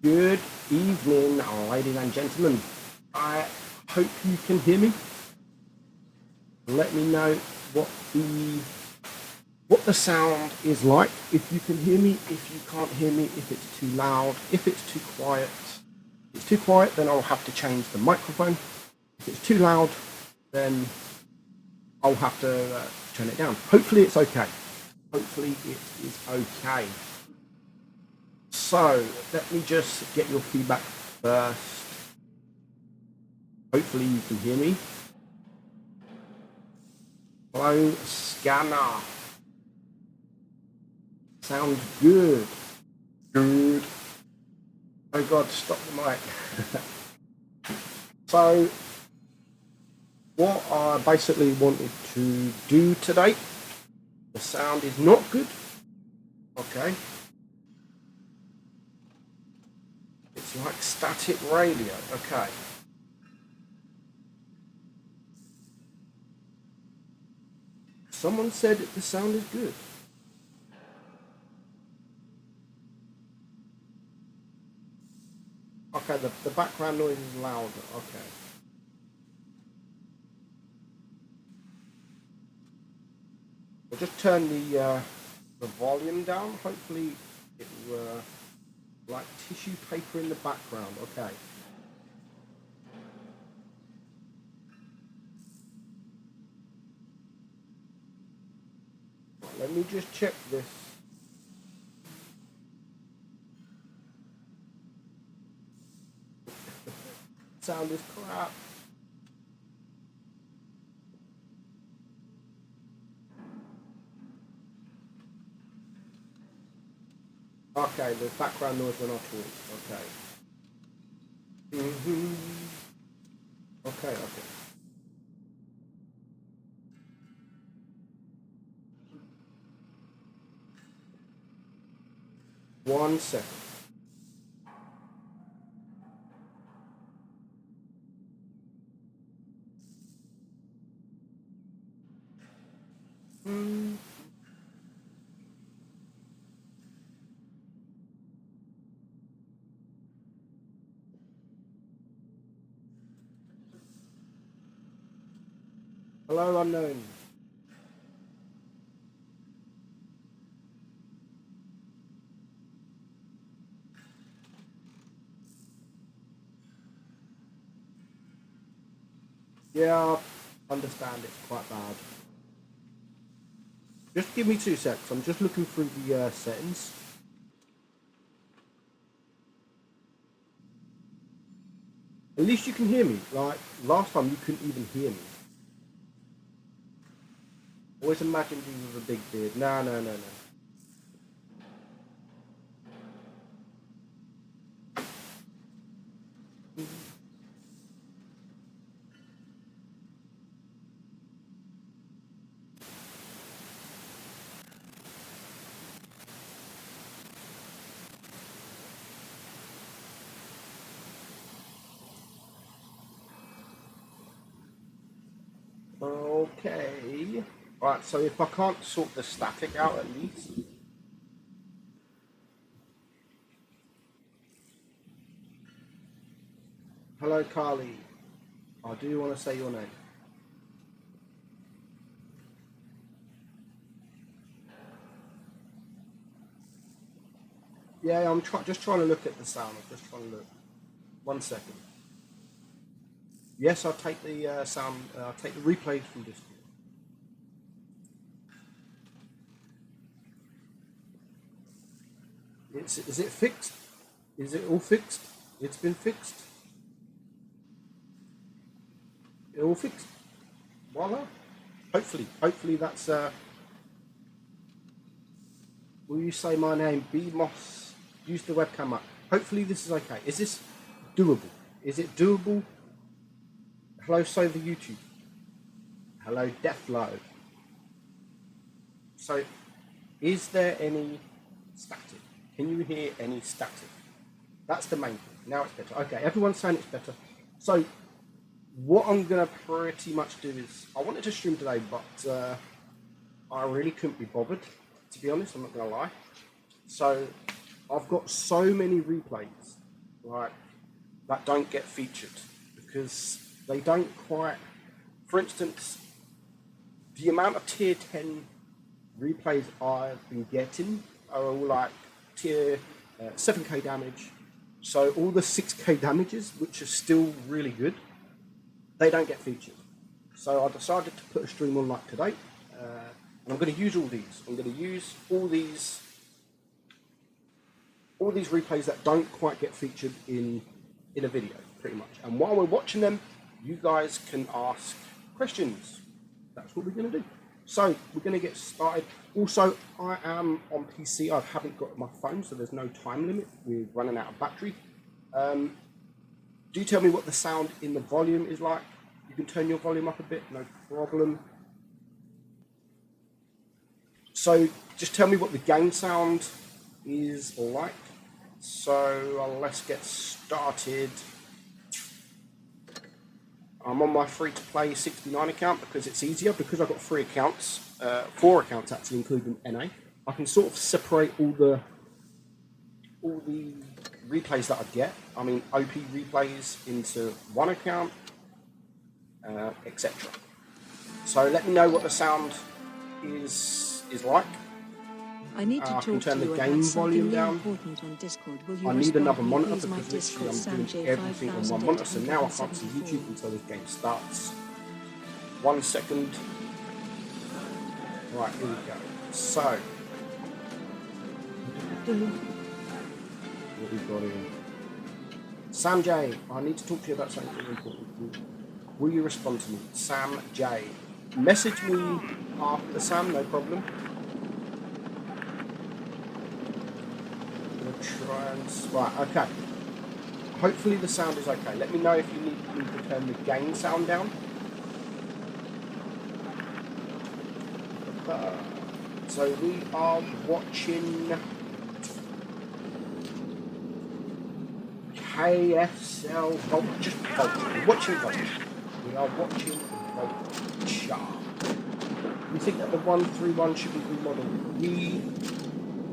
Good evening, ladies and gentlemen. I hope you can hear me. Let me know what the sound is like. If you can hear me, if you can't hear me, if it's too loud, if it's too quiet. If it's too quiet, then I'll have to change the microphone. If it's too loud, then I'll have to turn it down. Hopefully it's okay. Hopefully it is okay. So let me just get your feedback first. Hopefully you can hear me. Hello, scanner. Sounds good. Good. Oh God, stop the mic. So what I basically wanted to do today, the sound is not good. Okay. It's like static radio. Okay. Someone said the sound is good. Okay, the background noise is louder. Okay. I'll just turn the volume down. Hopefully it will like tissue paper in the background. Okay. Right, let me just check this. Sound is crap. Okay, the background noise when I talk. Okay. Okay. One second. Hello, unknown. Yeah, I understand it's quite bad. Just give me 2 seconds. I'm just looking through the settings. At least you can hear me. Like last time, you couldn't even hear me. Always imagined you with a big beard. No. Okay. Right, so if I can't sort the static out at least. Hello, Carly. I do want to say your name. Yeah, I'm just trying to look at the sound. I'm just trying to look. 1 second. Yes, I'll take the sound. I'll take the replays from Discord. Is it fixed? Is it all fixed? It's been fixed. It all fixed. Voila. Hopefully that's. Will you say my name? B Moss. Use the webcam up. Hopefully this is okay. Is this doable? Is it doable? Hello, Sover YouTube. Hello, Deathlow. So, is there any static? Can you hear any static? That's the main thing. Now it's better. Okay, everyone's saying it's better. So, what I'm going to pretty much do is, I wanted to stream today, but I really couldn't be bothered, to be honest, I'm not going to lie. So, I've got so many replays like that don't get featured because they don't quite. For instance, the amount of tier 10 replays I've been getting are all like tier 7k damage. So all the 6k damages, which are still really good, they don't get featured. So I decided to put a stream on like today, and I'm going to use all these. I'm going to use all these replays that don't quite get featured in a video, pretty much. And while we're watching them, you guys can ask questions. That's what we're going to do. So we're going to get started. Also, I am on PC. I haven't got my phone, so there's no time limit. We're running out of battery. Do tell me what the sound in the volume is like. You can turn your volume up a bit, no problem. So just tell me what the game sound is like. So let's get started. I'm on my free-to-play 69 account because it's easier, because I've got 3 accounts, 4 accounts actually, including NA. I can sort of separate all the replays that I get. I mean, OP replays into one account, etc. So let me know what the sound is like. I need to talk can turn to the you game about volume something down. important on Discord. Will you I need another respond, monitor please? My because literally Discord I'm doing everything on one monitor. So now I can't see YouTube until this game starts. 1 second. Right, here we go. So, what we got here? Sam J, I need to talk to you about something really important. Will you respond to me? Sam J. Message me after Sam, no problem. Right, okay. Hopefully the sound is okay. Let me know if you need me to turn the game sound down. So we are watching KSL Vulture. We're watching Vulture. We are watching Vulture. We think that the 131 should be remodeled.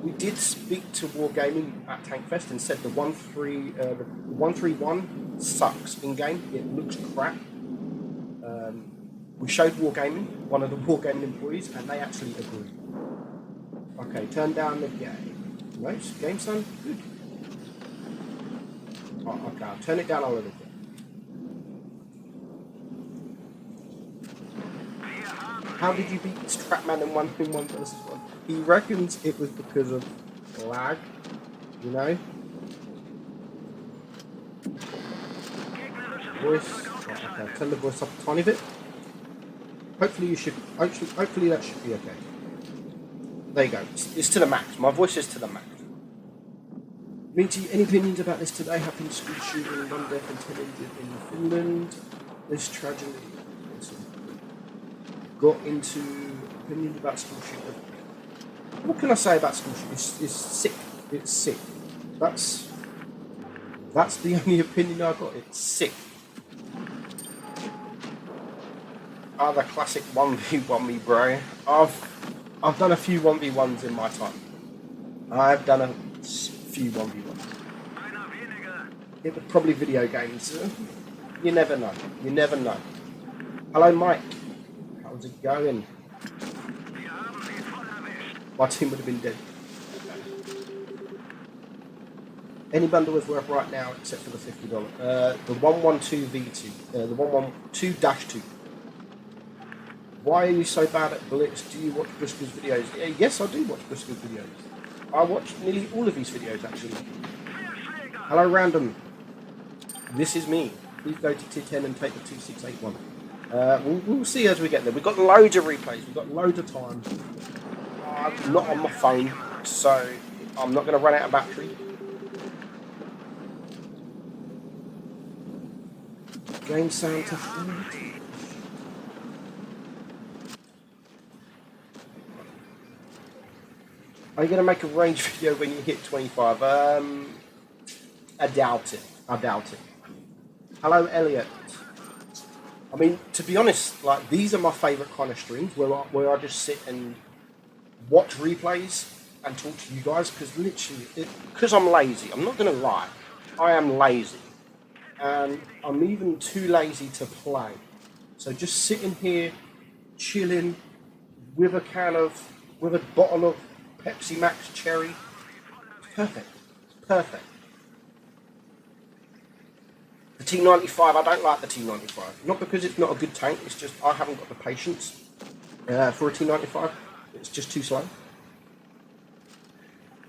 We did speak to Wargaming at Tankfest and said the 131 sucks in game. It looks crap. We showed Wargaming, one of the Wargaming employees, and they actually agreed. Okay, turn down the game. Nice, game sound good. Oh, okay, I'll turn it down a little bit. How did you beat Strapman in 1v1 versus 1? He reckons it was because of lag, you know? Voice. Okay, turn the voice up a tiny bit. Hopefully that should be okay. There you go. It's to the max. My voice is to the max. Meaty, any opinions about this today? Happened school shooting, 1 death and 10 injured in Finland. This tragedy. Got into opinions about school shooting. What can I say about school shooting? It's sick. It's sick. That's the only opinion I got. It's sick. The classic 1v1 me, bro. I've done a few 1v1s in my time. I've done a few 1v1s. It was probably video games. You never know. You never know. Hello, Mike. How's it going? My team would have been dead. Any bundle is worth right now except for the $50. The 112V2. The 112-2. Why are you so bad at Blitz? Do you watch Briscoe's videos? Yes, I do watch Briscoe's videos. I watch nearly all of these videos, actually. Hello, Random. This is me. Please go to tier 10 and take the 2681. We'll see as we get there. We've got loads of replays. We've got loads of time. I'm not on my phone, so I'm not going to run out of battery. Game sound to 30. Are you going to make a range video when you hit 25? I doubt it. I doubt it. Hello, Elliot. I mean, to be honest, like, these are my favourite kind of streams where I just sit and watch replays and talk to you guys, because literally, because I'm lazy, I'm not going to lie. I am lazy, and I'm even too lazy to play. So just sitting here, chilling with with a bottle of Pepsi Max Cherry, perfect, perfect. The T95, I don't like the T95. Not because it's not a good tank, it's just I haven't got the patience for a T95. It's just too slow.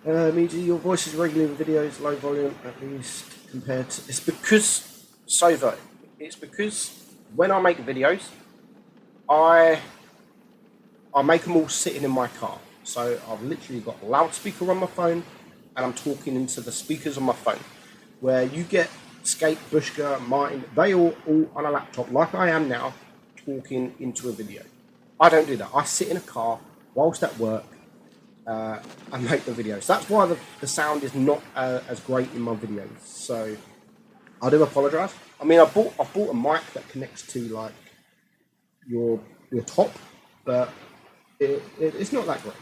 Meadsy, your voice is regular in videos, low volume at least compared to... It's because, Sova, it's because when I make videos, I make them all sitting in my car. So I've literally got a loudspeaker on my phone and I'm talking into the speakers on my phone. Where you get Skate, Bushka, Martin, they all on a laptop like I am now, talking into a video. I don't do that. I sit in a car whilst at work and make the videos. That's why the sound is not as great in my videos. So I do apologise. I mean, I bought a mic that connects to like your top, but it's not that great.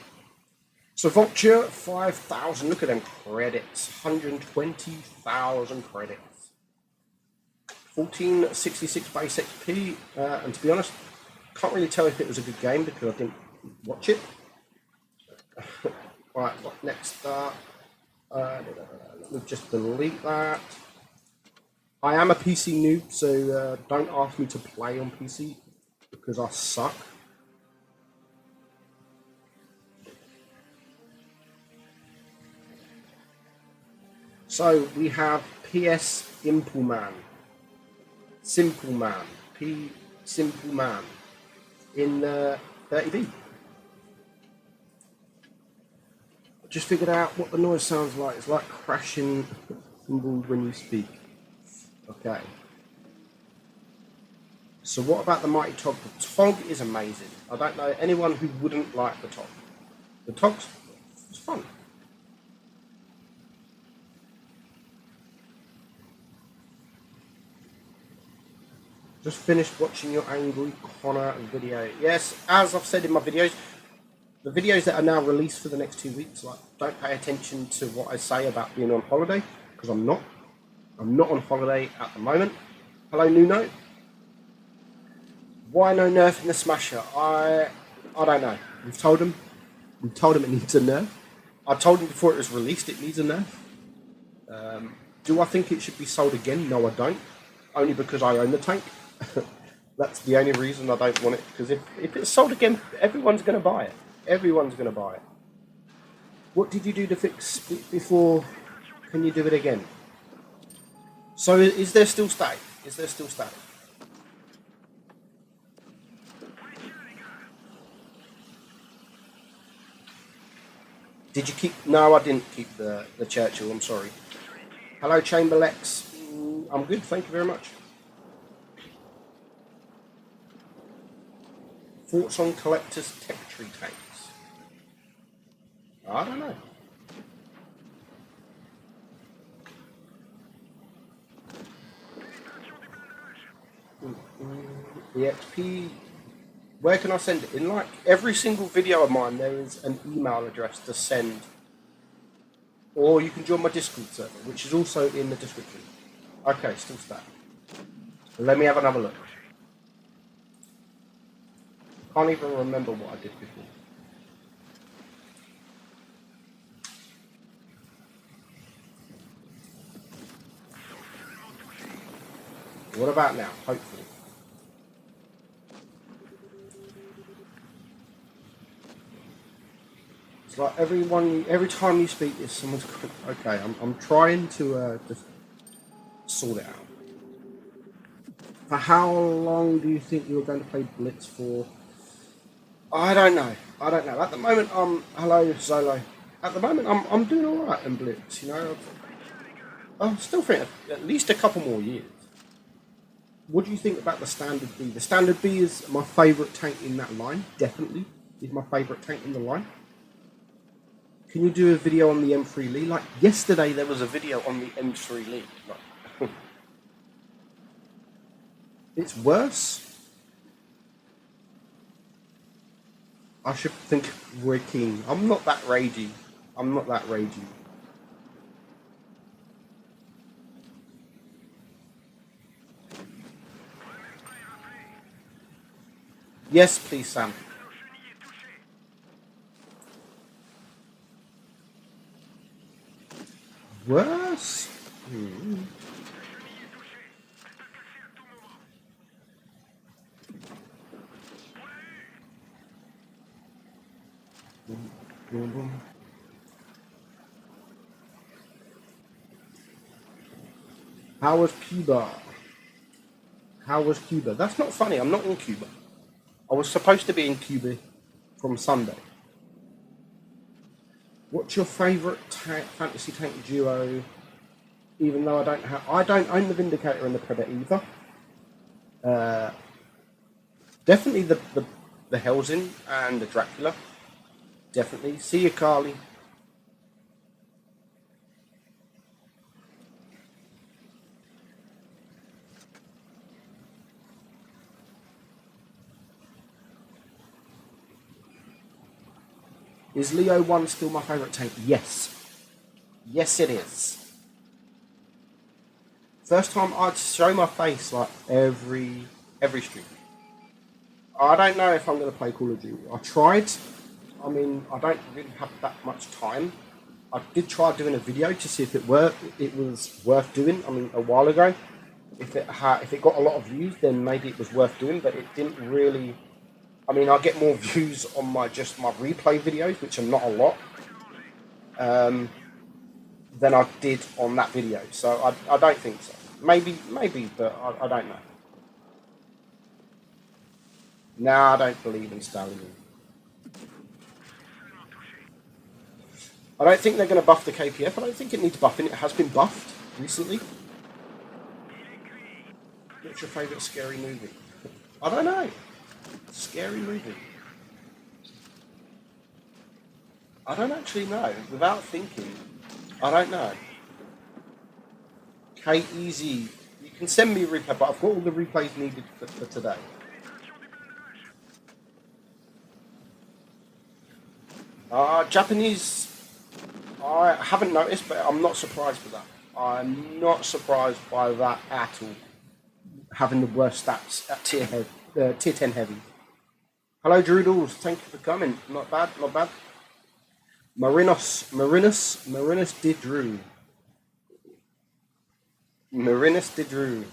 So Vulture 5,000. Look at them credits. 120,000 credits. 1466 base XP, and to be honest, can't really tell if it was a good game because I didn't watch it. Right, what next? Let me just delete that. I am a PC noob, so don't ask me to play on PC because I suck. So we have PS Simple Man. Simple Man. P Simple Man in 30B. Just figured out what the noise sounds like. It's like crashing cymbals when you speak. Okay. So what about the Mighty Tog? The Tog is amazing. I don't know anyone who wouldn't like the Tog. The Tog's fun. Just finished watching your Angry Connor video. Yes, as I've said in my videos, the videos that are now released for the next 2 weeks, like, don't pay attention to what I say about being on holiday, because I'm not. I'm not on holiday at the moment. Hello, Nuno. Why no nerf in the Smasher? I don't know. We've told him it needs a nerf. I told him before it was released it needs a nerf. Do I think it should be sold again? No, I don't. Only because I own the tank. That's the only reason I don't want it, because if it's sold again, everyone's going to buy it. Everyone's going to buy it. What did you do to fix it before? Can you do it again? So is there still static? Is there still static? Did you keep... No, I didn't keep the Churchill, I'm sorry. Hello, Chamberlex. I'm good, thank you very much. Thoughts on collector's tech tree tanks? I don't know. The XP, where can I send it? In like every single video of mine, there is an email address to send. Or you can join my Discord server, which is also in the description. Okay, still static. Let me have another look. Can't even remember what I did before. What about now? Hopefully. It's like every time you speak, it's someone's... Okay, I'm trying to just sort it out. For how long do you think you were going to play Blitz for? I don't know. At the moment, hello, Zolo. At the moment, I'm doing all right in Blitz. You know, I still think at least a couple more years. What do you think about the Standard B? The Standard B is my favourite tank in that line. Definitely is my favourite tank in the line. Can you do a video on the M3 Lee? Like yesterday, there was a video on the M3 Lee. Like, it's worse. I should think we're king. I'm not that ragey. Yes, please, Sam. Worse? Boom, boom. How was Cuba? How was Cuba? That's not funny. I'm not in Cuba. I was supposed to be in Cuba from Sunday. What's your favourite fantasy tank duo? Even though I don't own the Vindicator and the Predator either. Definitely the Helsing and the Dracula. Definitely. See you, Carly. Is Leo 1 still my favourite tank? Yes. Yes, it is. First time I'd show my face like every stream. I don't know if I'm going to play Call of Duty. I tried. I mean, I don't really have that much time. I did try doing a video to see if it worked. It was worth doing. I mean, a while ago. If it got a lot of views, then maybe it was worth doing. But it didn't really. I mean, I get more views on my replay videos, which are not a lot, than I did on that video. So I don't think so. Maybe, but I don't know. Nah, I don't believe in Stalin. I don't think they're going to buff the KPF. I don't think it needs buffing. It has been buffed recently. What's your favourite scary movie? I don't know. Scary movie. I don't actually know. Without thinking, I don't know. K-Easy. You can send me a replay, but I've got all the replays needed for today. Japanese, I haven't noticed, but I'm not surprised with that. I'm not surprised by that at all. Having the worst stats at tier 10 heavy. Hello, Droodles. Thank you for coming. Not bad, not bad. Marinus Didrew. Marinus Didrew.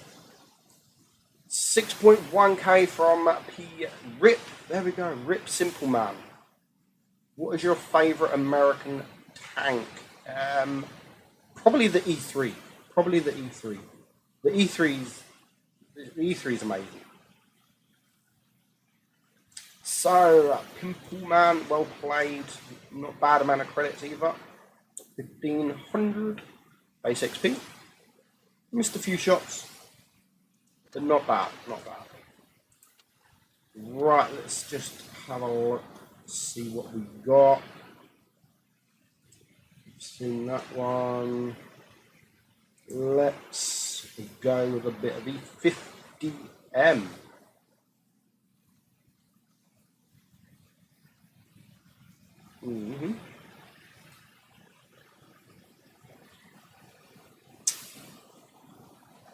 6.1k from P. Rip. There we go. Rip Simple Man. What is your favourite American tank? Probably the E3. Probably the E3. The E3 is amazing. So, Pimple Man, well played. Not bad amount of credits either. 1500 base XP. Missed a few shots, but not bad, not bad. Right, let's just have a look, see what we got. Seen that one. Let's go with a bit of E50M.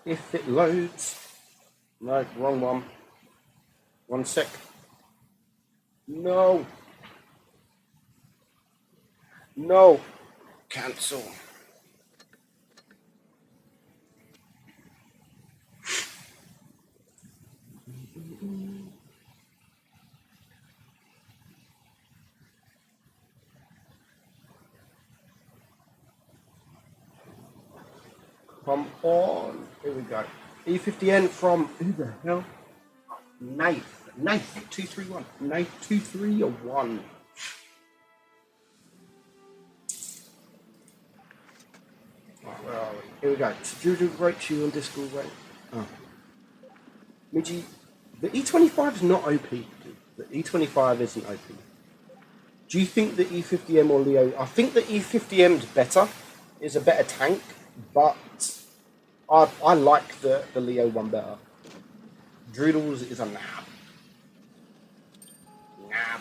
If it loads. No, wrong one. One sec. No. No. Cancel. Come on. Here we go. E50N from who the hell? Knife 231. Knife 231. Right, where are we? Here we go. Juju wrote you on Discord, right? Oh. Midgie, the E25 is not OP. The E25 isn't OP. Do you think the E50M or Leo? I think the E50M's better. Is a better tank, but I like the Leo one better. Droodles is a nab. Nab.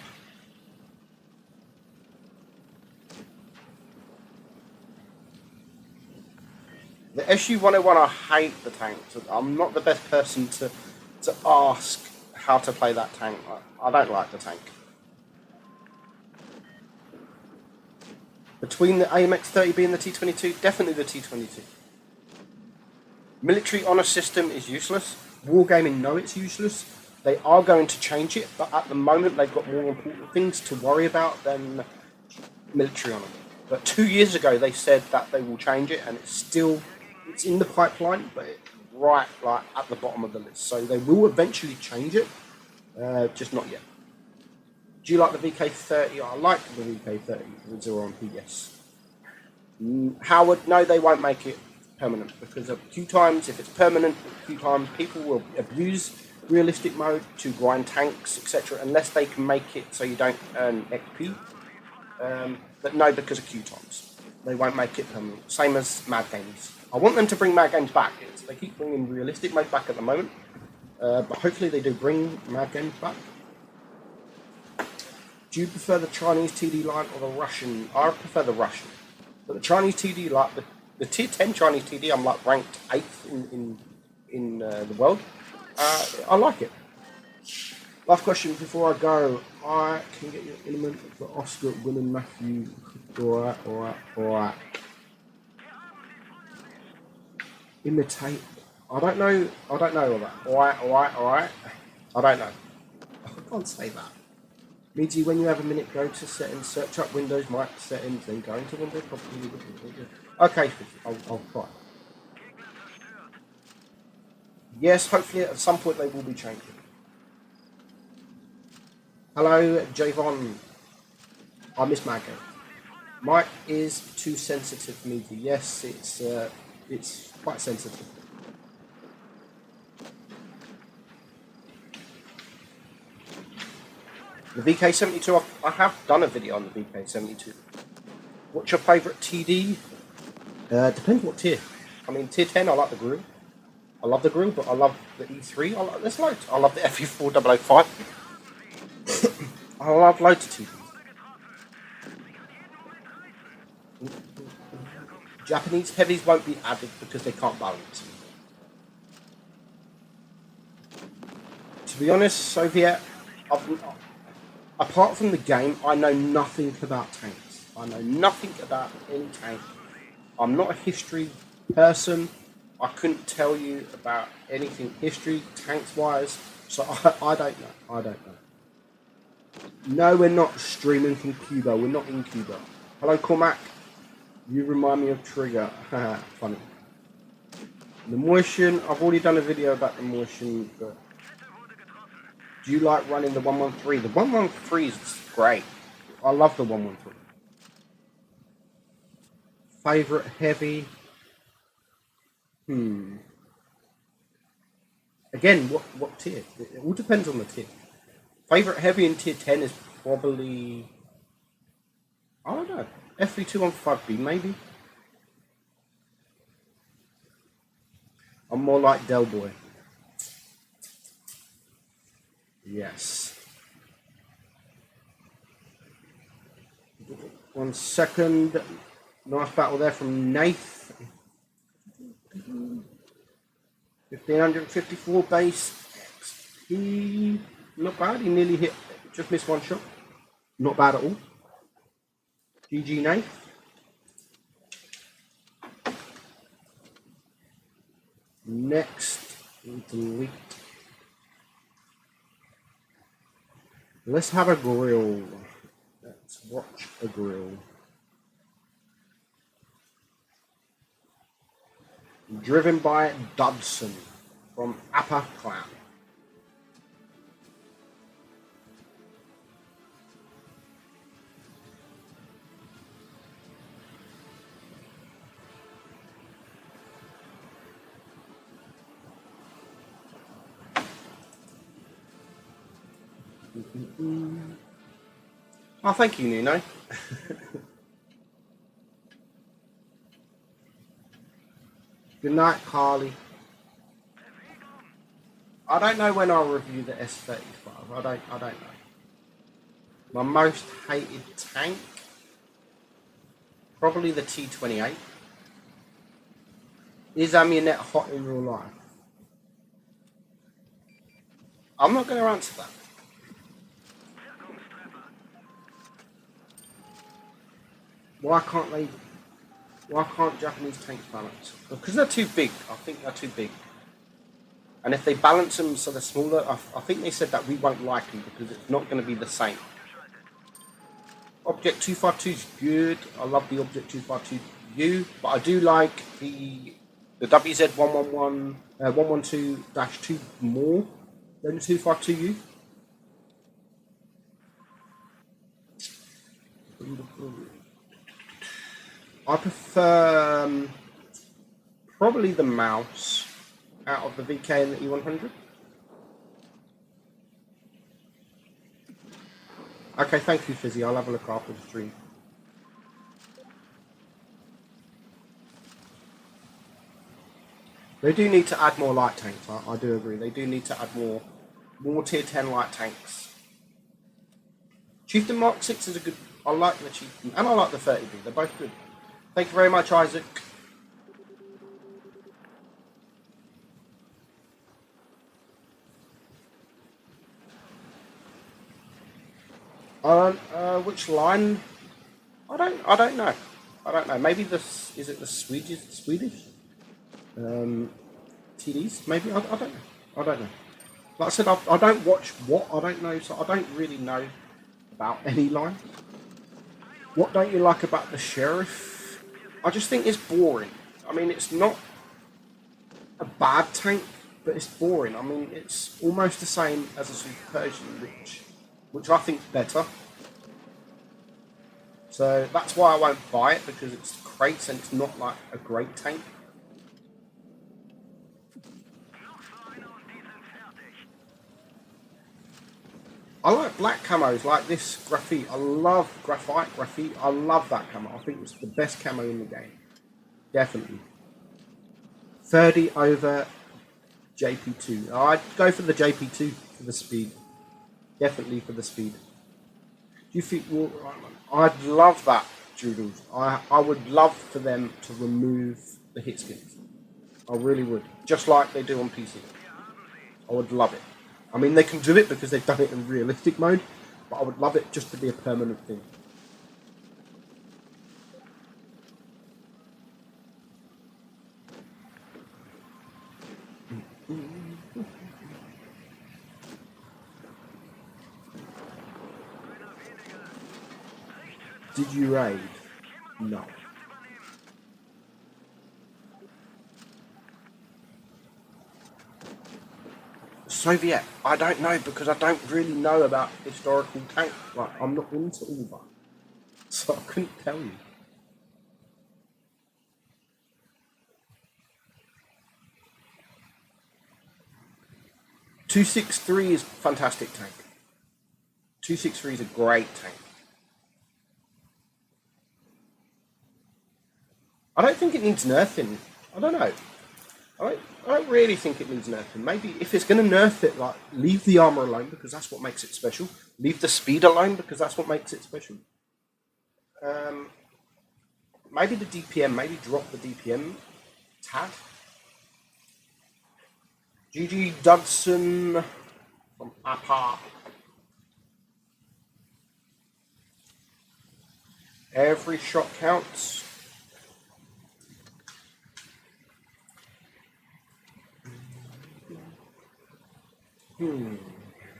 The SU-101, I hate the tank. So I'm not the best person to ask how to play that tank. I don't like the tank. Between the AMX-30B and the T-22, definitely the T-22. Military honor system is useless. Wargaming, no, it's useless. They are going to change it, but at the moment they've got more important things to worry about than military honor. But 2 years ago they said that they will change it, and it's in the pipeline, but it's right like at the bottom of the list. So they will eventually change it, just not yet. Do you like the VK30? I like the VK30 with 0 on P, yes. Howard, no, they won't make it permanent, because of Q times. If it's permanent Q times, people will abuse realistic mode to grind tanks, etc., unless they can make it so you don't earn XP. But no, because of Q times, they won't make it permanent. Same as Mad Games. I want them to bring Mad Games back. They keep bringing realistic mode back at the moment, but hopefully they do bring Mad Games back. Do you prefer the Chinese TD line or the Russian? I prefer the Russian. But the Chinese TD, like the tier 10 Chinese TD, I'm like ranked 8th in the world. I like it. Last question before I go. I can get your element for Oscar, William, Matthew. Alright. Imitate. I don't know all that. Alright. I don't know. I can't say that. Meadsy, when you have a minute, go to settings, search up Windows, mic settings, then go into Windows property. Okay, I'll try. Yes, hopefully at some point they will be changing. Hello, Javon. I miss Maggo. Mic is too sensitive, Meadsy. Yes, it's quite sensitive. The VK72, I have done a video on the VK72. What's your favourite TD? Depends what tier. I mean, tier 10, I like the grill. I love the grill, but I love the E3. There's loads. I love the FE4005. I love loads of TDs. Japanese heavies won't be added because they can't balance. To be honest, Soviet, apart from the game, I know nothing about tanks. I know nothing about any tank. I'm not a history person. I couldn't tell you about anything history, tanks-wise, so I don't know. No, we're not streaming from Cuba. We're not in Cuba. Hello, Cormac. You remind me of Trigger. Funny. The Motion, I've already done a video about the Motion, but do you like running the 113? The 113 is great. I love the 113. Favorite heavy? Again, what tier? It all depends on the tier. Favorite heavy in tier 10 is probably, I don't know, FV215B maybe? I'm more like Del Boy. Yes. 1 second. Nice battle there from Nath. 1554 base XP. Not bad. He nearly hit, just missed one shot. Not bad at all. GG Nath. Next, delete. Let's have a grill. Let's watch a grill. Driven by Dodson from Upper Clown. Oh, thank you, Nuno. Good night, Carly. I don't know when I'll review the S35. I don't know. My most hated tank, probably the T28. Is Amunet hot in real life? I'm not going to answer that. Why can't Japanese tanks balance? Because they're too big. I think they're too big. And if they balance them so they're smaller, I think they said that we won't like them because it's not going to be the same. Object 252 is good. I love the Object 252U, but I do like the WZ111 112-2 more than the 252U. I prefer probably the mouse out of the VK and the E100. Okay, thank you, Fizzy. I'll have a look after the stream. They do need to add more light tanks. I do agree. They do need to add more tier 10 light tanks. Chieftain Mark 6 is a good. I like the Chieftain and I like the 30B. They're both good. Thank you very much, Isaac. Which line? I don't know. I don't know. Maybe is it the Swedish TDs? Maybe I don't know. I don't know. Like I said, I don't watch what I don't know, so I don't really know about any line. What don't you like about the Sheriff? I just think it's boring. I mean, it's not a bad tank, but it's boring. I mean, it's almost the same as a Super Persian, which I think's better. So that's why I won't buy it, because it's crates and it's not like a great tank. I like black camos like this graphite. I love graphite. I love that camo. I think it's the best camo in the game. Definitely. 30 over JP2. I'd go for the JP2 for the speed. Definitely for the speed. Do you think? Well, I'd love that, Doodles. I would love for them to remove the hit skins. I really would. Just like they do on PC. I would love it. I mean, they can do it because they've done it in realistic mode, but I would love it just to be a permanent thing. Did you raid? No. Soviet, I don't know because I don't really know about historical tanks. Like, I'm not into all that, so I couldn't tell you. .263 is a fantastic tank. 263 is a great tank. I don't think it needs nerfing. I don't know. I don't really think it needs nerfing. Maybe if it's going to nerf it, like, leave the armor alone because that's what makes it special. Leave the speed alone because that's what makes it special. Maybe the DPM. Maybe drop the DPM tag. GG Dudson from APA. Every shot counts.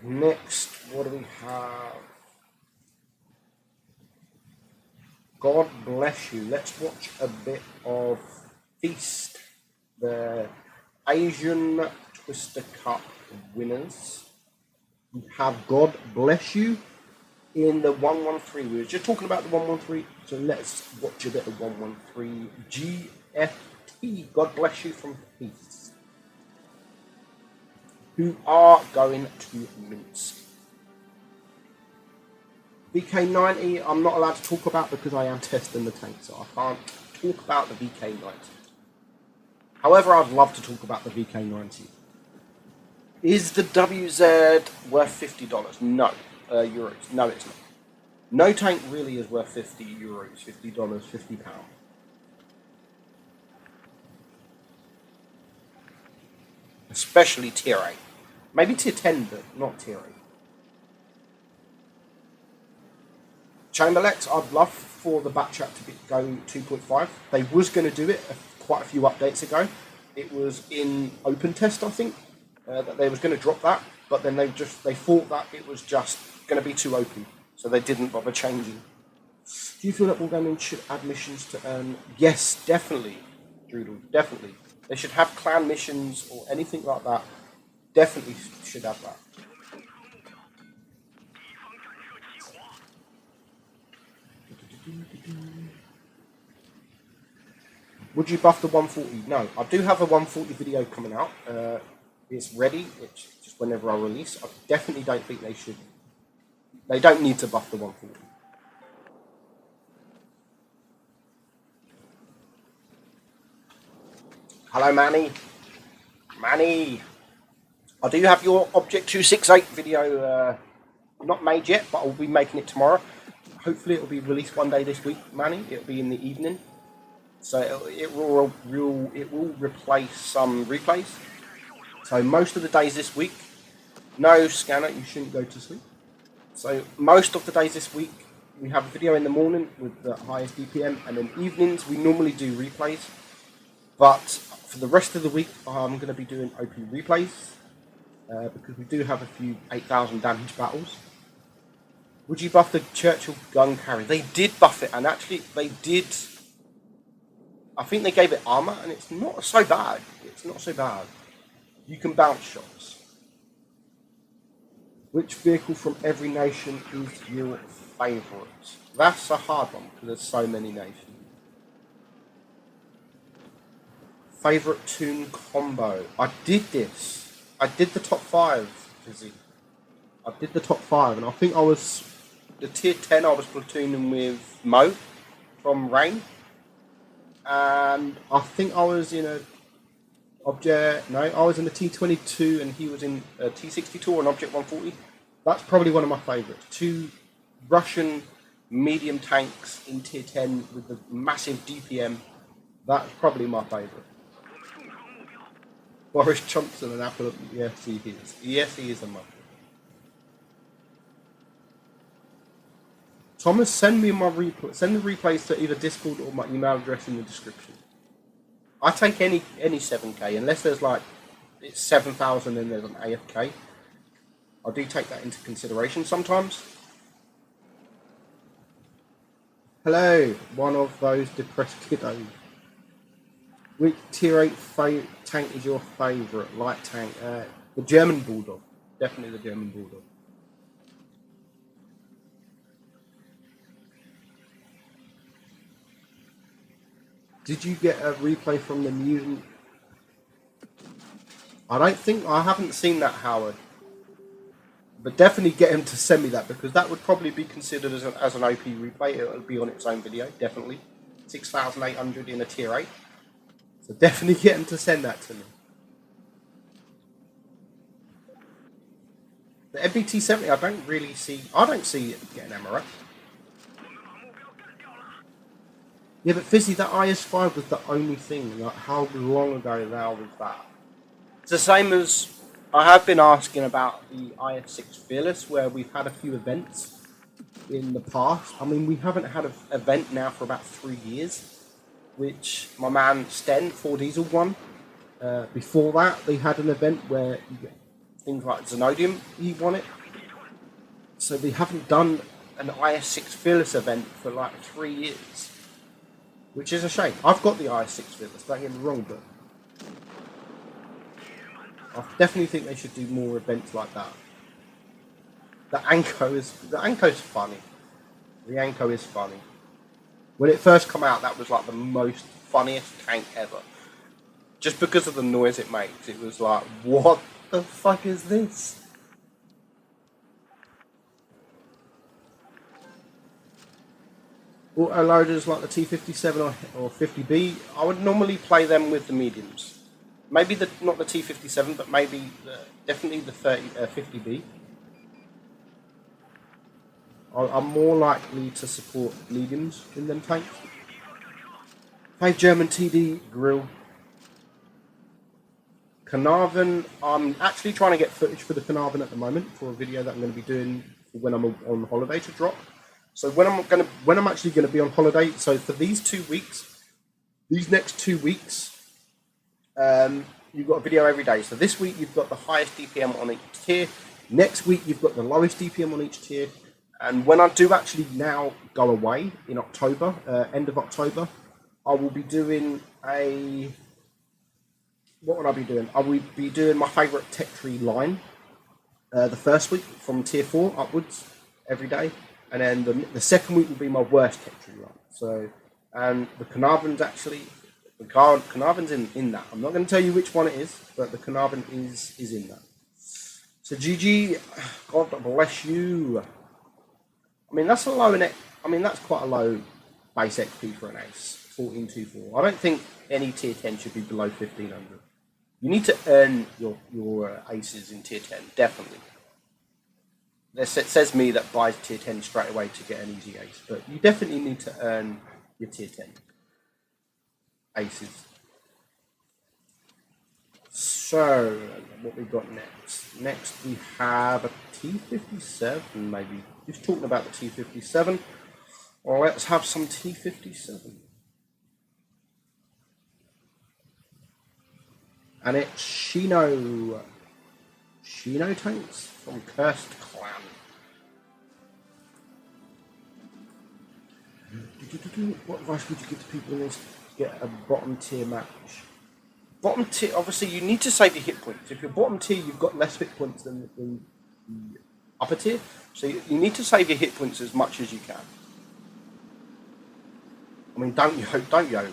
Next, what do we have? God bless you. Let's watch a bit of Feast, the Asian Twister Cup winners. We have God bless you in the 113. We were just talking about the 113, so let's watch a bit of 113 GFT. God bless you from Feast, who are going to Minsk. VK90, I'm not allowed to talk about because I am testing the tank, so I can't talk about the VK90. However, I'd love to talk about the VK90. Is the WZ worth $50? No. Euros. No, it's not. No tank really is worth €50, $50, £50. Especially tier 8. Maybe tier 10, but not tier 8. Chamberlains, I'd love for the Backchat to go 2.5. They was going to do it quite a few updates ago. It was in open test, I think, that they was going to drop that, but then they thought that it was just going to be too open, so they didn't bother changing. Do you feel that Wargaming should add missions to earn? Yes, definitely, Droodle, definitely. They should have clan missions or anything like that. Definitely should have that. Would you buff the 140? No, I do have a 140 video coming out. It's ready. It's just whenever I release. I definitely don't think they should. They don't need to buff the 140. Hello, Manny. Manny. I do have your Object 268 video not made yet, but I'll be making it tomorrow. Hopefully it will be released one day this week, Manny. It'll be in the evening. So it will replace some replays. So most of the days this week, no scanner, you shouldn't go to sleep. So most of the days this week, we have a video in the morning with the highest DPM, and then evenings we normally do replays. But for the rest of the week, I'm going to be doing OP replays because we do have a few 8,000 damage battles. Would you buff the Churchill gun carry? They did buff it, and actually they did. I think they gave it armor, and it's not so bad. It's not so bad. You can bounce shots. Which vehicle from every nation is your favourite? That's a hard one because there's so many nations. Favourite tune combo? I did this. I did the top 5, Fizzy. I did the top 5, and I think I was the tier 10. I was platooning with Mo from Rain. And I think I was in a I was in the T22 and he was in a T62 or an Object 140. That's probably one of my favourites. 2 Russian medium tanks in tier 10 with the massive DPM. That's probably my favourite. Boris Johnson and Apple. Yes, he is. Yes, he is a muppet. Thomas, send me my send the replays to either Discord or my email address in the description. I take any 7K unless there's like it's 7,000 and there's an AFK. I do take that into consideration sometimes. Hello, one of those depressed kiddos. Which tier 8 tank is your favourite? Light tank? The German Bulldog. Definitely the German Bulldog. Did you get a replay from the mutant? I haven't seen that, Howard. But definitely get him to send me that because that would probably be considered as an OP replay. It would be on its own video, definitely. 6,800 in a tier 8. So definitely get him to send that to me. The MBT-70, I don't see it getting MRF. Yeah, but Fizzy, that IS-5 was the only thing. Like, how long ago now was that? It's the same as I have been asking about the IS-6 Fearless, where we've had a few events in the past. I mean, we haven't had an event now for about 3 years, which my man Sten, 4Diesel, won. Before that, they had an event where you get things like Zenodium, he won it. So they haven't done an IS-6 Fearless event for like 3 years. Which is a shame. I've got the IS-6 Fearless, don't get me wrong, but I definitely think they should do more events like that. The Anko is funny. The Anko is funny. When it first came out, that was like the most funniest tank ever. Just because of the noise it makes, it was like, what the fuck is this? Auto-loaders like the T57 or 50B, I would normally play them with the mediums. Maybe not the T57, but maybe definitely the 50B. I'm more likely to support mediums in them tanks. 5 German TD grill. Carnarvon, I'm actually trying to get footage for the Carnarvon at the moment for a video that I'm going to be doing when I'm on holiday to drop. So when I'm actually going to be on holiday, so for these next 2 weeks, you've got a video every day. So this week you've got the highest DPM on each tier. Next week you've got the lowest DPM on each tier. And when I do actually now go away in October, end of October, I will be doing what would I be doing? I will be doing my favourite tech tree line the first week from tier 4 upwards every day. And then the second week will be my worst tech tree line. So, and the Carnarvon's actually, the Carnarvon's in that. I'm not going to tell you which one it is, but the Carnarvon is in that. So GG, God bless you. I mean, that's a low net. I mean, that's quite a low base XP for an ace, 1424. I don't think any tier 10 should be below 1500. You need to earn your aces in tier 10, definitely. It says me that buys tier 10 straight away to get an easy ace, but you definitely need to earn your tier 10 aces. So, what we got next? Next we have a T57, maybe. Just talking about the T57. Well, let's have some T57. And it's Shino tanks from Cursed Clan. What advice would you give to people in this to get a bottom tier match? Bottom tier, obviously you need to save your hit points. If you're bottom tier, you've got less hit points than the upper tier. So you need to save your hit points as much as you can. I mean, don't YOLO.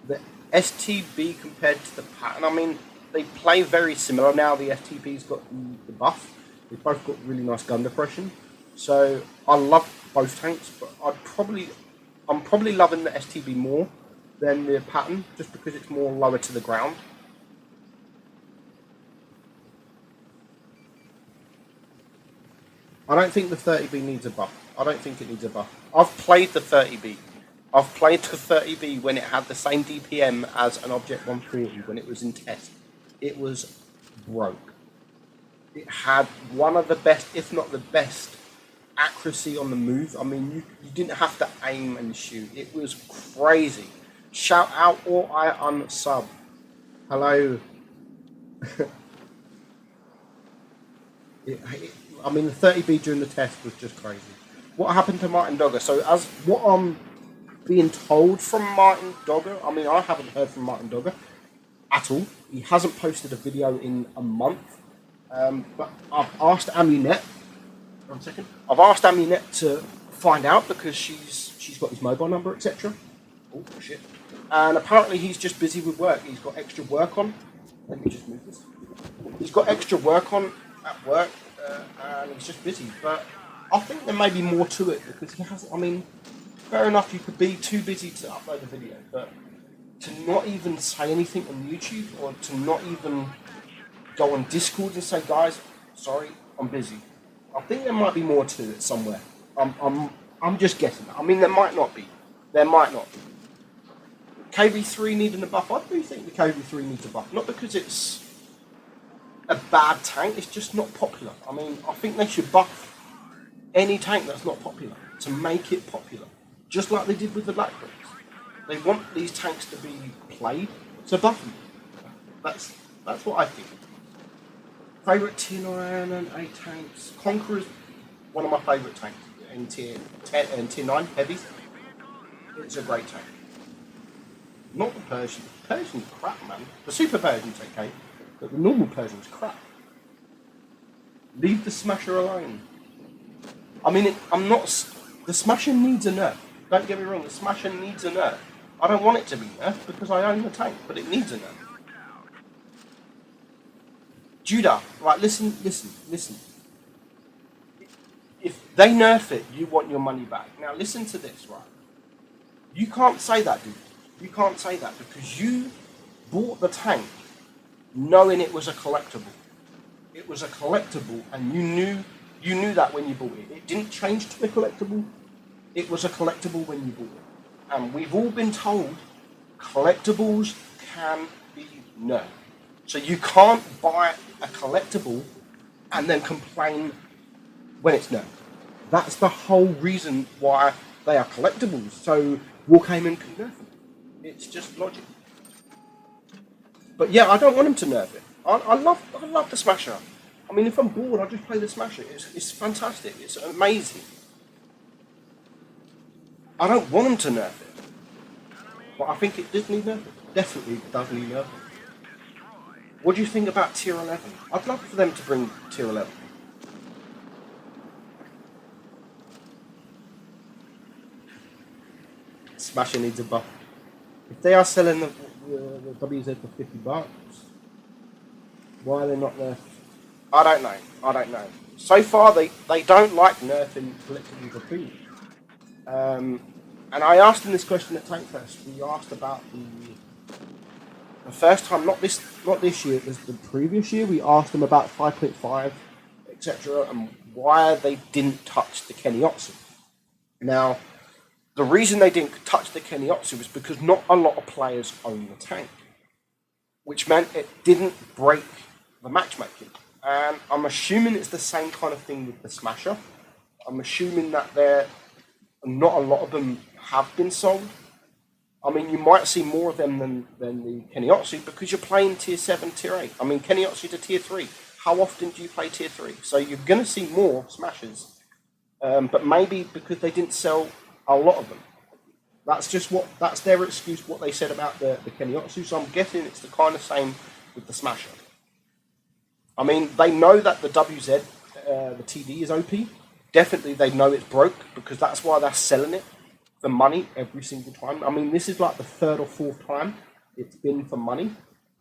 The STB compared to the pattern, I mean, they play very similar now. The STB's got the buff. They've both got really nice gun depression. So I love both tanks, but I'm probably loving the STB more than the pattern, just because it's more lower to the ground. I don't think the 30B needs a buff. I don't think it needs a buff. I've played the 30B. I've played the 30B when it had the same DPM as an Object 140 when it was in test. It was broke. It had one of the best, if not the best, accuracy on the move. I mean, you didn't have to aim and shoot. It was crazy. Shout out or I unsub. Hello. I mean, the 30B during the test was just crazy. What happened to Martin Dogger? So as what I'm being told from Martin Dogger, I mean, I haven't heard from Martin Dogger at all. He hasn't posted a video in a month. But I've asked Amunet. One second. I've asked Amunet to find out because she's got his mobile number, etc. Oh shit! And apparently he's just busy with work. He's got extra work on. Let me just move this. He's got extra work on at work, and he's just busy. But I think there may be more to it because he has. I mean, fair enough. You could be too busy to upload a video, but to not even say anything on YouTube or to not even go on Discord and say, guys, sorry, I'm busy. I think there might be more to it somewhere. I'm just guessing. I mean, there might not be. There might not be. KV3 needing a buff. I do think the KV3 needs a buff. Not because it's a bad tank. It's just not popular. I mean, I think they should buff any tank that's not popular to make it popular. Just like they did with the Black Bricks. They want these tanks to be played, so buff them. That's what I think. Favourite tier 9 and 8 tanks. Conqueror's one of my favourite tanks in tier 10 and tier 9 heavies. It's a great tank. Not the Persian. The Persian's crap, man. The Super Persian's okay, but the normal Persian's crap. Leave the Smasher alone. I mean, the Smasher needs a nerf. Don't get me wrong, the Smasher needs a nerf. I don't want it to be nerfed because I own the tank, but it needs a nerf. Judah, right, listen. If they nerf it, you want your money back. Now listen to this, right? You can't say that, dude. You can't say that because you bought the tank knowing it was a collectible. It was a collectible and you knew that when you bought it. It didn't change to a collectible. It was a collectible when you bought it. And we've all been told collectibles can be nerfed. So you can't buy a collectible and then complain when it's nerfed. That's the whole reason why they are collectibles. So Wargaming can nerf them. It's just logic. But yeah, I don't want him to nerf it. I love the Smasher. I mean, if I'm bored, I just play the Smasher. It's fantastic. It's amazing. I don't want him to nerf it, but I think it does need nerfing. Definitely does need nerfing. What do you think about Tier 11? I'd love for them to bring Tier 11. Smasher needs a buff. If they are selling the WZ for $50, why are they not nerfed? I don't know. So far, they don't like nerfing collectibles or premium. And I asked them this question at Tankfest. We asked about the first time, not this year, it was the previous year. We asked them about 5.5, etc., and why they didn't touch the Keniotsu. Now, the reason they didn't touch the Keniotsu was because not a lot of players own the tank, which meant it didn't break the matchmaking. And I'm assuming it's the same kind of thing with the Smasher. I'm assuming that not a lot of them have been sold. I mean, you might see more of them than the Keniotsu because you're playing Tier 7, Tier 8. I mean, Keniotsu to Tier 3. How often do you play Tier 3? So you're going to see more Smashers. But maybe because they didn't sell a lot of them. That's their excuse, what they said about the Keniotsu. So I'm guessing it's the kind of same with the Smasher. I mean, they know that the WZ, the TD is OP. Definitely they know it's broke because that's why they're selling it for money every single time. I mean, this is like the third or fourth time it's been for money.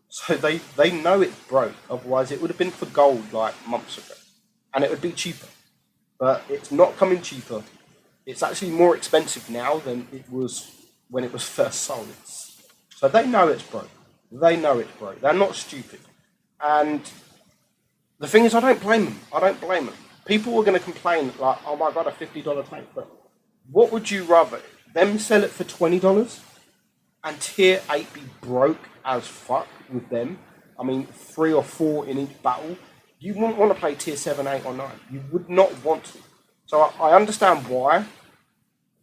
So they know it's broke. Otherwise, it would have been for gold like months ago. And it would be cheaper. But it's not coming cheaper. It's actually more expensive now than it was when it was first sold. So they know it's broke. They're not stupid. And the thing is, I don't blame them. People are going to complain like, oh my God, a $50 tank. But what would you rather? Them sell it for $20 and Tier 8 be broke as fuck with them? I mean, 3 or 4 in each battle. You wouldn't want to play Tier 7, 8 or 9. You would not want to. So I understand why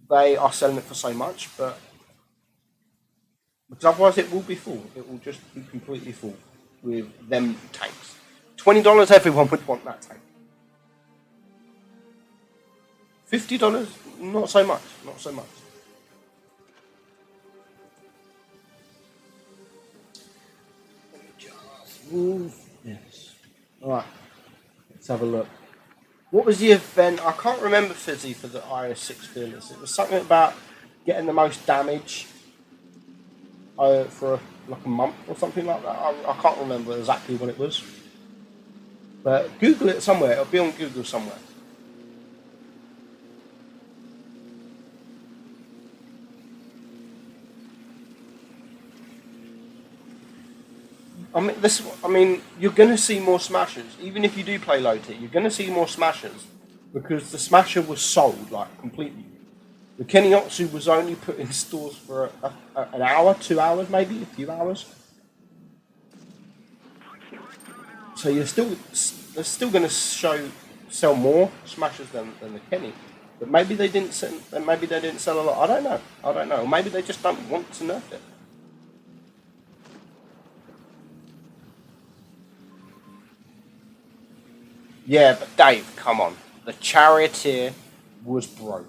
they are selling it for so much, but because otherwise it will be full. It will just be completely full with them tanks. $20, everyone would want that tank. $50, not so much. Let me just move this. Alright, let's have a look. What was the event? I can't remember, Fizzy, for the IS-6 Fearless. It was something about getting the most damage for like a month or something like that. I can't remember exactly what it was. But Google it somewhere. It'll be on Google somewhere. I mean, you're going to see more Smashers. Even if you do play low tier, you're going to see more Smashers because the Smasher was sold like completely. The Keniotsu was only put in stores for an hour, 2 hours, maybe a few hours. So they're still going to sell more Smashers than the Kenny. But maybe they didn't sell a lot. I don't know. Maybe they just don't want to nerf it. Yeah, but Dave, come on. The Charioteer was broke.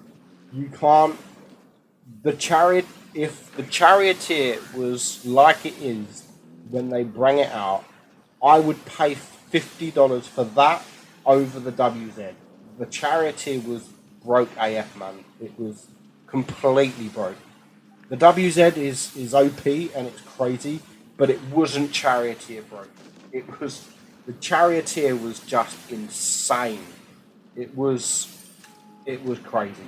You can't. If the Charioteer was like it is when they bring it out, I would pay $50 for that over the WZ. The Charioteer was broke AF, man. It was completely broke. The WZ is OP and it's crazy, but it wasn't Charioteer broke. The Charioteer was just insane. It was crazy.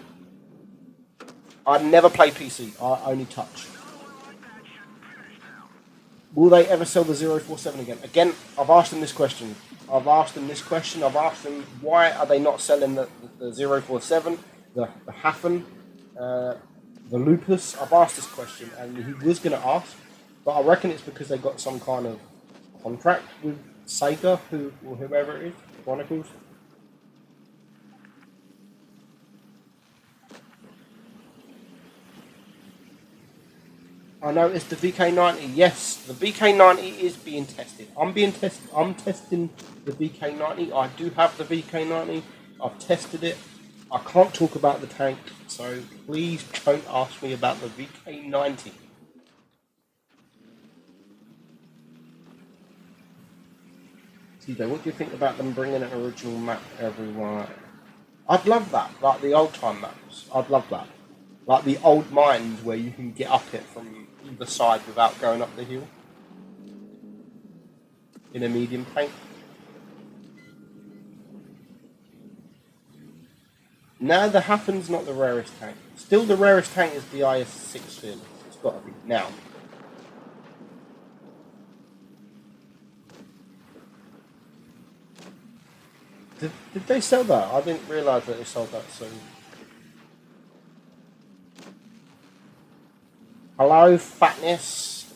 I never play PC. I only touch. Will they ever sell the 047 again? Again, I've asked them this question. I've asked them why are they not selling the 047, the Hafen, the Lupus. I've asked this question, and he was going to ask, but I reckon it's because they got some kind of contract with Sega, or whoever it is, Chronicles. I noticed the VK90. Yes, the VK90 is being tested. I'm testing the VK90. I do have the VK90. I've tested it. I can't talk about the tank, so please don't ask me about the VK90. TJ, what do you think about them bringing an original map everywhere? I'd love that, like the old time maps. I'd love that. Like the old mines where you can get up it from either side without going up the hill. In a medium tank. No, the Hafen's not the rarest tank. Still the rarest tank is the IS-6 Fearless. It's got to be. Now. Did they sell that? I didn't realise that they sold that soon. Hello, fatness.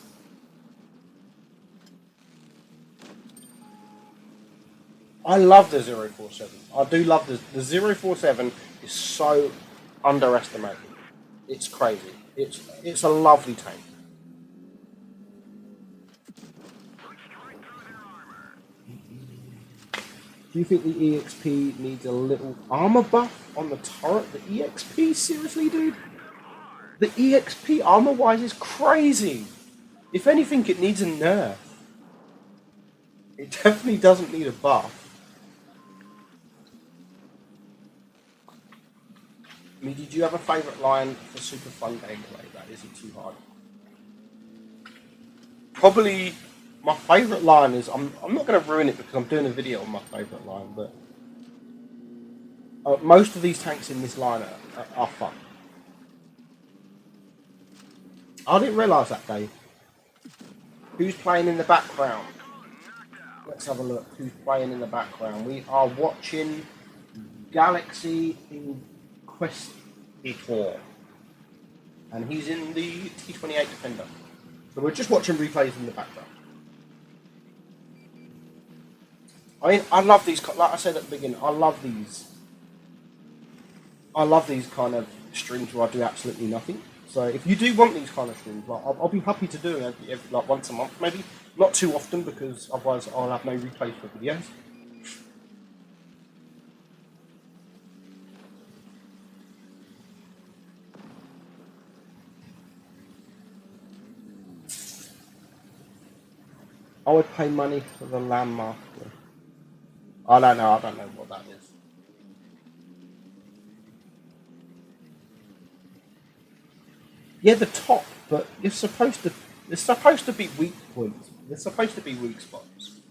I love the 047. I do love the 047 is so underestimated. It's crazy. It's a lovely tank. Do you think the EXP needs a little armor buff on the turret? The EXP? Seriously, dude? The EXP armor-wise is crazy. If anything, it needs a nerf. It definitely doesn't need a buff. I mean, did you have a favourite line for super fun gameplay that isn't too hard? Probably my favourite line is, I'm not going to ruin it because I'm doing a video on my favourite line, but most of these tanks in this line are fun. I didn't realise that, Dave. Who's playing in the background? Let's have a look. Who's playing in the background? We are watching Galaxy Inquisitor. And he's in the T-28 Defender. So we're just watching replays in the background. I mean, I love these, like I said at the beginning, I love these kind of streams where I do absolutely nothing. So if you do want these kind of streams, like, I'll be happy to do it every, like once a month, maybe. Not too often because otherwise I'll have no replays for videos. I would pay money for the landmark. I don't know what that is. Yeah, the top, but there's supposed to be weak points. There's supposed to be weak spots.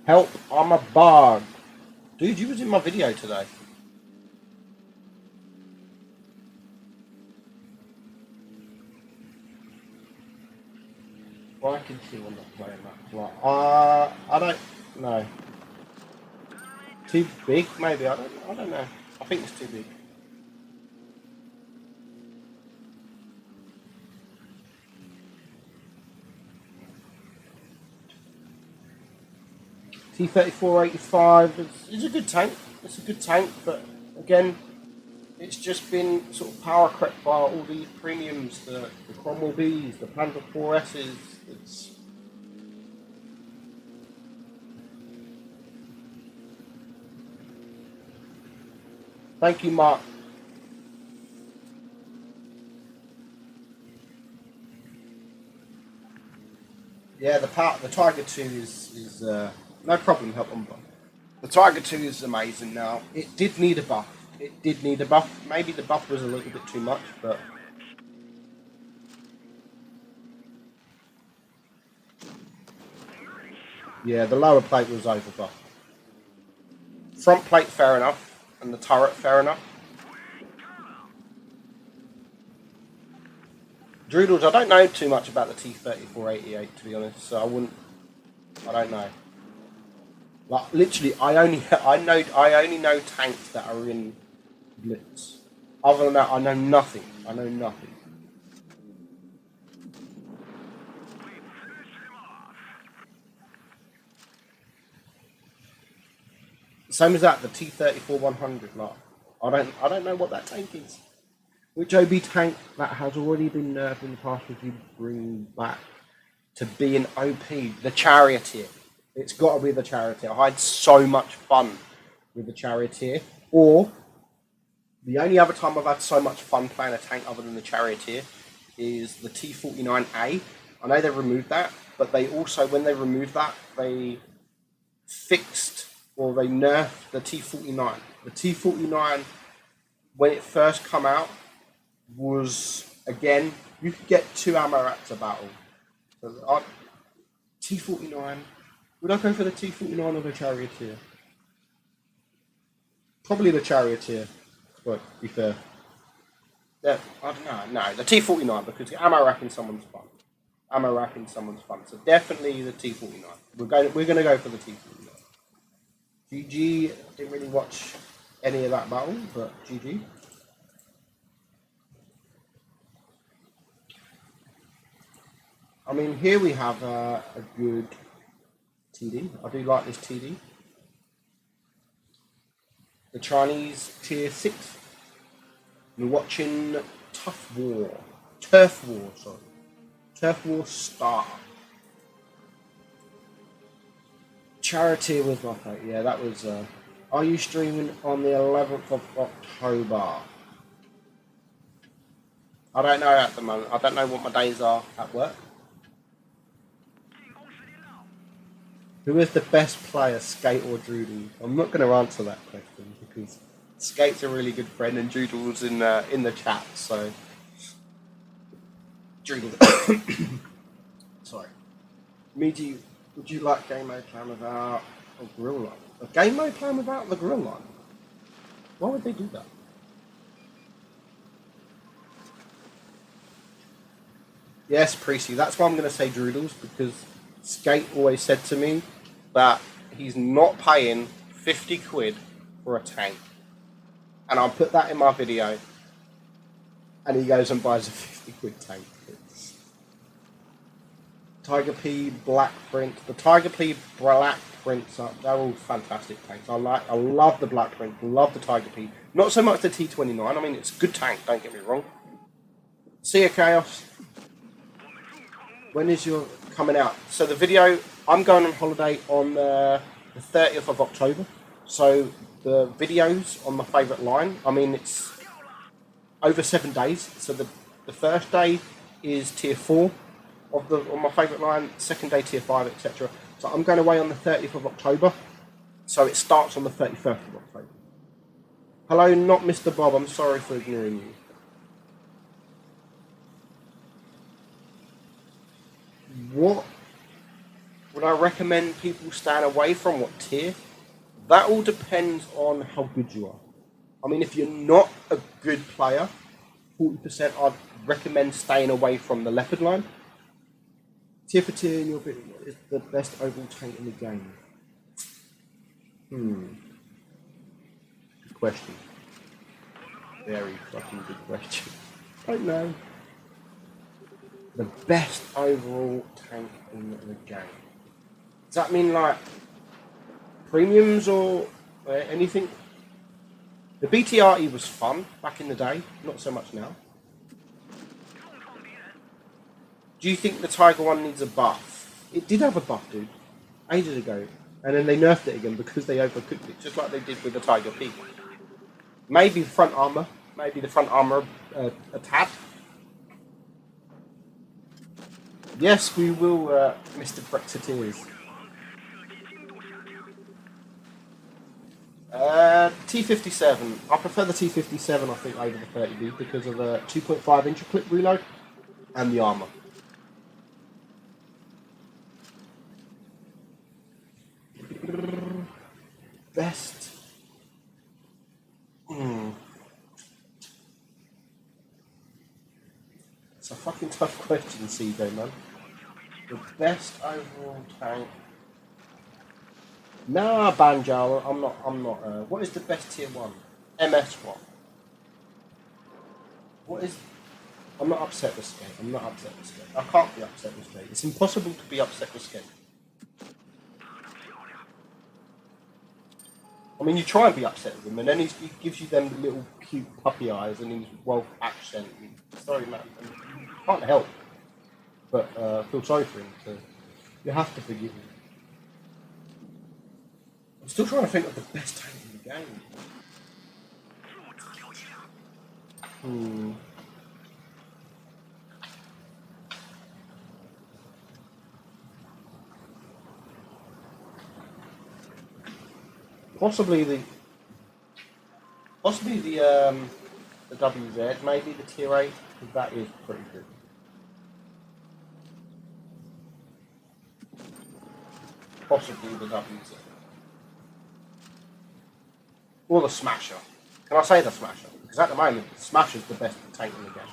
Help, I'm a bug. Dude, you was in my video today. Well, I can see I'm not playing that. Right. I don't know. Too big, maybe. I don't know. I think it's too big. T-3485 is a good tank. It's a good tank, but again, it's just been sort of power crept by all these premiums, the Cromwell Bs, the Panther 4Ss. It's thank you, Mark. Yeah, the Tiger 2 is no problem. Help on buff. The Tiger 2 is amazing now. It did need a buff. Maybe the buff was a little bit too much, but yeah, the lower plate was over buff. Front plate, fair enough, and the turret, fair enough. Droodles, I don't know too much about the T-3488 to be honest, so I don't know. Like literally, I only know tanks that are in Blitz. Other than that, I know nothing. Same as that, the T-34-100. Like, I don't know what that tank is. Which OB tank that has already been nerfed in the past would you bring back to be an OP? The Charioteer. It's got to be the Charioteer. I had so much fun with the Charioteer. Or, the only other time I've had so much fun playing a tank other than the Charioteer is the T-49A. I know they removed that, but they also, when they removed that, they fixed or they nerfed the T-49. The T-49, when it first come out, was, again, you could get 2 ammo racks a battle. So, T-49, would I go for the T-49 or the Charioteer? Probably the Charioteer, but to be fair. Yeah, I don't know, no, the T-49, because ammo racking someone's fun. Ammo racking someone's fun, so definitely the T-49. We're going to go for the T-49. GG, didn't really watch any of that battle, but GG. I mean, here we have a good TD. I do like this TD. The Chinese tier 6. We're watching Turf War, sorry. Turf War Star. Charity was my favourite. Yeah, that was... are you streaming on the 11th of October? I don't know at the moment. I don't know what my days are at work. Who is the best player, Skate or Droodle? I'm not going to answer that question because Skate's a really good friend and Droodle's in the chat, so... Droodle. Sorry. Meaty, would you like game mode plan without a grill line? A game mode plan without the grill line? Why would they do that? Yes, Precy, that's why I'm going to say Droodles, because Skate always said to me that he's not paying 50 quid for a tank. And I'll put that in my video. And he goes and buys a 50 quid tank. It's Tiger P Black Print. The Tiger P Black Prints, they're all fantastic tanks. I love the Black Print, love the Tiger P. Not so much the T29, I mean, it's a good tank, don't get me wrong. See ya, Chaos. When is your coming out? So the video, I'm going on holiday on the 30th of October. So the videos on my favourite line, I mean, it's over 7 days. So the first day is tier 4 on my favourite line, second day tier 5, etc. So I'm going away on the 30th of October. So it starts on the 31st of October. Hello, not Mr. Bob, I'm sorry for ignoring you. What would I recommend people staying away from? What tier? That all depends on how good you are. I mean, if you're not a good player, 40% I'd recommend staying away from the leopard line. Tier for tier in your opinion, what is the best overall tank in the game? Good question. Very fucking good question. I don't know. The best overall tank in the game. Does that mean like premiums or anything? The BTRE was fun back in the day, not so much now. Do you think the Tiger one needs a buff? It did have a buff, dude, ages ago. And then they nerfed it again because they overcooked it, just like they did with the Tiger P. Maybe front armor, a tad. Yes, we will, Mr. Brexiteers. T57. I prefer the T57, I think, over the 30B because of the 2.5 inch clip reload and the armor. Best. It's a fucking tough question, CJ, man. The best overall tank. Nah, Banjo, I'm not. What is the best tier 1? MS what? What is... I'm not upset with Skate. I can't be upset with Skate. It's impossible to be upset with Skate. I mean, you try and be upset with him, and then he gives you them little cute puppy eyes and his Welsh accent. Sorry, man, and you can't help but feel sorry for him. So you have to forgive him. I'm still trying to think of the best tank in the game. Possibly the WZ, maybe the tier 8, because that is pretty good. Possibly the WZ. Or the Smasher. Can I say the Smasher? Because at the moment, the Smasher's the best tank in the game.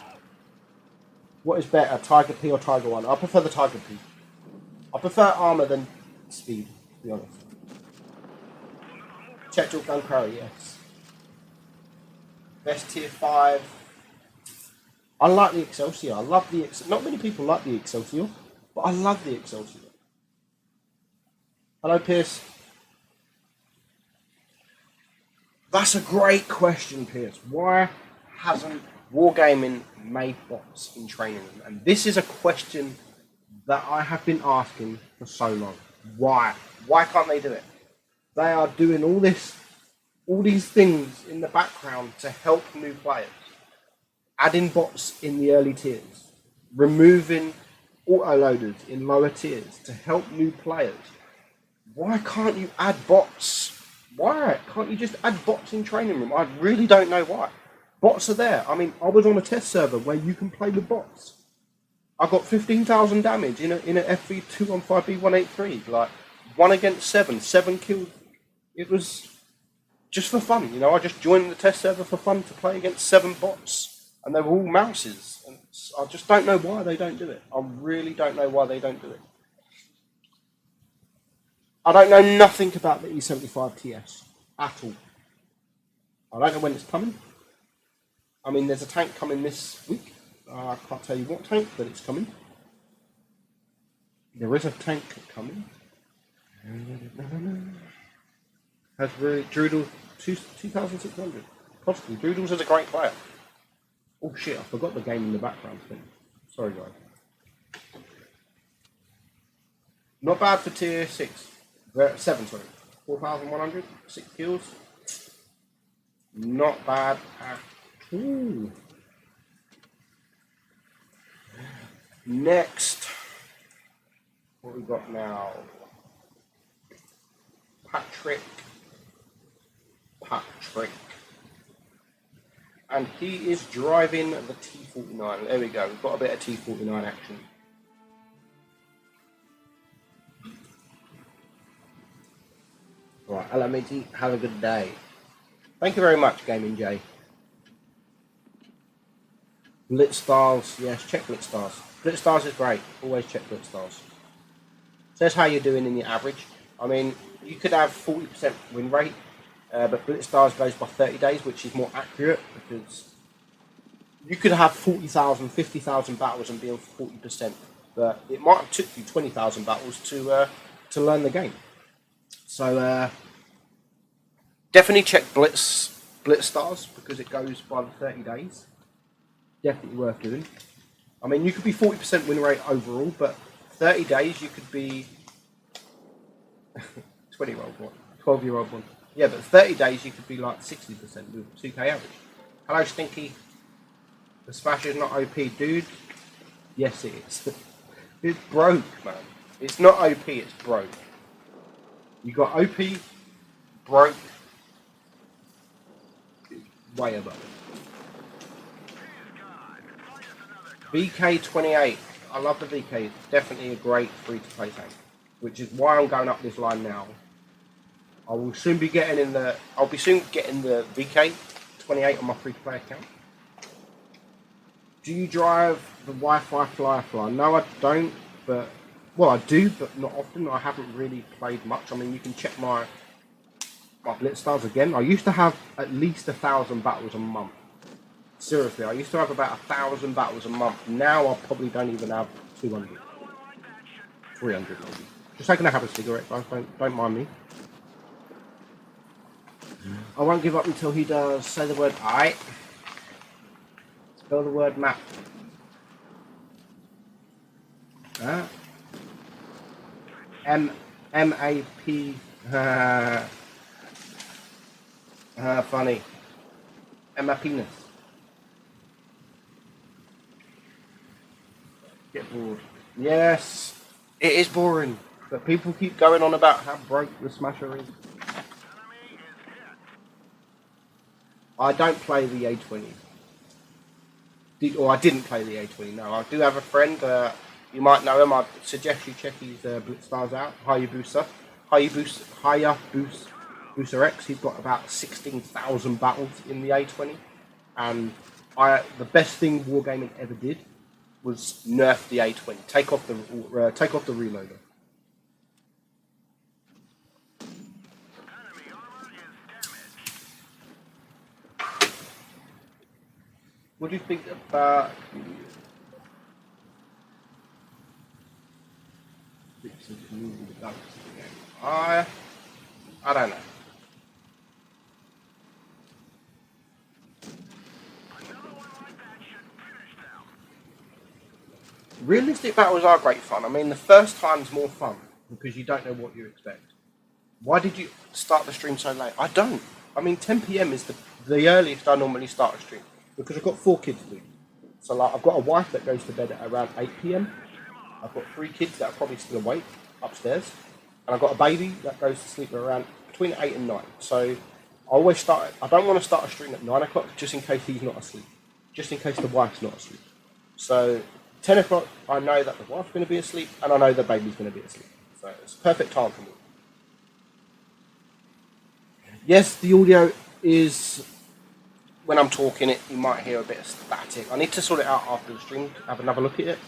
What is better, Tiger P or Tiger 1? I prefer the Tiger P. I prefer armor than speed, to be honest. Check your gun carry, yes. Best tier 5. I like the Excelsior. I love the not many people like the Excelsior, but I love the Excelsior. Hello, Pierce. That's a great question, Pierce. Why hasn't Wargaming made bots in training? And this is a question that I have been asking for so long. Why? Why can't they do it? They are doing all these things in the background to help new players. Adding bots in the early tiers. Removing autoloaders in lower tiers to help new players. Why can't you add bots? Why can't you just add bots in training room? I really don't know why. Bots are there. I mean, I was on a test server where you can play with bots. I got 15,000 damage in a FV2 on 5B183, like 1 against 7 kills. It was just for fun, you know. I just joined the test server for fun to play against 7 bots, and they were all mouses. And I just don't know why they don't do it. I really don't know why they don't do it. I don't know nothing about the E75 TS at all. I don't know when it's coming. I mean, there's a tank coming this week. I can't tell you what tank, but it's coming. There is a tank coming. Has Drudel 2,600. Possibly. Drudels is a great player. Oh shit, I forgot the game in the background thing. Sorry, guys. Not bad for tier 6. 7, sorry. 4,100. 6 kills. Not bad at all. Next, what we got now? Patrick. And he is driving the T49. There we go. We've got a bit of T49 action. Right, hello matey. Have a good day. Thank you very much, Gaming J. Blitz Stars, yes, check Blitz Stars. Blitz Stars is great. Always check Blitz Stars. Says how you're doing in your average. I mean, you could have 40% win rate, but Blitz Stars goes by 30 days, which is more accurate because you could have 40,000, 50,000 battles and be on 40%, but it might have took you 20,000 battles to learn the game. So definitely check Blitz Stars because it goes by the 30 days. Definitely worth doing. I mean, you could be 40% win rate overall, but 30 days you could be 20-year-old one, 12-year-old one. Yeah, but 30 days you could be like 60% with 2k average. Hello, Stinky. The Smash is not OP, dude. Yes, it is. It's broke, man. It's not OP, it's broke. You got OP, broke, way above it. VK28. I love the VK. It's definitely a great free-to-play tank, which is why I'm going up this line now. I will soon be getting I'll be soon getting the VK28 on my free-to-play account. Do you drive the Wi-Fi Firefly? No, I don't. But well, I do, but not often. I haven't really played much. I mean, you can check my Blitz Stars again. I used to have at least 1,000 battles a month. Seriously, I used to have about 1,000 battles a month. Now I probably don't even have 200. 300 maybe. Just taking a have a cigarette, guys. Don't mind me. I won't give up until he does. Say the word I. Spell the word map. M-A-P. Funny. Emma penis. Get bored. Yes, it is boring. But people keep going on about how broke the Smasher is. I don't play the A20. I didn't play the A20, no. I do have a friend, you might know him. I suggest you check his Blitzstars out. Hayabusa X. He's got about 16,000 battles in the A20. And the best thing Wargaming ever did was nerf the A20. Take off the reloader. What do you think about I don't know. Realistic battles are great fun. I mean, the first time's more fun because you don't know what you expect. Why did you start the stream so late? I don't. I mean, 10 PM is the earliest I normally start a stream because I've got 4 kids to do. So like, I've got a wife that goes to bed at around 8 PM. I've got 3 kids that are probably still awake upstairs. And I've got a baby that goes to sleep around between 8 and 9. So I don't want to start a stream at 9 o'clock just in case he's not asleep. Just in case the wife's not asleep. So 10 o'clock, I know that the wife's going to be asleep and I know the baby's going to be asleep. So it's a perfect time for me. Yes, the audio is, when I'm talking it, you might hear a bit of static. I need to sort it out after the stream, have another look at it.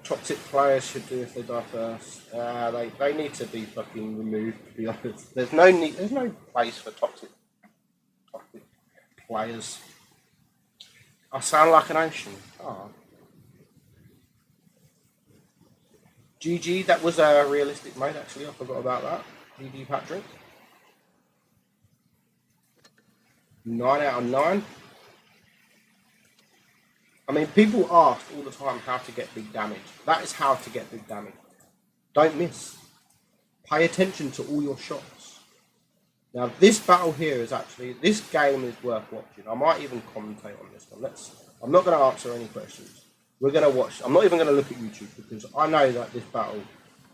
Toxic players should do if they die first. They need to be fucking removed, to be honest. There's no place for toxic players. I sound like an ocean. Oh. GG, that was a realistic mode actually, I forgot about that. GG Patrick. 9 out of 9. I mean, people ask all the time how to get big damage. That is how to get big damage. Don't miss. Pay attention to all your shots. Now, this battle here is actually, this game is worth watching. I might even commentate on this one. I'm not going to answer any questions. We're going to watch. I'm not even going to look at YouTube because I know that this battle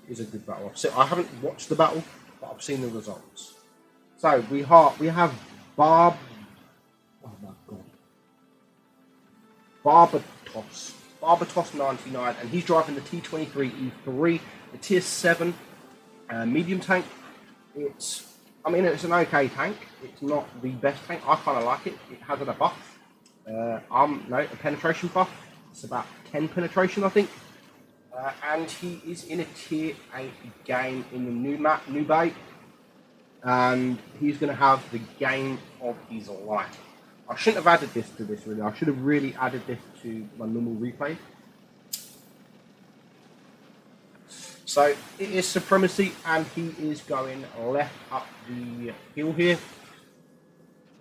is a good battle. I haven't watched the battle, but I've seen the results. So we have Barb. Oh my god. Barbatos 99, and he's driving the T23 E3, the tier 7 medium tank. It's an okay tank. It's not the best tank. I kind of like it. It has a buff. A penetration buff. It's about 10 penetration, I think. And he is in a tier 8 game in the new map, New Bay. And he's going to have the game of his life. I shouldn't have added this to this, really. I should have really added this to my normal replay. So it is Supremacy, and he is going left up the hill here.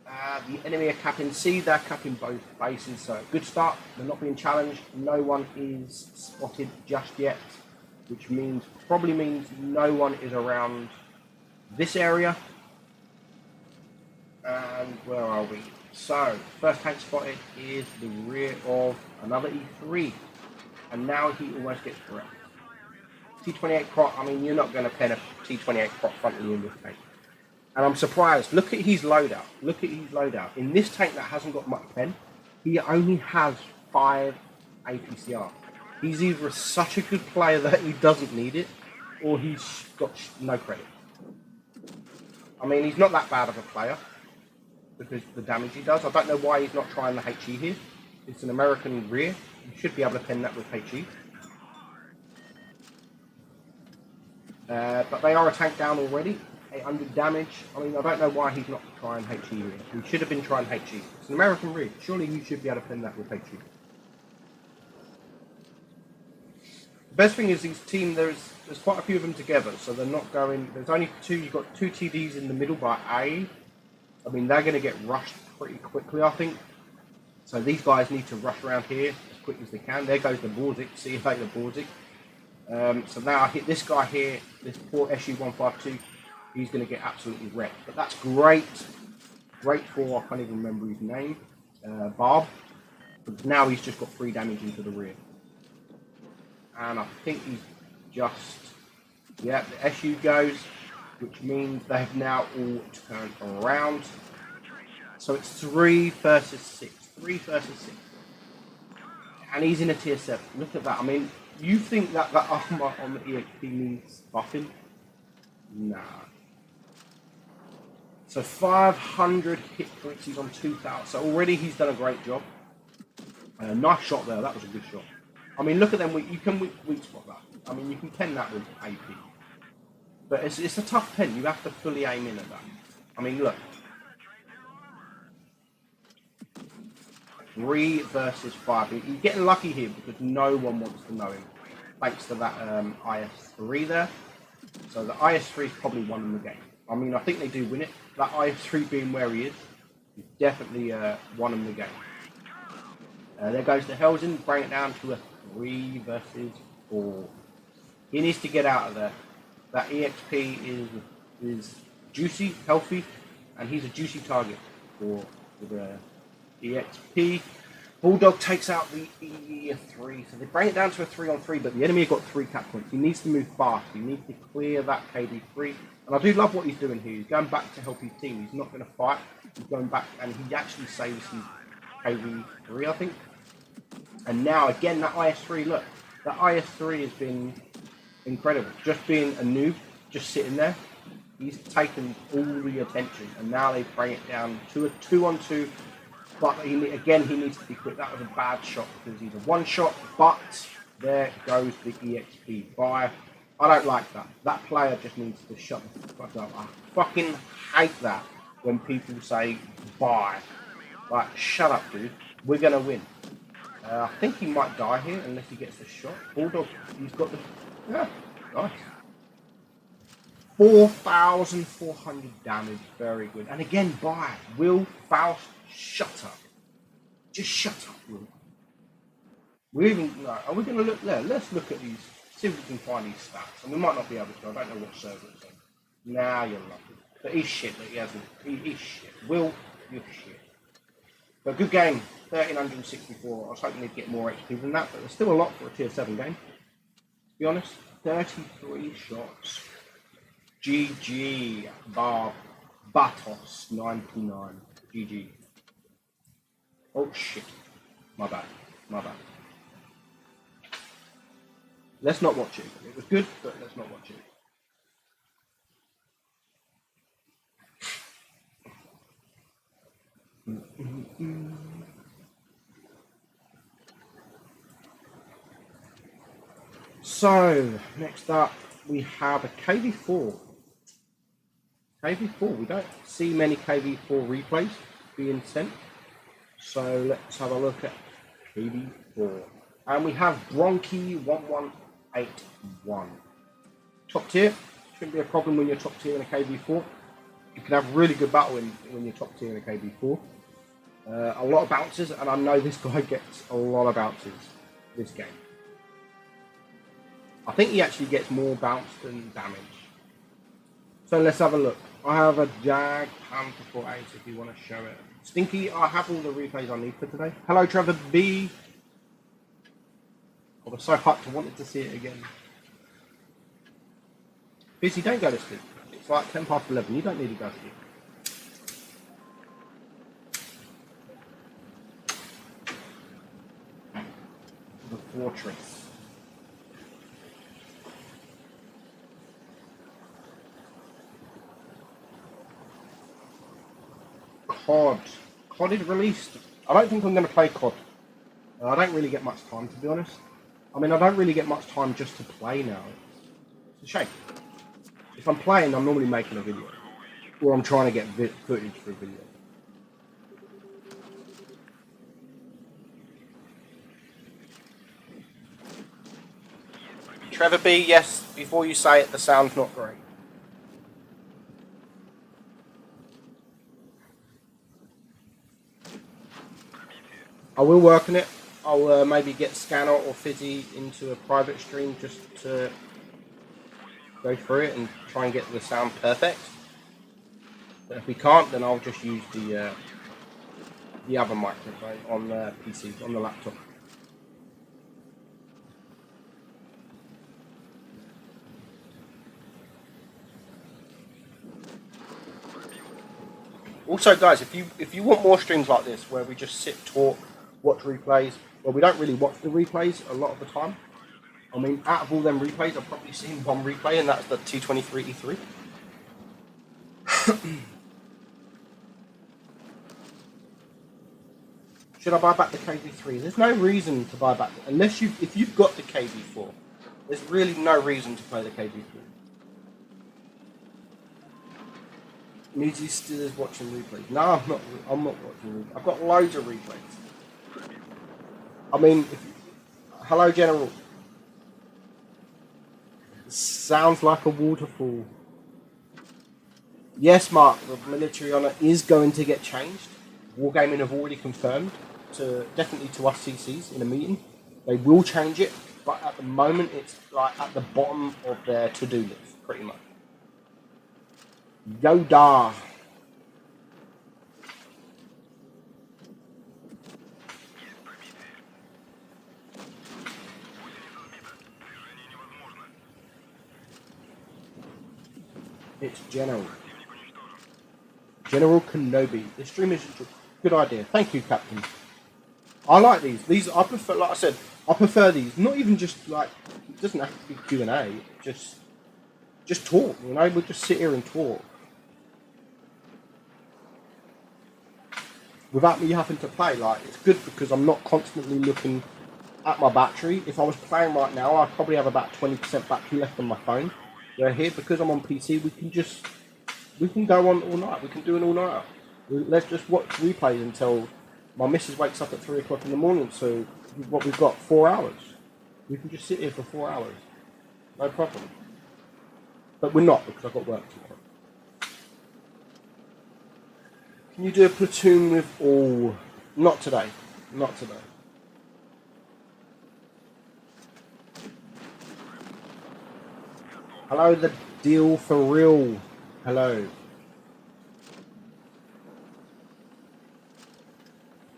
The enemy are capping C, they're capping both bases, so good start. They're not being challenged. No one is spotted just yet, which probably means no one is around this area. And where are we? So, first tank spotted is the rear of another E3. And now he almost gets correct. T28 Crot, I mean, you're not going to pen a T28 Crot frontally in this tank. And I'm surprised. Look at his loadout. In this tank that hasn't got much pen, he only has 5 APCR. He's either such a good player that he doesn't need it, or he's got no credit. I mean, he's not that bad of a player, because of the damage he does. I don't know why he's not trying the HE here. It's an American rear. You should be able to pen that with HE. But they are a tank down already. 800 damage. I mean, I don't know why he's not trying HE here. He should have been trying HE. It's an American rig. Surely you should be able to pin that with HE. The best thing is these team, there's quite a few of them together, so they're not going, there's only two, you've got two TDs in the middle by A. I mean, they're going to get rushed pretty quickly, I think. So these guys need to rush around here as quick as they can. There goes the Borzik, see you later, Borzik. So now I hit this guy here, this poor SU-152, he's going to get absolutely wrecked. But that's great, great for, I can't even remember his name, Barb. But now he's just got 3 damage into the rear. And I think he's just, yeah, the SU goes, which means they've now all turned around. So it's 3 versus 6, 3 versus 6. And he's in a tier 7, look at that. I mean, you think that armor on the EXP needs buffing? Nah. So 500 hit points, he's on 2,000. So already he's done a great job. Nice shot there, that was a good shot. I mean, look at them, you can weak spot that. I mean, you can pen that with AP. But it's a tough pen, you have to fully aim in at that. I mean, look. 3 versus 5. He's getting lucky here because no one wants to know him. Thanks to that IS-3 there. So the IS-3 is probably won in the game. I mean, I think they do win it. That IS-3 being where he is definitely won in the game. There goes the Helsen, bring it down to a 3 versus 4. He needs to get out of there. That EXP is juicy, healthy, and he's a juicy target for the EXP. Bulldog takes out the E3, so they bring it down to a 3-on-3, but the enemy have got 3 cap points. He needs to move fast. He needs to clear that KD3. And I do love what he's doing here. He's going back to help his team. He's not going to fight. He's going back, and he actually saves his KD3, I think. And now, again, that IS-3, look. That IS-3 has been incredible. Just being a noob, just sitting there. He's taken all the attention, and now they bring it down to a 2-on-2. But he needs to be quick. That was a bad shot because he's a 1-shot, but there goes the EXP buy. I don't like that. That player just needs to shut the fuck up. I fucking hate that when people say buy. Like, shut up, dude. We're going to win. I think he might die here unless he gets the shot. Bulldog, he's got the... Yeah, nice. 4,400 damage. Very good. And again, buy. Will Faust, shut up. Just shut up, Will. We even... No, are we going to look there? Let's look at these. See if we can find these stats. And we might not be able to. I don't know what server it's on. Nah, you're lucky. But he's shit that he hasn't. He's shit. Will, you're shit. But good game. 1,364. I was hoping they'd get more HP than that, but there's still a lot for a tier 7 game. To be honest, 33 shots. GG. Barb. Batos. 99. GG. Oh shit. My bad. My bad. Let's not watch it. It was good, but let's not watch it. So, next up, we have a KV4. KV4, we don't see many KV4 replays being sent. So, let's have a look at KV4. And we have Bronchi 1181. Top tier. Shouldn't be a problem when you're top tier in a KV4. You can have really good battle when you're top tier in a KV4. A lot of bounces, and I know this guy gets a lot of bounces this game. I think he actually gets more bounce than damage. So let's have a look. I have a Jag Panther 48 if you want to show it. Stinky, I have all the replays I need for today. Hello, Trevor B. I was so hyped, I wanted to see it again. Busy, don't go to sleep. It's like 10 past 11. You don't need to go to sleep. The fortress. COD. COD is released. I don't think I'm going to play COD. I don't really get much time, to be honest. I mean, I don't really get much time just to play now. It's a shame. If I'm playing, I'm normally making a video, or I'm trying to get footage for a video. Trevor B, yes, before you say it, the sound's not great. I will work on it. I'll maybe get Scanner or Fizzy into a private stream just to go through it and try and get the sound perfect. But if we can't, then I'll just use the other microphone on the PC, on the laptop. Also, guys, if you want more streams like this where we just sit, talk, watch replays, well, we don't really watch the replays a lot of the time. I mean, out of all them replays, I've probably seen one replay, and that's the T23E3. Should I buy back the KV3? There's no reason to buy back, unless if you've got the KV4. There's really no reason to play the KV3. Meadsy still is watching replays. No, I'm not watching replays. I've got loads of replays. I mean, hello, General. Sounds like a waterfall. Yes, Mark, the military honour is going to get changed. Wargaming have already confirmed, definitely to us CCs in a meeting. They will change it, but at the moment it's like at the bottom of their to-do list, pretty much. Yoda. It's General Kenobi. This stream is a good idea. Thank you, Captain. I like these. These I prefer. Like I said, I prefer these. Not even just like it doesn't have to be Q&A. Just talk. You know, we'll just sit here and talk without me having to play. Like it's good because I'm not constantly looking at my battery. If I was playing right now, I'd probably have about 20% battery left on my phone. Where here, because I'm on PC, we can go on all night. We can do an all night. Let's just watch replays until my missus wakes up at 3 o'clock in the morning. So what we've got 4 hours. We can just sit here for 4 hours, no problem. But we're not because I've got work tomorrow. Can you do a platoon with all? Not today. Not today. Hello, the deal for real. Hello.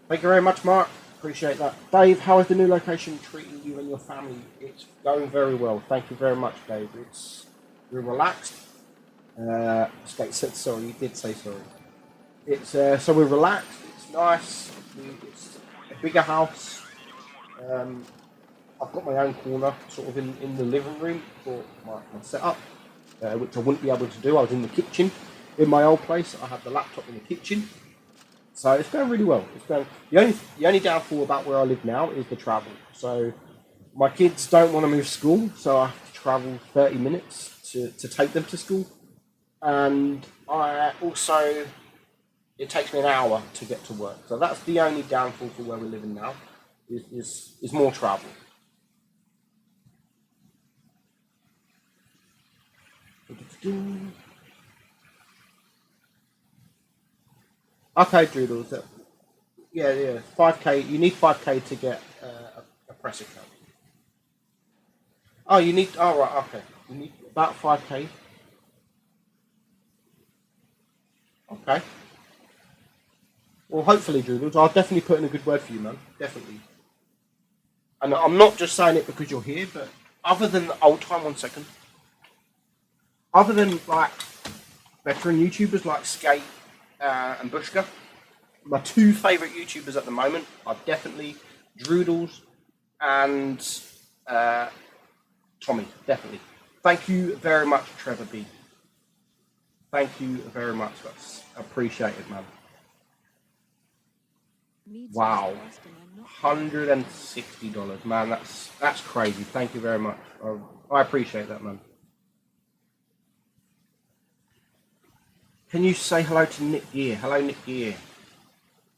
Thank you very much, Mark. Appreciate that. Dave, how is the new location treating you and your family? It's going very well. Thank you very much, Dave. We're relaxed. Skate said sorry. You did say sorry. It's so we're relaxed. It's nice. It's a bigger house. I've got my own corner, sort of in the living room for my setup, which I wouldn't be able to do. I was in the kitchen in my old place. I had the laptop in the kitchen. So it's going really well. It's going. The only downfall about where I live now is the travel. So my kids don't want to move school, so I have to travel 30 minutes to take them to school. And it takes me an hour to get to work. So that's the only downfall for where we're living now, is more travel. Okay, Doodles. Yeah. 5k. You need 5k to get a press account. Oh, you need. Oh, right. Okay. You need about 5k. Okay. Well, hopefully, Doodles. I'll definitely put in a good word for you, man. Definitely. And I'm not just saying it because you're here, but other than the old time, 1 second. Other than like veteran YouTubers like Skate and Bushka, my two favourite YouTubers at the moment are definitely Droodles and Tommy. Definitely. Thank you very much, Trevor B. Thank you very much. That's appreciated, man. Wow, $160, man. That's crazy. Thank you very much. I appreciate that, man. Can you say hello to Nick Gear? Hello, Nick Gear.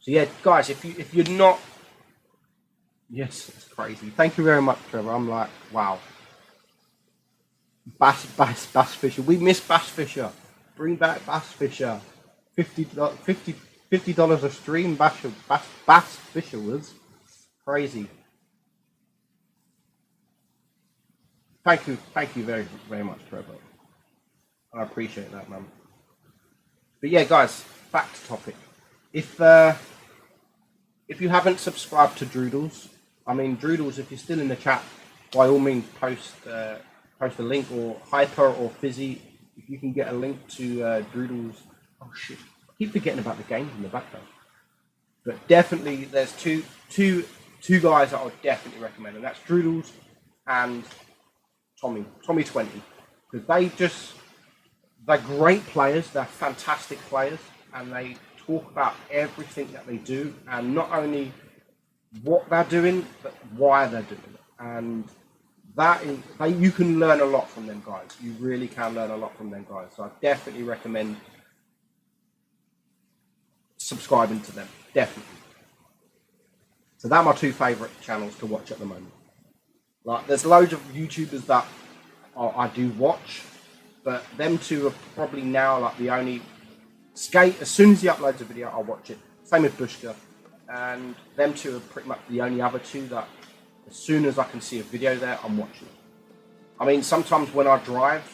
So yeah, guys, if you're not, yes, it's crazy. Thank you very much, Trevor. I'm like, wow. Bass Fisher. We miss Bass Fisher. Bring back Bass Fisher. $50 a stream. Bass Fisher was crazy. Thank you very, very much, Trevor. I appreciate that, man. But yeah, guys, back to topic. If you haven't subscribed to Droodles, I mean, Droodles, if you're still in the chat, by all means, post a link, or Hyper or Fizzy, if you can get a link to Droodles. Oh shit, I keep forgetting about the games in the background. But definitely, there's two guys that I would definitely recommend, and that's Droodles and Tommy 20, because they're great players, they're fantastic players, and they talk about everything that they do, and not only what they're doing, but why they're doing it. And you can learn a lot from them guys. You really can learn a lot from them guys. So I definitely recommend subscribing to them, definitely. So they're my two favorite channels to watch at the moment. Like, there's loads of YouTubers that I do watch, but them two are probably now like the only. Skate, as soon as he uploads a video, I'll watch it. Same with Bushka, and them two are pretty much the only other two that, as soon as I can see a video there, I'm watching it. I mean, sometimes when I drive,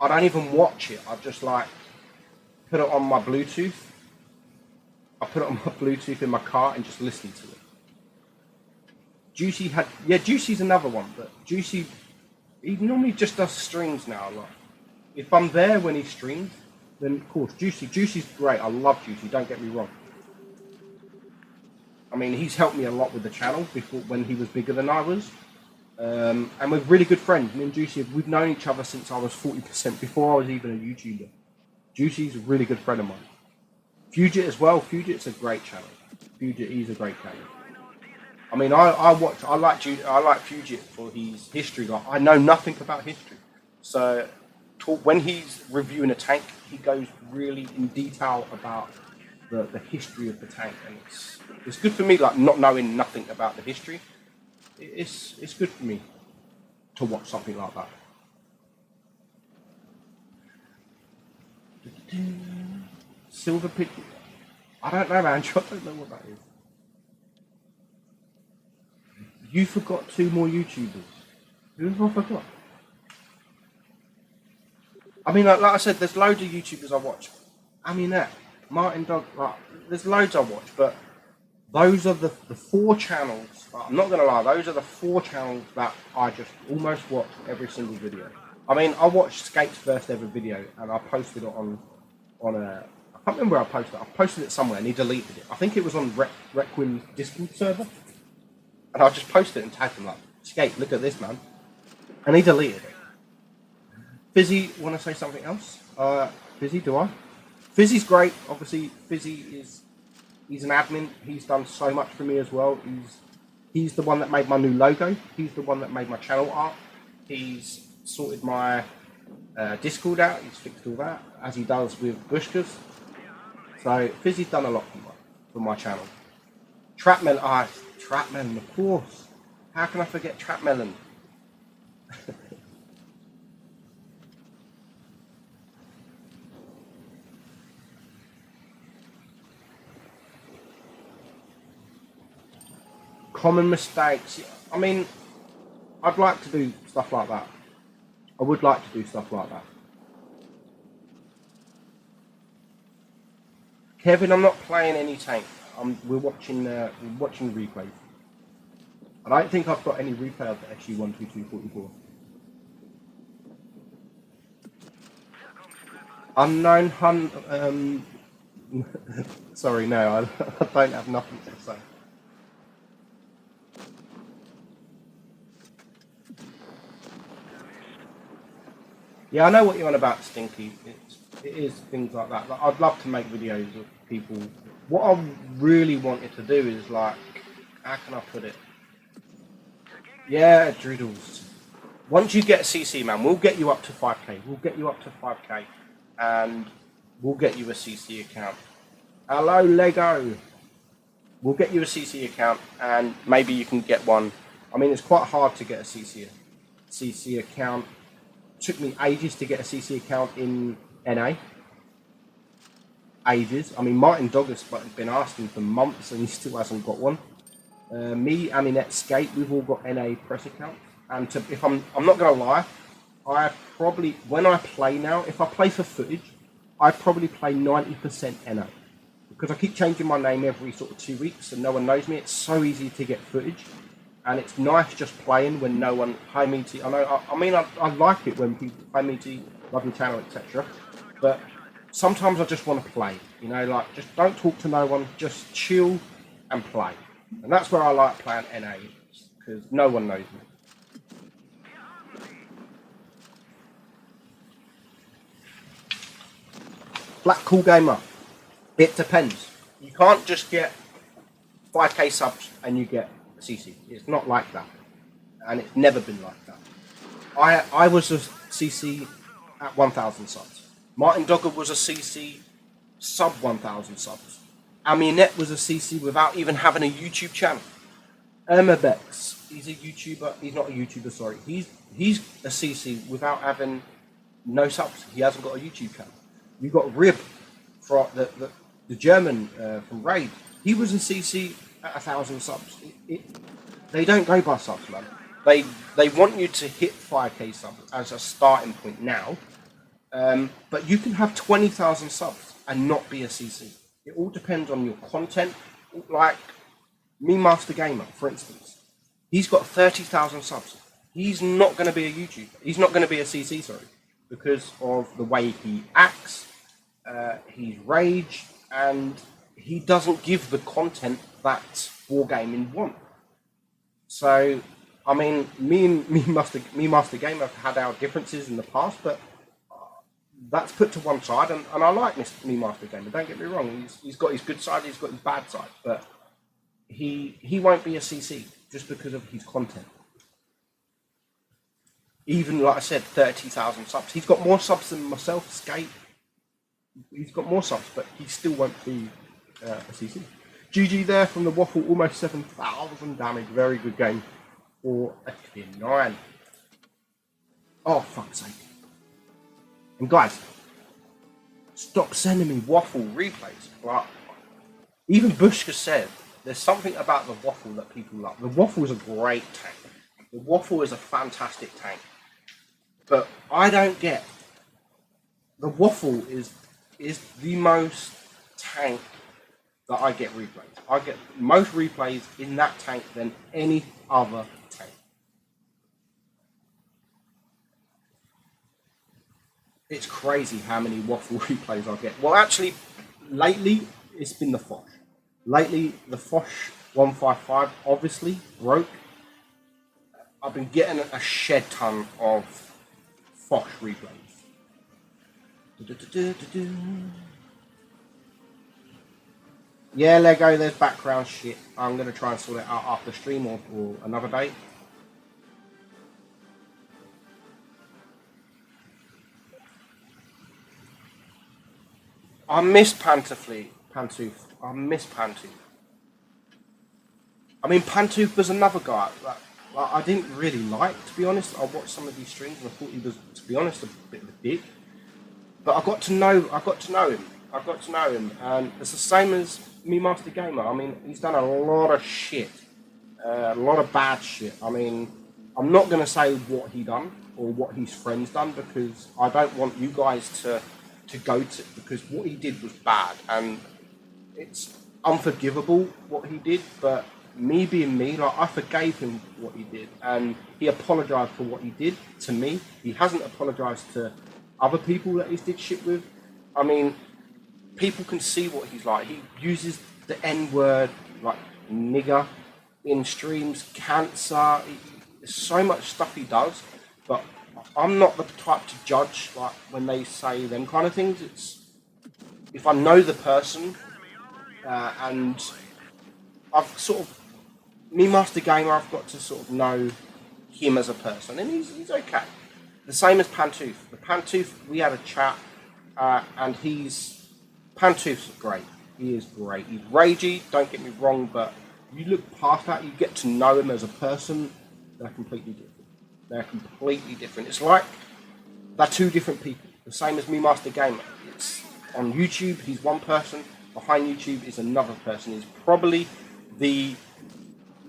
I don't even watch it. I just like put it on my Bluetooth. I put it on my Bluetooth in my car and just listen to it. Juicy's another one, but Juicy, he normally just does streams now a lot. If I'm there when he streams, then of course Juicy's great. I love Juicy, don't get me wrong. I mean, he's helped me a lot with the channel before, when he was bigger than I was. And we're really good friends. Me and Juicy, we've known each other since I was 40%, before I was even a YouTuber. Juicy's a really good friend of mine. Fugit as well. Fugit's a great channel. He's a great channel. I mean, I like Fugit for his history. Like, I know nothing about history, so when he's reviewing a tank, he goes really in detail about the history of the tank, and it's good for me. Like, not knowing nothing about the history, it's good for me to watch something like that. Silver pigeon. I don't know, man. I don't know what that is. You forgot two more YouTubers. Who have I forgot? I mean, like I said, there's loads of YouTubers I watch. I mean, Martin Dog, like, there's loads I watch, but those are the four channels. I'm not going to lie, those are the four channels that I just almost watch every single video. I mean, I watched Skate's first ever video, and I posted it on a, I can't remember where I posted it. I posted it somewhere, and he deleted it. I think it was on Requin's Discord server. And I just posted it and tagged him like, Skate, look at this, man. And he deleted it. Fizzy, want to say something else? Fizzy, do I? Fizzy's great. Obviously, he's an admin. He's done so much for me as well. He's the one that made my new logo. He's the one that made my channel art. He's sorted my Discord out. He's fixed all that, as he does with Bushkas. So Fizzy's done a lot for my channel. Trapmelon, of course. How can I forget Trapmelon? Common mistakes. I mean, I'd like to do stuff like that. I would like to do stuff like that. Kevin, I'm not playing any tank. We're watching replays. I don't think I've got any replay of the SU-12244. Unknown Hun. Sorry, no, I don't have nothing to say. Yeah, I know what you're on about, Stinky. It is things like that. Like, I'd love to make videos of people. What I really wanted to do is, like, how can I put it? Yeah, Droodles. Once you get CC, man, we'll get you up to 5k. We'll get you up to 5k. And We'll get you a CC account. Hello, Lego. We'll get you a CC account, and maybe you can get one. I mean, it's quite hard to get a CC account. It took me ages to get a CC account in NA. Ages. I mean, Martin Douglas has been asking for months, and he still hasn't got one. Me, Aminette Skate, we've all got NA press accounts. And if I'm not gonna lie, I probably, when I play now, if I play for footage, I probably play 90% NA. Because I keep changing my name every sort of 2 weeks and no one knows me. It's so easy to get footage. And it's nice just playing when no one, hi Meaty, I like it when people, hi Meaty, love your channel, etc. But sometimes I just want to play, you know, like just don't talk to no one, just chill and play. And that's where I like playing NA, because no one knows me. Black Cool Gamer. It depends. You can't just get 5k subs and you get a CC. It's not like that. And it's never been like that. I was a CC at 1,000 subs. Martin Dogger was a CC sub 1,000 subs. Aminette was a CC without even having a YouTube channel. Irmabex, he's a YouTuber. He's not a YouTuber, sorry. He's a CC without having no subs. He hasn't got a YouTube channel. You got Rib, from the German from Raid. He was a CC at 1,000 subs. They don't go by subs, man. They want you to hit 5k subs as a starting point now. But you can have 20,000 subs and not be a CC. It all depends on your content. Like Meadsyreplays Gamer, for instance, he's got 30,000 subs. He's not going to be a YouTuber. He's not going to be a CC, sorry, because of the way he acts. He's rage, and he doesn't give the content that Wargaming want. So, I mean, me and Meadsyreplays Gamer have had our differences in the past, but that's put to one side, and I like Meadsyreplays Gamer. Don't get me wrong. He's got his good side, he's got his bad side, but he won't be a CC just because of his content. Even like I said, 30,000 subs. He's got more subs than myself, Skate. He's got more subs, but he still won't be a CC. GG there from the Waffle, almost 7,000 damage. Very good game for a tier 9. Oh, fuck's sake. And guys, stop sending me Waffle replays. Like, even Bushka said, there's something about the Waffle that people love. The Waffle is a great tank. The Waffle is a fantastic tank. But I don't get, the Waffle is the most tank that I get replays. I get most replays in that tank than any other tank. It's crazy how many Waffle replays I get. Well, actually, lately, it's been the Foch. Lately, the Foch 155 obviously broke. I've been getting a shed ton of Foch replays. Yeah, Lego, there's background shit. I'm going to try and sort it out after stream or another day. I miss Pantoof. I miss Pantoof. I mean, Pantoof was another guy that I didn't really like, to be honest. I watched some of these streams and I thought he was, to be honest, a bit of a dick. But I got to know him. And it's the same as Meadsyreplays Gamer. I mean, he's done a lot of shit. A lot of bad shit. I mean, I'm not going to say what he done or what his friends done, because I don't want you guys to go to, because what he did was bad. And it's unforgivable what he did, but me being me, like, I forgave him what he did, and he apologized for what he did to me. He hasn't apologized to other people that he's did shit with. I mean, people can see what he's like. He uses the N-word, like nigger, in streams, cancer. There's so much stuff he does, but I'm not the type to judge, like, when they say them kind of things. It's, if I know the person, and I've sort of, Meadsyreplays Gamer, I've got to sort of know him as a person, and he's okay. The same as Pantoof. The Pantoof, we had a chat, and he's Pantooth's great. He is great. He's ragey. Don't get me wrong, but you look past that, you get to know him as a person. They're completely different. They're completely different. It's like they're two different people. The same as Meadsyre Gamer. It's on YouTube, he's one person. Behind YouTube is another person. He's probably the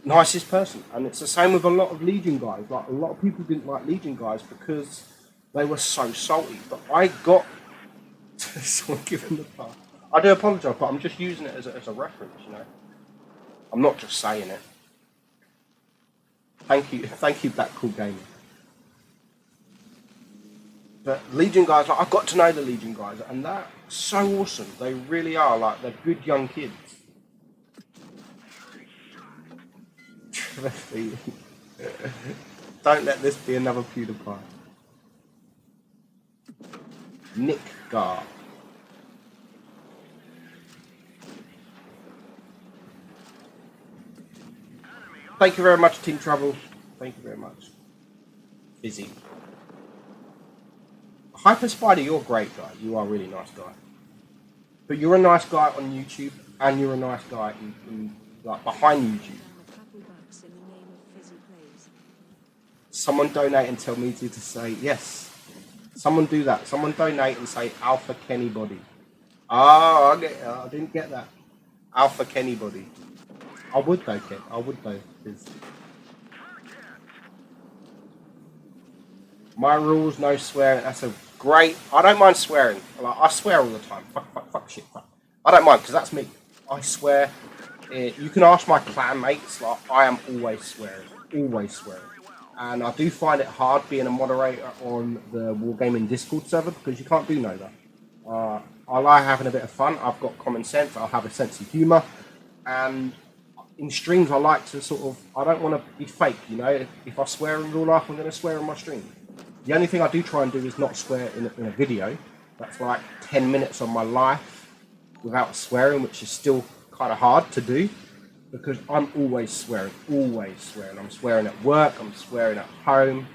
nicest person. And it's the same with a lot of Legion guys. Like, a lot of people didn't like Legion guys because they were so salty. But I got someone giving the part. I do apologise, but I'm just using it as a reference, you know. I'm not just saying it. Thank you, Black Cool Gamer. But Legion guys, like, I've got to know the Legion guys, and they're so awesome. They really are. Like, they're good young kids. Don't let this be another PewDiePie. Nick Gar. Thank you very much, Team Travel. Thank you very much. Busy. Hyper Spider, you're a great guy. You are a really nice guy. But you're a nice guy on YouTube, and you're a nice guy in like behind YouTube. Someone donate and tell me to say yes. Someone do that. Someone donate and say Alpha Kenny Body. Oh, I didn't get that. Alpha Kenny Body. I would though, Ken. I would though. My rules, no swearing. That's a great. I don't mind swearing. Like, I swear all the time. Fuck, shit, fuck. I don't mind because that's me. I swear. You can ask my clan mates. Like, I am always swearing. Always swearing. And I do find it hard being a moderator on the Wargaming Discord server because you can't do no that. I like having a bit of fun. I've got common sense. I have a sense of humour. And in streams, I like to sort of, I don't want to be fake, you know. If I swear in real life, I'm going to swear on my stream. The only thing I do try and do is not swear in a video. That's like 10 minutes of my life without swearing, which is still kind of hard to do because I'm always swearing, always swearing. I'm swearing at work, I'm swearing at home,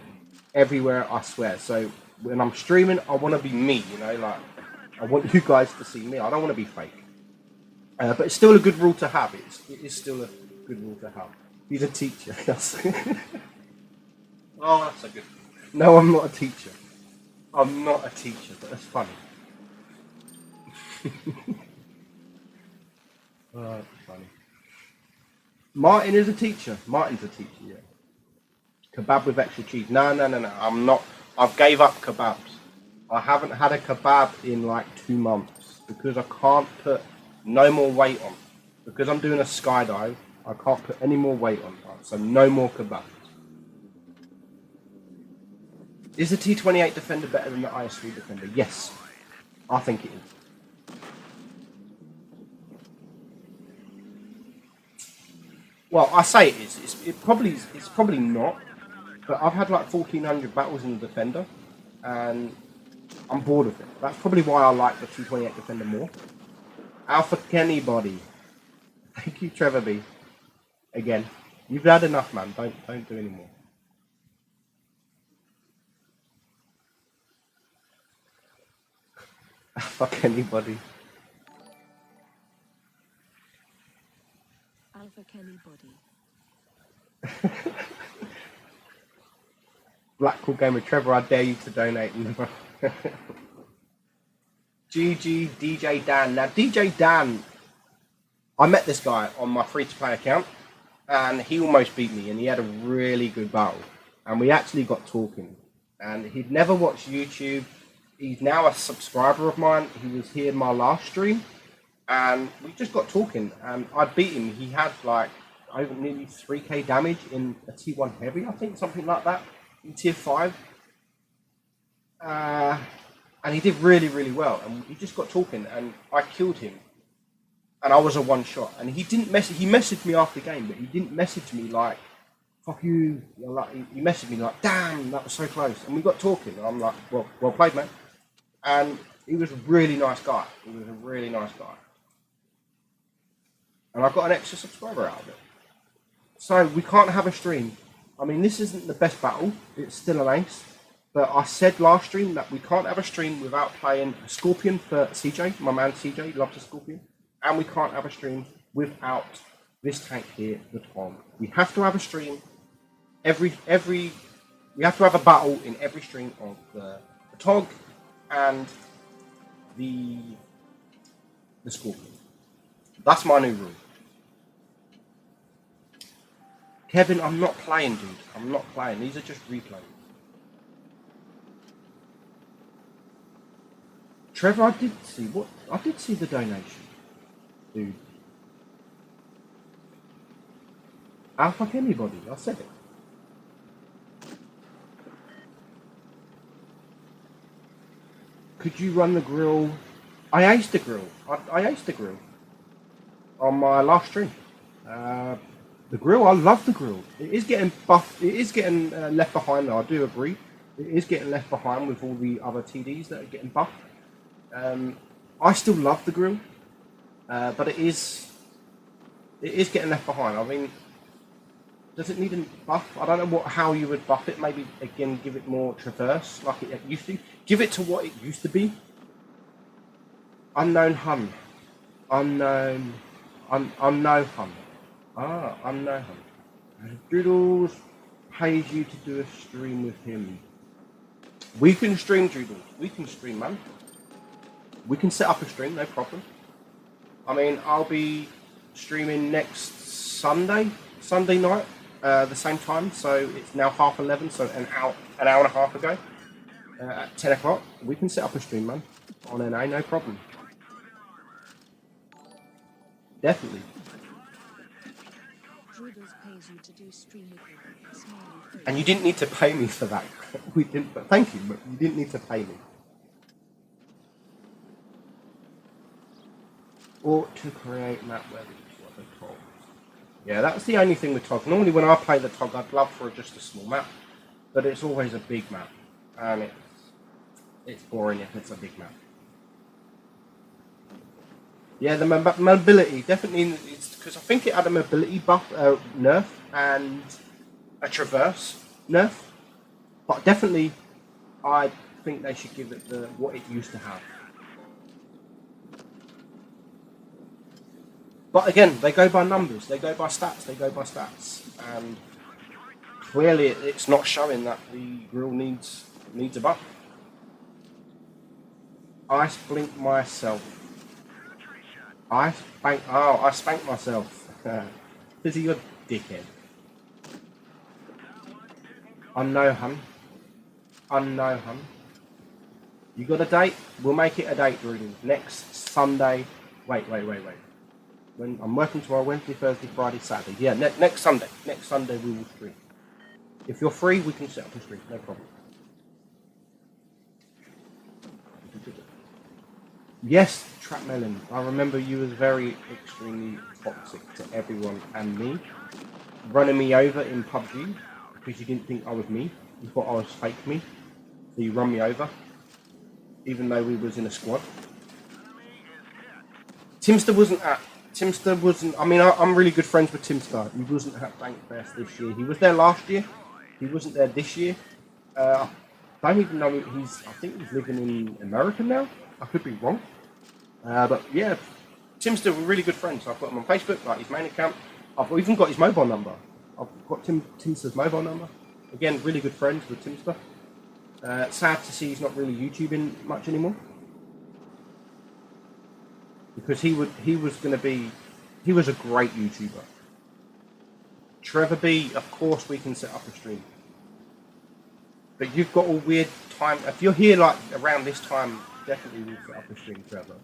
everywhere I swear. So when I'm streaming, I want to be me, you know, like I want you guys to see me. I don't want to be fake. But it's still a good rule to have. It is still a good rule to have. He's a teacher. Oh, that's a good. No, I'm not a teacher. I'm not a teacher, but that's funny. That's funny. Martin is a teacher. Martin's a teacher, yeah. Kebab with extra cheese. No. I'm not. I've gave up kebabs. I haven't had a kebab in like 2 months because I can't put no more weight on. Because I'm doing a skydive, I can't put any more weight on. So no more kebabs. Is the T28 Defender better than the IS3 Defender? Yes, I think it is. Well, I say it is. It's probably not. But I've had like 1,400 battles in the Defender, and I'm bored of it. That's probably why I like the T28 Defender more. Alpha Kenny Body. Thank you, Trevor B. Again, you've had enough, man. Don't do any more. Fuck anybody. Alpha Kenny Body. Black Cool Gamer Trevor, I dare you to donate. GG DJ Dan. Now DJ Dan, I met this guy on my free-to-play account, and he almost beat me, and he had a really good battle, and we actually got talking. And he'd never watched YouTube. He's now a subscriber of mine. He was here in my last stream, and we just got talking, and I beat him. He had like over nearly 3k damage in a T1 heavy, I think, something like that, in tier 5. And he did really, really well, and we just got talking, and I killed him, and I was a one-shot, and he didn't message. He messaged me after the game, but he didn't message me like, fuck you. Like, he messaged me like, damn, that was so close, and we got talking, and I'm like, well played, man. And he was a really nice guy. He was a really nice guy. And I got an extra subscriber out of it. So we can't have a stream. I mean, this isn't the best battle. It's still an ace. But I said last stream that we can't have a stream without playing a Scorpion for CJ. My man CJ loves a Scorpion. And we can't have a stream without this tank here, the Tog. We have to have a stream we have to have a battle in every stream of the Tog and the Scorpion. That's my new rule. Kevin, I'm not playing, dude. I'm not playing. These are just replays. Trevor, I did see the donation, dude. I'll fuck anybody. I said it. Could you run the grill? I aced the grill. I aced the grill on my last stream. The grill, I love the grill. It is getting buffed. It is getting left behind, though. I do agree. It is getting left behind with all the other TDs that are getting buffed. I still love the grill, but it is getting left behind. I mean, does it need a buff? I don't know how you would buff it. Maybe again, give it more traverse like it used to. Give it to what it used to be. Unknown Hun. Unknown Hun. Unknown Hun. Doodles pays you to do a stream with him. We can stream, Doodles. We can stream, man. We can set up a stream, no problem. I mean, I'll be streaming next Sunday night, the same time. So it's now 11:30, so an hour and a half ago, at 10 o'clock. We can set up a stream, man, on NA, no problem. Definitely. And you didn't need to pay me for that. We didn't, but thank you, but you didn't need to pay me. Or to create map where the Tog. Yeah, that's the only thing with Tog. Normally when I play the Tog, I'd love for just a small map, but it's always a big map, and it's boring if it's a big map. Yeah, the mobility, definitely, it's because I think it had a mobility buff, nerf, and a traverse nerf, but definitely I think they should give it what it used to have. But again, they go by numbers, they go by stats, and clearly it's not showing that the grill needs a buff. I blink myself. I spanked myself. Fizzy, you're a dickhead. Unknown Hun. You got a date? We'll make it a date, Rudy. Next Sunday. Wait. When I'm working tomorrow, Wednesday, Thursday, Friday, Saturday. Yeah, next Sunday. Next Sunday we will stream. If you're free, we can set up a stream. No problem. Yes, Trap Melon. I remember you was very extremely toxic to everyone and me, running me over in PUBG because you didn't think I was me. You thought I was fake me, so you run me over, even though we was in a squad. Timster wasn't. I mean, I'm really good friends with Timster. He wasn't at Bankfest this year. He was there last year. He wasn't there this year. I don't even know. I think he's living in America now. I could be wrong. But yeah, Timster, we're really good friends. I've got him on Facebook, like his main account. I've even got his mobile number. I've got Timster's mobile number. Again, really good friends with Timster. Sad to see he's not really YouTubing much anymore. Because he was a great YouTuber. Trevor B, of course we can set up a stream. But you've got all weird time. If you're here like around this time, definitely we'll set up a stream, Trevor.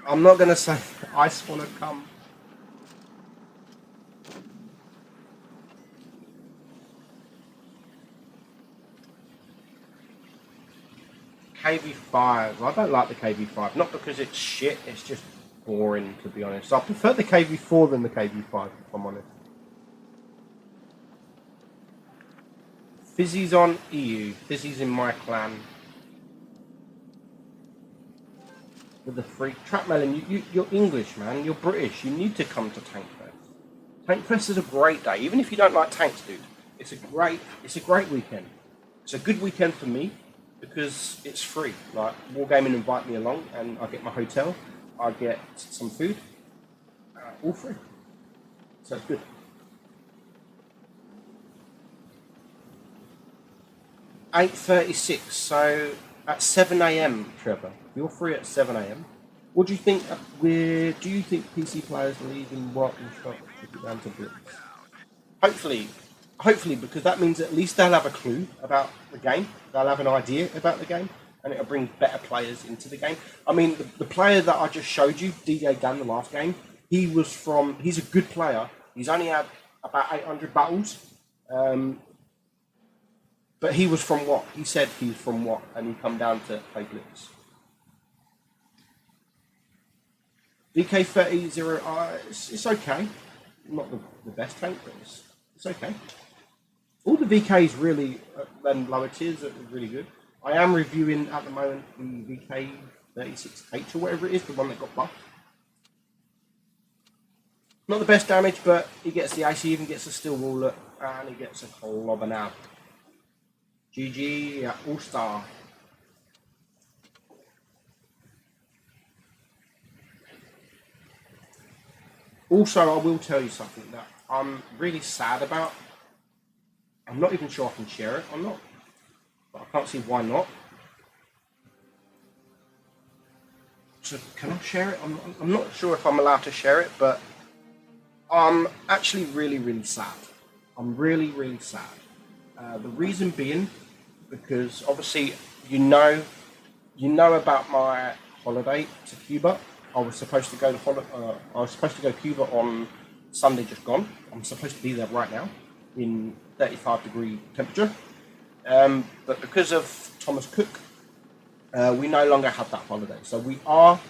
I'm not gonna say Ice wanna come. KV5. I don't like the KV5. Not because it's shit, it's just boring, to be honest. I prefer the KV4 than the KV5, if I'm honest. Fizzy's on EU. Fizzy's in my clan. With the free Trap Melon, you're English, man. You're British. You need to come to Tankfest. Tankfest is a great day, even if you don't like tanks, dude. it's a great weekend. It's a good weekend for me because it's free. Like Wargaming invite me along, and I get my hotel, I get some food, all free. So it's good. 8:36. So at 7 a.m. Trevor, you're free at 7 a.m. What do you think? Do you think PC players leave in what and start to get down to Blitz? Hopefully, because that means at least they'll have a clue about the game. They'll have an idea about the game, and it'll bring better players into the game. I mean, the player that I just showed you, DJ Dan, the last game, he's a good player. He's only had about 800 battles. But he was from what? He said he's from what? And he come down to play Blitz. VK30, it's okay. Not the best tank, but it's okay. All the VKs really, and lower tiers are really good. I am reviewing at the moment the VK36H or whatever it is, the one that got buffed. Not the best damage, but he gets the ace, he even gets a steel wallet, and he gets a clobber now. GG, All-Star. Also, I will tell you something that I'm really sad about. I'm not even sure I can share it or not, but I can't see why not. So, can I share it? I'm not sure if I'm allowed to share it, but I'm actually really sad. I'm really sad. The reason being, because obviously you know about my holiday to Cuba. I was supposed to go to Cuba on Sunday just gone. I'm supposed to be there right now in 35-degree temperature. But because of Thomas Cook, we no longer have that holiday. So we have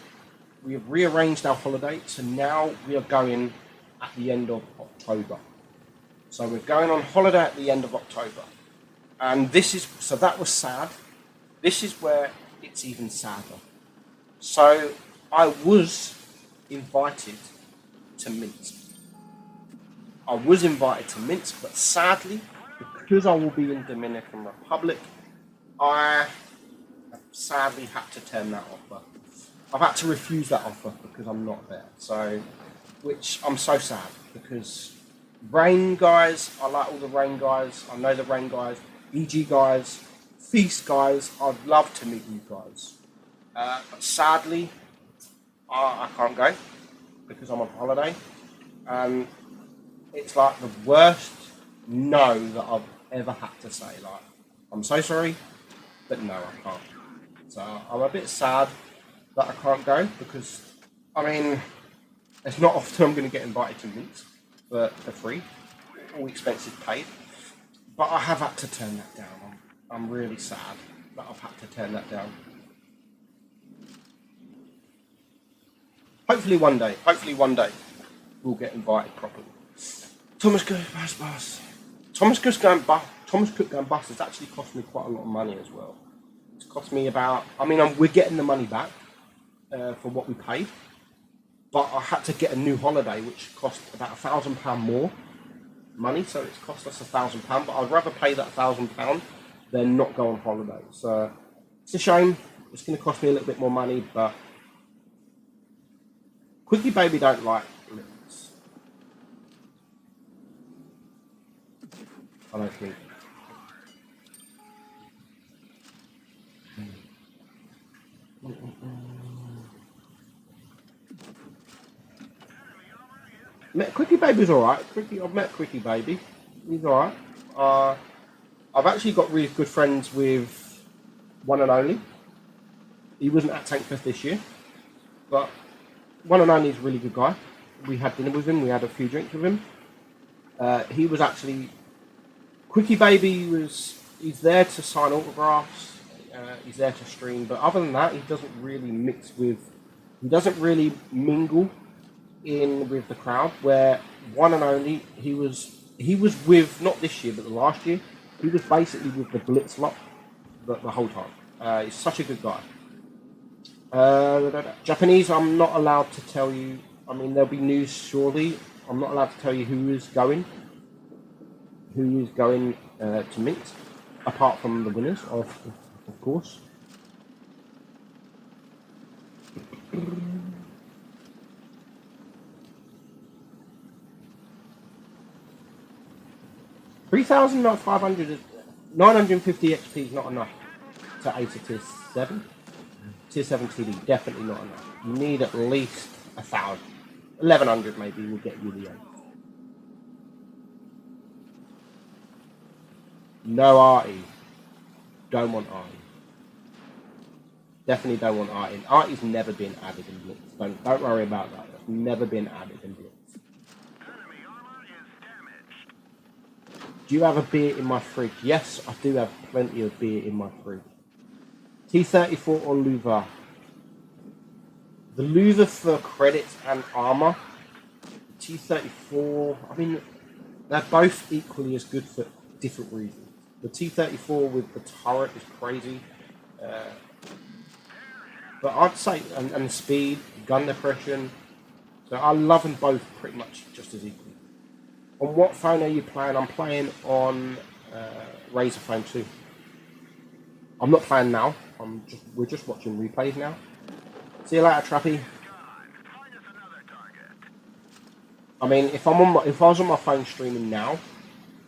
rearranged our holiday. So now we are going at the end of October. So we're going on holiday at the end of October. And that was sad. This is where it's even sadder. So I was invited to Minsk. But sadly, because I will be in Dominican Republic, I have sadly had to turn that offer. I've had to refuse that offer because I'm not there. So, which I'm so sad because Rain guys, I like all the Rain guys. I know the Rain guys. EG guys, Feast guys, I'd love to meet you guys. But sadly, I can't go because I'm on holiday. And it's like the worst no that I've ever had to say. Like, I'm so sorry, but no, I can't. So I'm a bit sad that I can't go because, I mean, it's not often I'm going to get invited to Minsk for free, all expenses paid. But I have had to turn that down. I'm really sad that I've had to turn that down. Hopefully one day we'll get invited properly. Thomas Cook going bust has actually cost me quite a lot of money as well. It's cost me about, we're getting the money back for what we paid, but I had to get a new holiday which cost about £1,000 more money, so it's cost us £1,000, but I'd rather pay that £1,000 than not go on holiday. So it's a shame. It's going to cost me a little bit more money, but Quickie Baby don't like limits. I don't think. Quickie Baby's alright. I've met Quickie Baby. He's alright. I've actually got really good friends with One and Only. He wasn't at Tankfest this year, but One and Only is a really good guy. We had dinner with him. We had a few drinks with him. He was actually Quickie Baby he's there to sign autographs. He's there to stream, but other than that, he doesn't really mingle in with the crowd. Where One and Only, he was with, not this year but the last year, he was basically with the Blitz lot the whole time. He's such a good guy. Japanese, I'm not allowed to tell you. There'll be news shortly. I'm not allowed to tell you who is going. who is going to mint, apart from the winners, of course. $3,500, 950 XP is not enough to ace a tier 7. Tier 7 TD, definitely not enough. You need at least 1,000. 1,100 maybe will get you the 8. No Artie. Don't want Artie. Definitely don't want Artie. Artie's never been added in Blitz. Don't worry about that. It's never been added in Blitz. Do you have a beer in my fridge? Yes, I do have plenty of beer in my fridge. T34 or Louver? The Louver for credits and armor. T34, I mean, they're both equally as good for different reasons. The T34 with the turret is crazy. But I'd say, and speed, gun depression. So I love them both pretty much just as equal. On what phone are you playing? I'm playing on Razer Phone 2. I'm not playing now. We're just watching replays now. See you later, Trappy. I mean, if I was on my phone streaming now,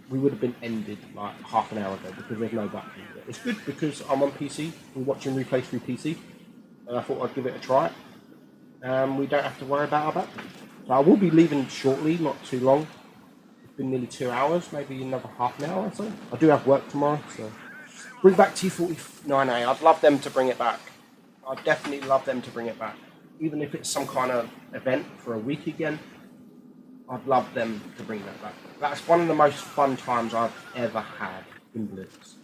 we would have been ended like half an hour ago because there's no button. It's good because I'm on PC. We're watching replays through PC, and I thought I'd give it a try. We don't have to worry about our battery. So I will be leaving shortly, not too long. Been nearly 2 hours, maybe another half an hour or so. I do have work tomorrow, so bring back T49A. I'd love them to bring it back. I'd definitely love them to bring it back. Even if it's some kind of event for a week again, I'd love them to bring that back. That's one of the most fun times I've ever had in Blitz.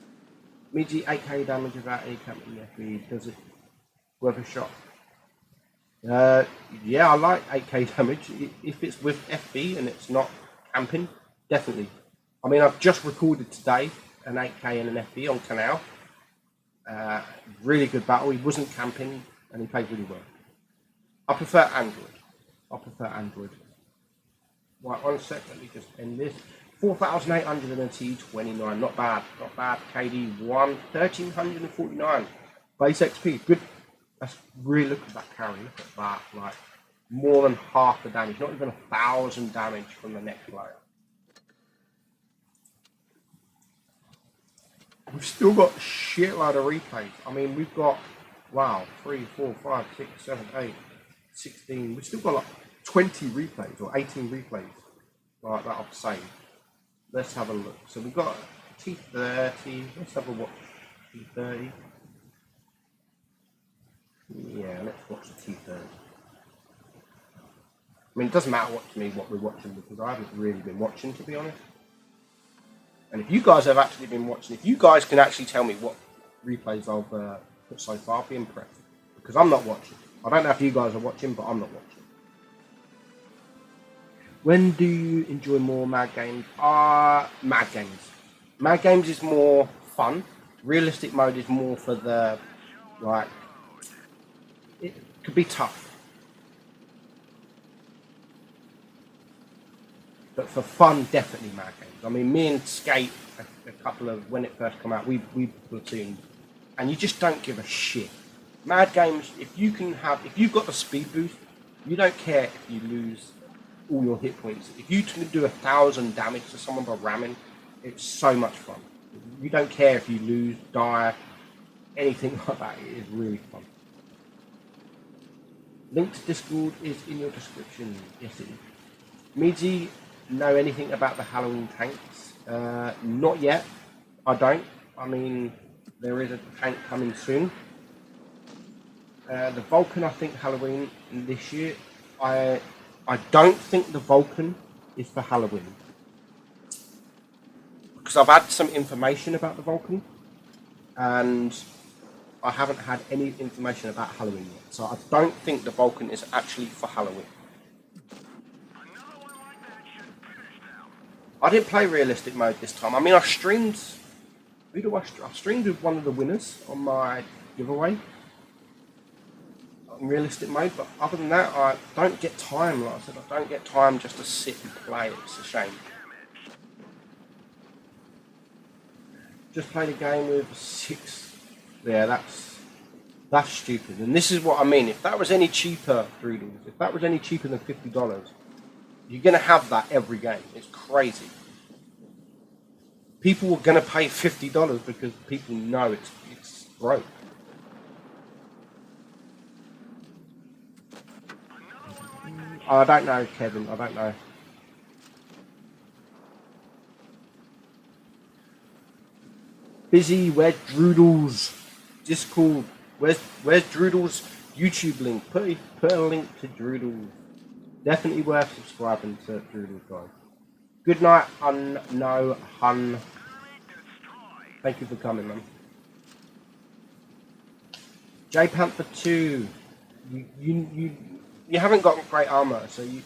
Meadsy 8k damage without any camping FB. Does it worth a shot? Yeah, I like 8k damage. If it's with FB and it's not camping, definitely. I mean, I've just recorded today an 8k and an FB on Canal. Really good battle. He wasn't camping and he played really well. I prefer Android. Right, 1 sec, let me just end this. 4,800 and a T29, not bad. KD 1,349. Base XP, good. Let's really look at that carry. Look at that, like more than half the damage, not even 1,000 damage from the next player. We've still got a shitload of replays. I mean, we've got, wow, 3, 4, 5, 6, 7, 8, 16. We've still got like 20 replays or 18 replays like that I've saved. Let's have a look. So we've got T30. Let's have a watch. T30. Yeah, let's watch the T30. I mean, it doesn't matter what to me what we're watching because I haven't really been watching, to be honest. And if you guys have actually been watching, if you guys can actually tell me what replays I've put so far, I'll be impressed. Because I'm not watching. I don't know if you guys are watching, but I'm not watching. When do you enjoy more Mad Games? Mad Games. Mad Games is more fun. Realistic mode is more for the, like, it could be tough. But for fun, definitely Mad Games. I mean, me and Skate, a couple of, when it first came out, we platooned. And you just don't give a shit. Mad Games, if you've got the speed boost, you don't care if you lose all your hit points. If you can do 1,000 damage to someone by ramming, it's so much fun. You don't care if you lose, die, anything like that. It is really fun. Link to Discord is in your description. Yes, it is. Meadsy, know anything about the Halloween tanks? Not yet. I don't. I mean, there is a tank coming soon. The Vulcan, I think Halloween this year. I don't think the Vulcan is for Halloween. Because I've had some information about the Vulcan. And I haven't had any information about Halloween yet. So I don't think the Vulcan is actually for Halloween. I didn't play realistic mode this time. I mean, I streamed. I streamed with one of the winners on my giveaway in realistic mode, but other than that, I don't get time. Like I said, I don't get time just to sit and play. It's a shame. Just played a game with 6. Yeah, that's stupid. And this is what I mean. If that was any cheaper, Droodles, if that was any cheaper than $50, you're going to have that every game. It's crazy. People are going to pay $50 because people know it's broke. I don't know, Kevin. I don't know. Busy, where's Droodles? Discord. Where's Droodles YouTube link? Put a link to Droodles. Definitely worth subscribing to Droodles, guys. Good night, no hun. Thank you for coming, man. J Panther 2. You haven't got great armor, so you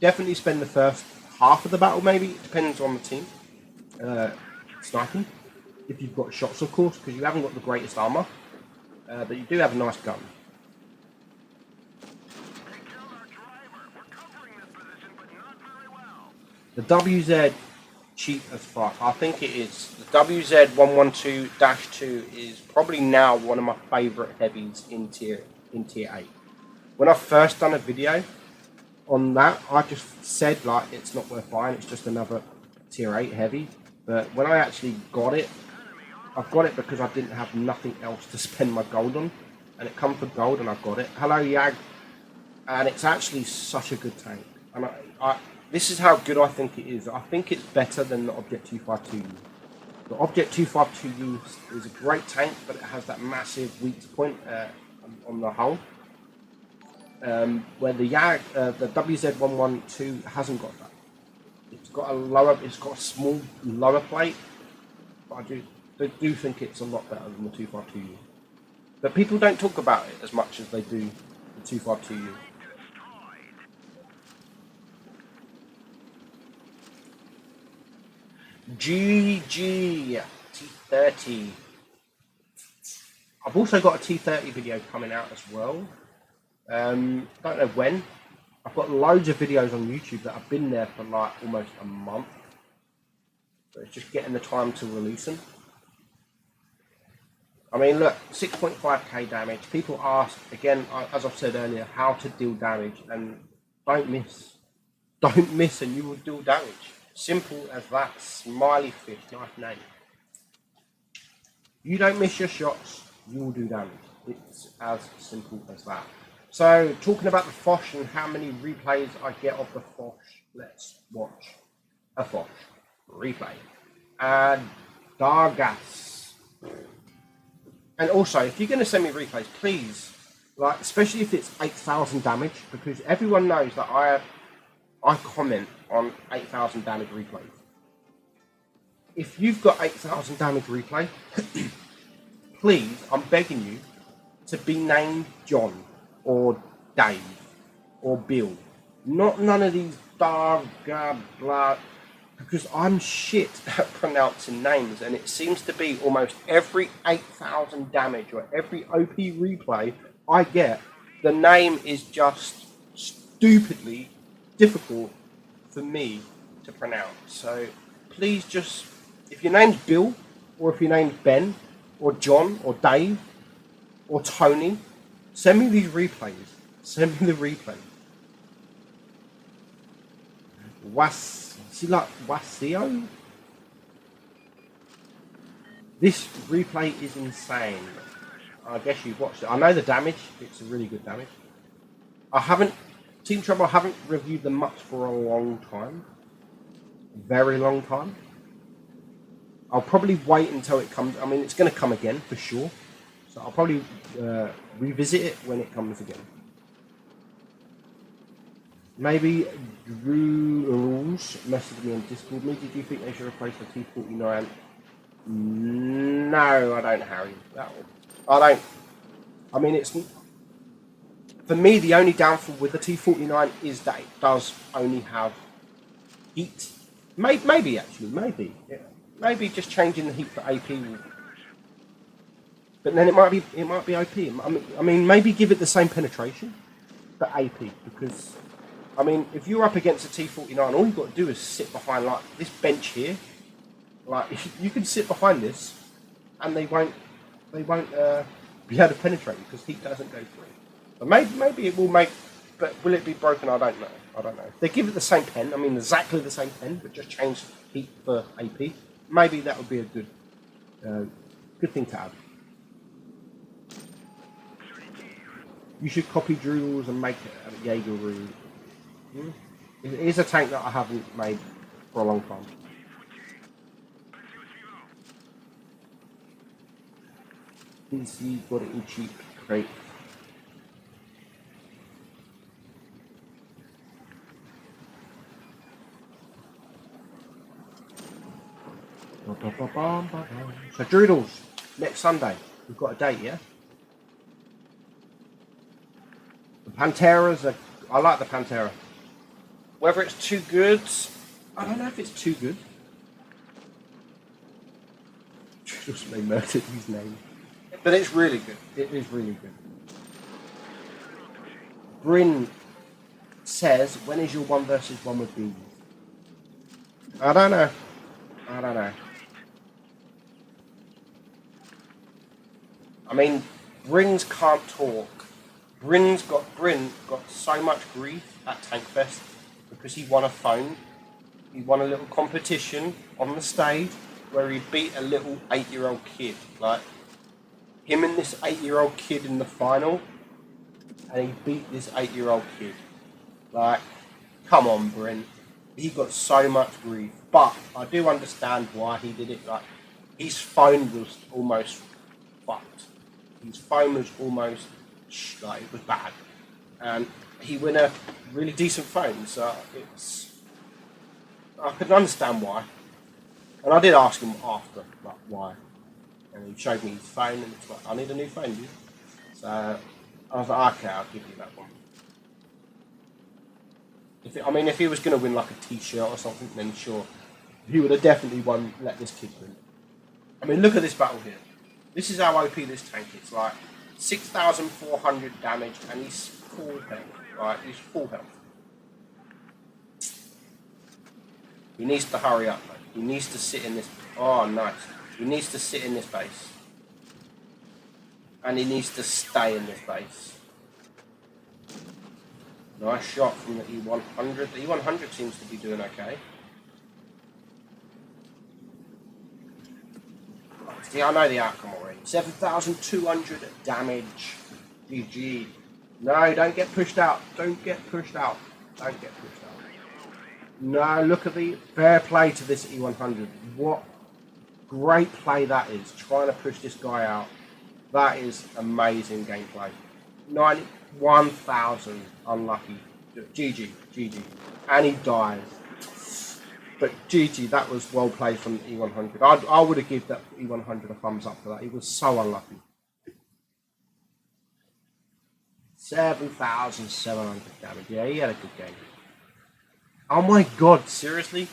definitely spend the first half of the battle. Maybe it depends on the team. Sniping, if you've got shots, of course, because you haven't got the greatest armor, but you do have a nice gun. The WZ cheap as fuck. I think it is. The WZ112-2 is probably now one of my favourite heavies in tier 8. When I first done a video on that, I just said like it's not worth buying. It's just another tier 8 heavy. But when I actually got it, I've got it because I didn't have nothing else to spend my gold on, and it come for gold, and I got it. Hello, Yag, and it's actually such a good tank. And this is how good I think it is. I think it's better than the Object 252U. The Object 252U is a great tank, but it has that massive weak point on the hull. Where the WZ112 hasn't got that. It's got a small lower plate, but I do think it's a lot better than the 252U. But people don't talk about it as much as they do the 252U. GG T30. I've also got a T30 video coming out as well. Don't know when. I've got loads of videos on YouTube that have been there for like almost a month. So it's just getting the time to release them. I mean, look, 6.5k damage. People ask, again, as I've said earlier, how to deal damage, and don't miss. Don't miss and you will deal damage. Simple as that. Smiley fish, nice name. You don't miss your shots, you will do damage. It's as simple as that. So, talking about the Foch and how many replays I get of the Foch, let's watch a Foch replay. Dargas. And also, if you're going to send me replays, please, like, especially if it's 8,000 damage, because everyone knows that I comment on 8,000 damage replays. If you've got 8,000 damage replay, please, I'm begging you to be named John or Dave or Bill. None of these blah, blah, because I'm shit at pronouncing names, and it seems to be almost every 8,000 damage or every OP replay I get, the name is just stupidly difficult for me to pronounce. So please just, if your name's Bill, or if your name's Ben, or John, or Dave, or Tony, send me these replays. Send me the replay. See, like Wasio? This replay is insane. I guess you've watched it. I know the damage. It's a really good damage. Team Trouble, I haven't reviewed them much for a long time. Very long time. I'll probably wait until it comes. I mean, it's going to come again for sure. So I'll probably revisit it when it comes again. Maybe Drew Rules messaged me on Discord. Did you think they should replace the T49? No, I don't, Harry. I don't. I mean, it's... For me, the only downfall with the T49 is that it does only have heat. Maybe actually, maybe. Yeah. Maybe just changing the heat for AP will... But then it might be OP. I mean, maybe give it the same penetration, but AP, because... I mean, if you're up against a T49, all you've got to do is sit behind, like, this bench here, Like you can sit behind this, and they won't be able to penetrate you because heat doesn't go through. But maybe it will make, but will it be broken? I don't know. If they give it the same pen, I mean exactly the same pen, but just change heat for AP. Maybe that would be a good thing to add. You should copy Droodles and make it a Jaeger room. It is a tank that I haven't made for a long time. PC got it in cheap, great. So Droodles, next Sunday, we've got a date, yeah? The Panteras, I like the Pantera. Whether it's too good, I don't know if it's too good. Droodles may murdered his name. But it's really good. It is really good. Bryn says, when is your 1 versus 1 with Bees? I don't know. I mean, Bryn's can't talk. Bryn got so much grief at Tankfest because he won a phone. He won a little competition on the stage where he beat a little 8-year-old kid. Like, him and this 8-year-old kid in the final, and he beat this 8-year-old kid. Like, come on, Bryn. He got so much grief. But I do understand why he did it. Like, his phone was almost fucked. His phone was almost, like, it was bad. And he won a really decent phone, so I could understand why. And I did ask him after, like, why. And he showed me his phone, and it's like, I need a new phone, dude. So I was like, okay, I'll give you that one. If he was going to win like a t-shirt or something, then sure. He would have definitely won, let this kid win. I mean, look at this battle here. This is how OP this tank is. Like, 6,400 damage, and he's full health. Right, he's full health. He needs to hurry up, though. He needs to sit in this... Oh, nice. He needs to sit in this base. And he needs to stay in this base. Nice shot from the E100. The E100 seems to be doing okay. See, I know the outcome already. 7,200 damage. GG. No, don't get pushed out. Don't get pushed out. No, look at the fair play to this E100. What great play that is. Trying to push this guy out. That is amazing gameplay. 91,000 unlucky. GG. And he dies. But GG, that was well played from the E100. I would have given that E100 a thumbs up for that. He was so unlucky. 7,700 damage. Yeah, he had a good game. Oh my god, seriously?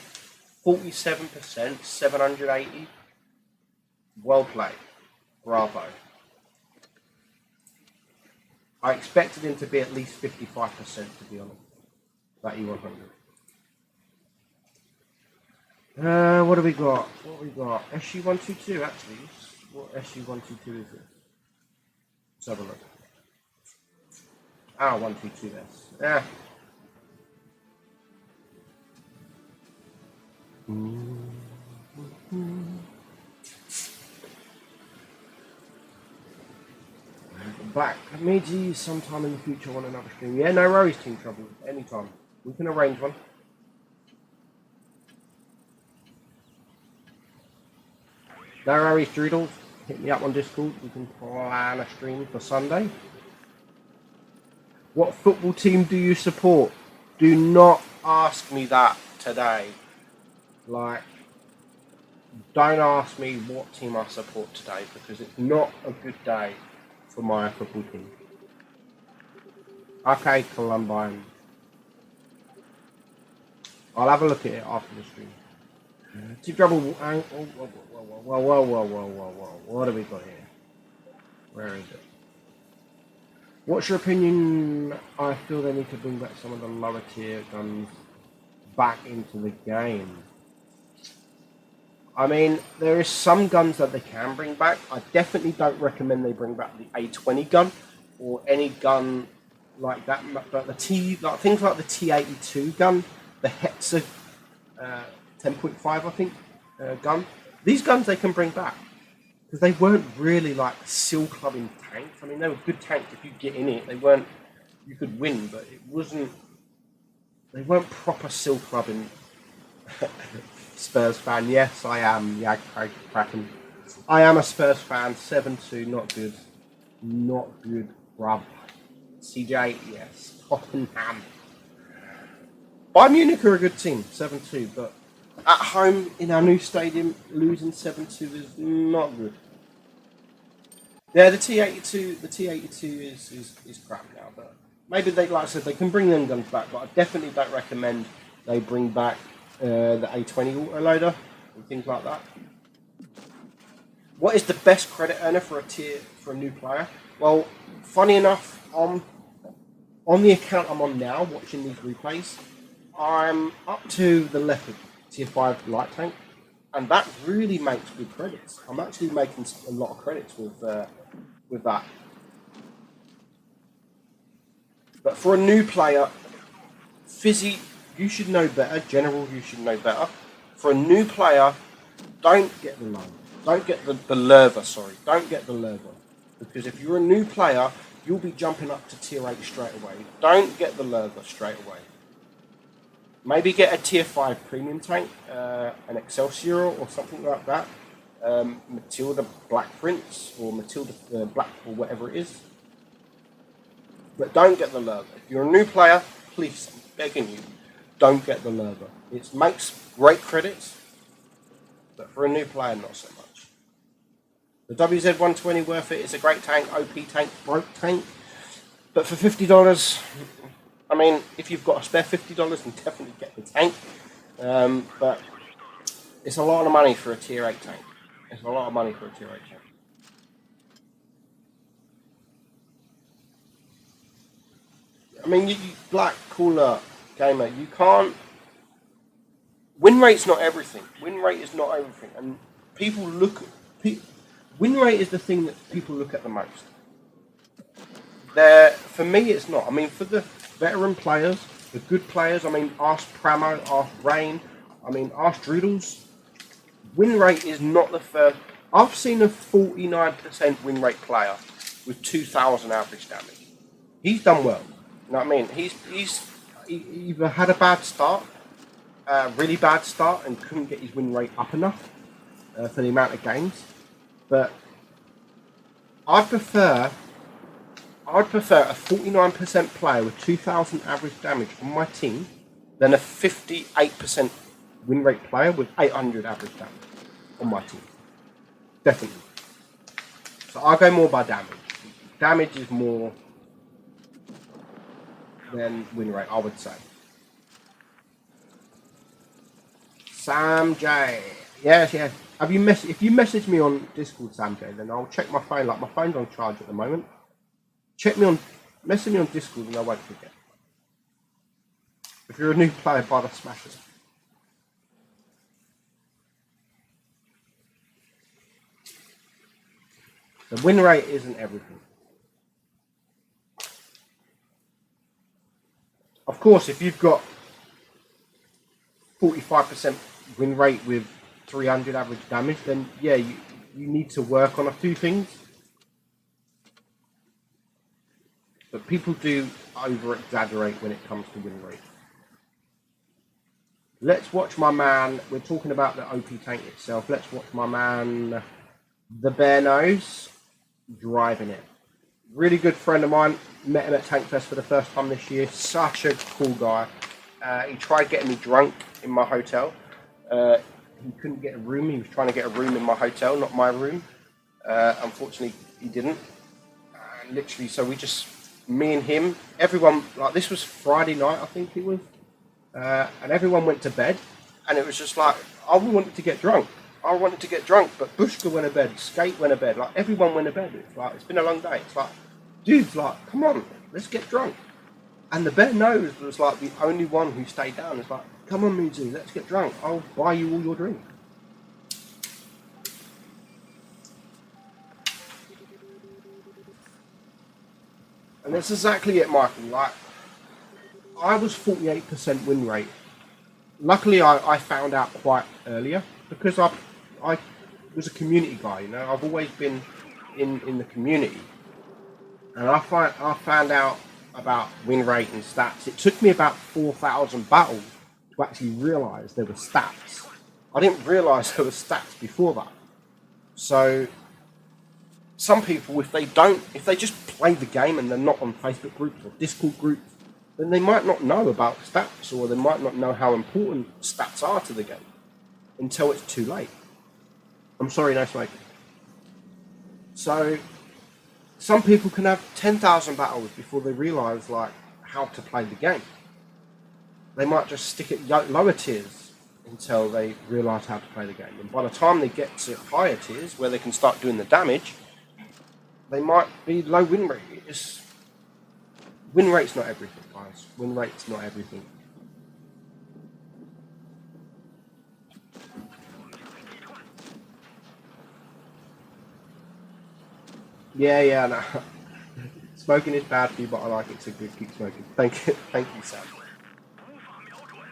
47%, 780? Well played. Bravo. I expected him to be at least 55%, to be honest. That E100. What do we got? SU-122, actually. What SU-122 is this? Let's have a look. 122 this. Yeah. Back. Maybe sometime in the future on another stream. Yeah, no worries, Team Trouble. Anytime. We can arrange one. No worries, Droodles. Hit me up on Discord. We can plan a stream for Sunday. What football team do you support? Do not ask me that today. Like, don't ask me what team I support today because it's not a good day for my football team. Okay, Columbine. I'll have a look at it after the stream. Team Trouble. Whoa. What have we got here? Where is it? What's your opinion? I feel they need to bring back some of the lower tier guns back into the game. I mean, there is some guns that they can bring back. I definitely don't recommend they bring back the A20 gun or any gun like that. But things like the T82 gun, the Hetzer 10.5, I think, gun. These guns they can bring back because they weren't really like seal clubbing tanks. I mean, they were good tanks if you get in it. They weren't. You could win, but it wasn't. They weren't proper seal clubbing. Spurs fan, yes, I am. Yeah, Kraken. I am a Spurs fan. 7-2, not good. Not good, bruv. CJ, yes. Tottenham. Bayern Munich are a good team, 7-2, but at home in our new stadium, losing 7-2 is not good. Yeah, the T82 is crap now, but maybe they, like I said, they can bring them guns back, but I definitely don't recommend they bring back the A20 autoloader and things like that. What is the best credit earner for a new player? Well, funny enough, on the account I'm on now, watching these replays, I'm up to the Leopard tier 5 light tank, and that really makes good credits. I'm actually making a lot of credits with that. But for a new player, Fizzy, you should know better. General, you should know better. For a new player, don't get the loan. Don't get the lurver, sorry. Don't get the lurver. Because if you're a new player, you'll be jumping up to tier 8 straight away. Don't get the lurver straight away. Maybe get a tier 5 premium tank, an Excelsior or something like that. Matilda Black Prince or Matilda Black or whatever it is. But don't get the lurver. If you're a new player, please, I'm begging you, don't get the lurver. It makes great credits, but for a new player, not so much. The WZ-120 worth it. It's a great tank, OP tank, broke tank. But for $50, I mean, if you've got a spare $50, then definitely get the tank. But it's a lot of money for a tier 8 tank. It's a lot of money for a tier 8 tank. I mean, you Black Cooler Gamer, you can't. Win rate's not everything. Win rate is not everything, and people look. Win rate is the thing that people look at the most. For me, it's not. I mean, for the veteran players, the good players. I mean, ask Pramo, ask Rain. I mean, ask Droodles. Win rate is not the first. I've seen a 49% win rate player with 2,000 average damage. He's done well. You know what I mean? He either had a bad start, really bad start, and couldn't get his win rate up enough for the amount of games. But I'd prefer a 49% player with 2,000 average damage on my team than a 58% win rate player with 800 average damage on my team. Definitely. So I'll go more by damage. Damage is more than win rate, I would say. Sam J. Yes. If you message me on Discord, Sam J, then I'll check my phone. Like, my phone's on charge at the moment. Message me on Discord and I won't forget. If you're a new player, buy the Smashers. The win rate isn't everything. Of course, if you've got 45% win rate with 300 average damage, then yeah, you need to work on a few things. But people do over-exaggerate when it comes to win rate. Let's watch my man. We're talking about the OP tank itself. Let's watch my man, the Bear Nose, driving it. Really good friend of mine. Met him at Tank Fest for the first time this year. Such a cool guy. He tried getting me drunk in my hotel. He couldn't get a room. He was trying to get a room in my hotel, not my room. Unfortunately, he didn't. Literally, so me and him, everyone, like, this was Friday night, I think it was. And everyone went to bed. And it was just like, I wanted to get drunk. But Bushka went to bed, Skate went to bed, like, everyone went to bed. It's like, it's been a long day. It's like, dudes, like, come on, let's get drunk. And the Bear Nose was like the only one who stayed down. It's like, come on, Mizu, let's get drunk. I'll buy you all your drink. And that's exactly it, Michael. Like, I was 48% win rate. Luckily, I found out quite earlier because I was a community guy. You know, I've always been in the community, and I found out about win rate and stats. It took me about 4,000 battles to actually realise there were stats. I didn't realise there were stats before that. So some people, if they just play the game and they're not on Facebook groups or Discord groups, then they might not know about stats, or they might not know how important stats are to the game until it's too late. I'm sorry, no smoking. So some people can have 10,000 battles before they realise like how to play the game. They might just stick at lower tiers until they realise how to play the game. And by the time they get to higher tiers where they can start doing the damage, they might be low win rate. Win rate's not everything, guys. Win rate's not everything. Yeah, no. Smoking is bad for you, but I like it, so good. Keep smoking. Thank you, Sam.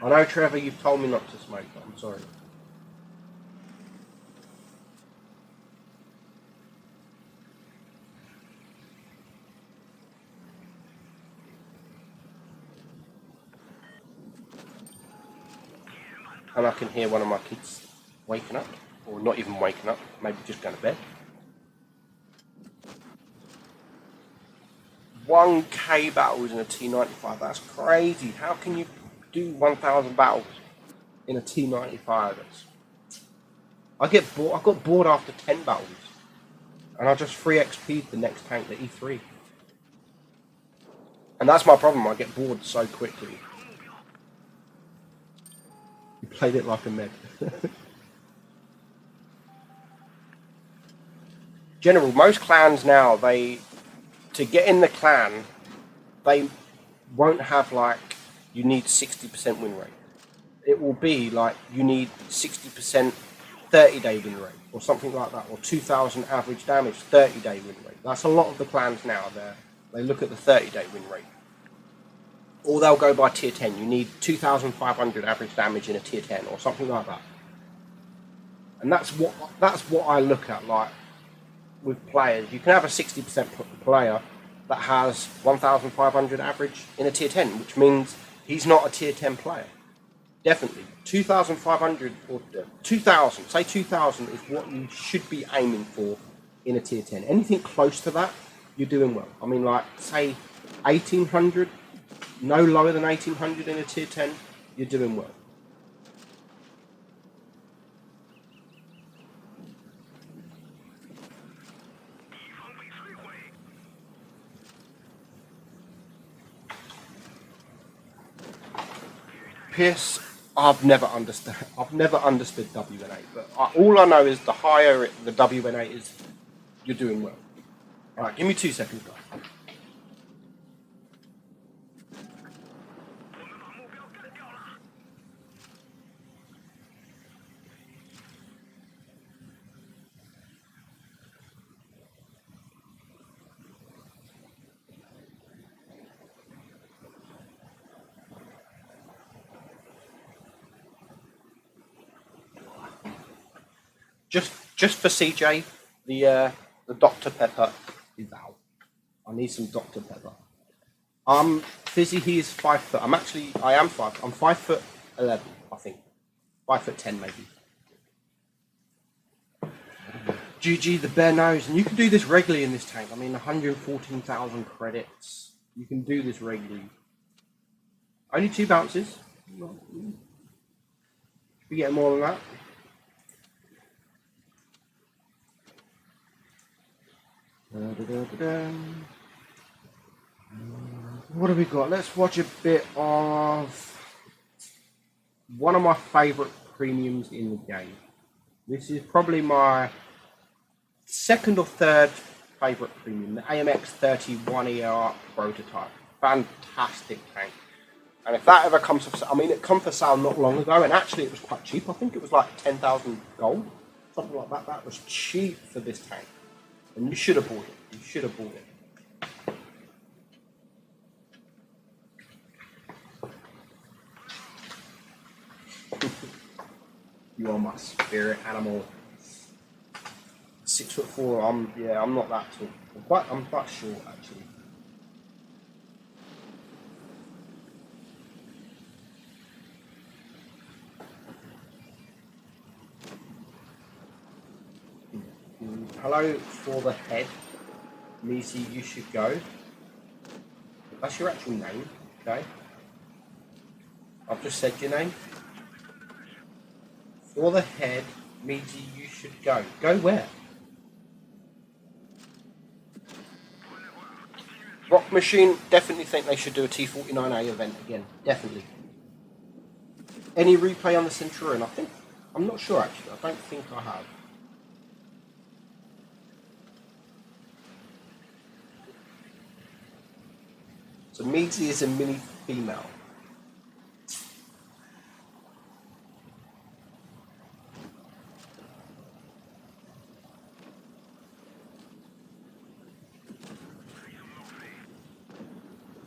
I know, Trevor, you've told me not to smoke, but I'm sorry. And I can hear one of my kids waking up, or not even waking up, maybe just going to bed. 1k battles in a T95, that's crazy. How can you do 1,000 battles in a T95? I got bored after 10 battles, and I just 3 XP'd the next tank, the E3. And that's my problem, I get bored so quickly. You played it like a med. General, most clans now, to get in the clan, they won't have like, you need 60% win rate. It will be like, you need 60% 30-day win rate, or something like that, or 2,000 average damage, 30-day win rate. That's a lot of the clans now. They look at the 30-day win rate. Or they'll go by tier 10. You need 2,500 average damage in a tier 10, or something like that. And that's what I look at, like, with players. You can have a 60% player that has 1,500 average in a tier 10, which means he's not a tier 10 player. Definitely. 2,500 or 2,000, say 2,000 is what you should be aiming for in a tier 10. Anything close to that, you're doing well. I mean, like, say 1,800, no lower than 1,800 in a tier 10, you're doing well. Pierce, I've never understood WN8, but all I know is the higher the WN8 is, you're doing well. All right, give me 2 seconds, guys. Just for CJ, the Dr. Pepper is out. I need some Dr. Pepper. Fizzy, he is 5 foot. I'm 5'11", I think. 5'10", maybe. GG, the bare nose. And you can do this regularly in this tank. I mean, 114,000 credits. You can do this regularly. Only 2 bounces. You get more than that. What have we got? Let's watch a bit of one of my favourite premiums in the game. This is probably my second or third favourite premium, the AMX 31ER prototype. Fantastic tank. And if that ever comes for sale, I mean, it come for sale not long ago, and actually it was quite cheap. I think it was like 10,000 gold, something like that. That was cheap for this tank. And you should have bought it. You should have bought it. You are my spirit animal. 6'4". I'm not that tall. I'm quite short actually. Hello for the head. Meadsy, you should go. That's your actual name, okay? I've just said your name. For the head, Meadsy, you should go. Go where? Rock Machine, definitely think they should do a T49A event again. Definitely. Any replay on the Centurion? I'm not sure actually. I don't think I have. So Meadsy is a mini female.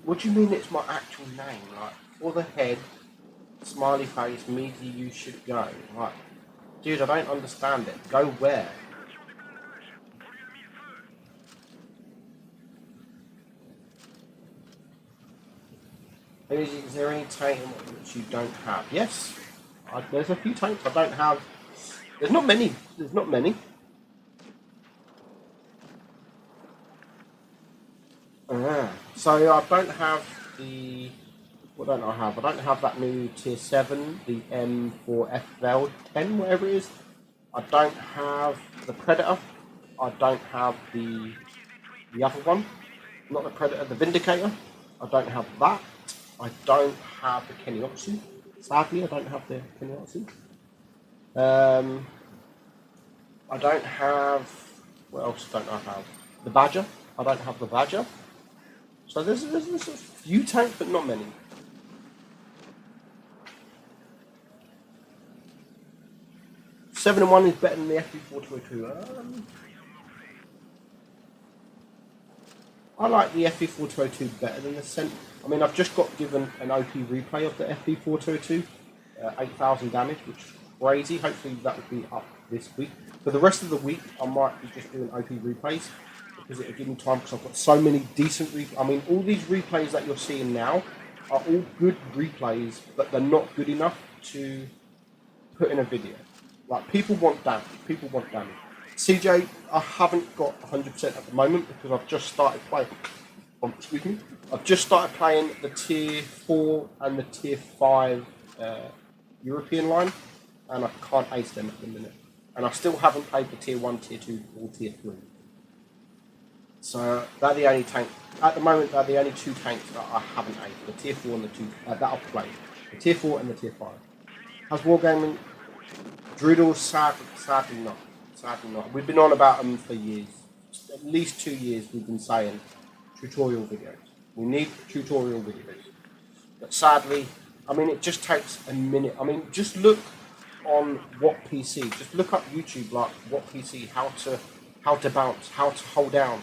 What do you mean it's my actual name? Like, for the head, smiley face, Meadsy, you should go. Like, dude, I don't understand it. Go where? Is there any tank which you don't have? Yes. There's a few tanks I don't have. There's not many. There's not many. So I don't have the... What don't I have? I don't have that new tier 7, the M4FL10, whatever it is. I don't have the Predator. I don't have the other one. Not the Predator, the Vindicator. I don't have that. I don't have the Kennyotsu. Sadly, I don't have the Kennyotsu. I don't have... What else don't I have? The Badger. I don't have the Badger. So there's a few tanks, but not many. Seven and 1 is better than the FV4202. I like the FV4202 better than the Cent. I mean, I've just got given an OP replay of the FV4202, 8,000 damage, which is crazy. Hopefully that will be up this week. For the rest of the week, I might be just doing OP replays because it'll give me time because I've got so many decent replays. I mean, all these replays that you're seeing now are all good replays, but they're not good enough to put in a video. Like, people want damage. People want damage. CJ, I haven't got 100% at the moment because I've just started playing. Excuse me. I've just started playing the tier 4 and the tier 5 European line, and I can't ace them at the minute. And I still haven't played the tier 1, tier 2, or tier 3. So they're the only tank at the moment. They're the only two tanks that I haven't aced. The tier 4 and the 2 that I've played. The tier 4 and the tier 5. Has Wargaming Droodle? Sadly not. Sadly not. We've been on about them for years. At least 2 years we've been saying tutorial videos. We need tutorial videos. But sadly, I mean, it just takes a minute. I mean, just look on what PC. Just look up YouTube, like what PC, how to bounce, how to hold down,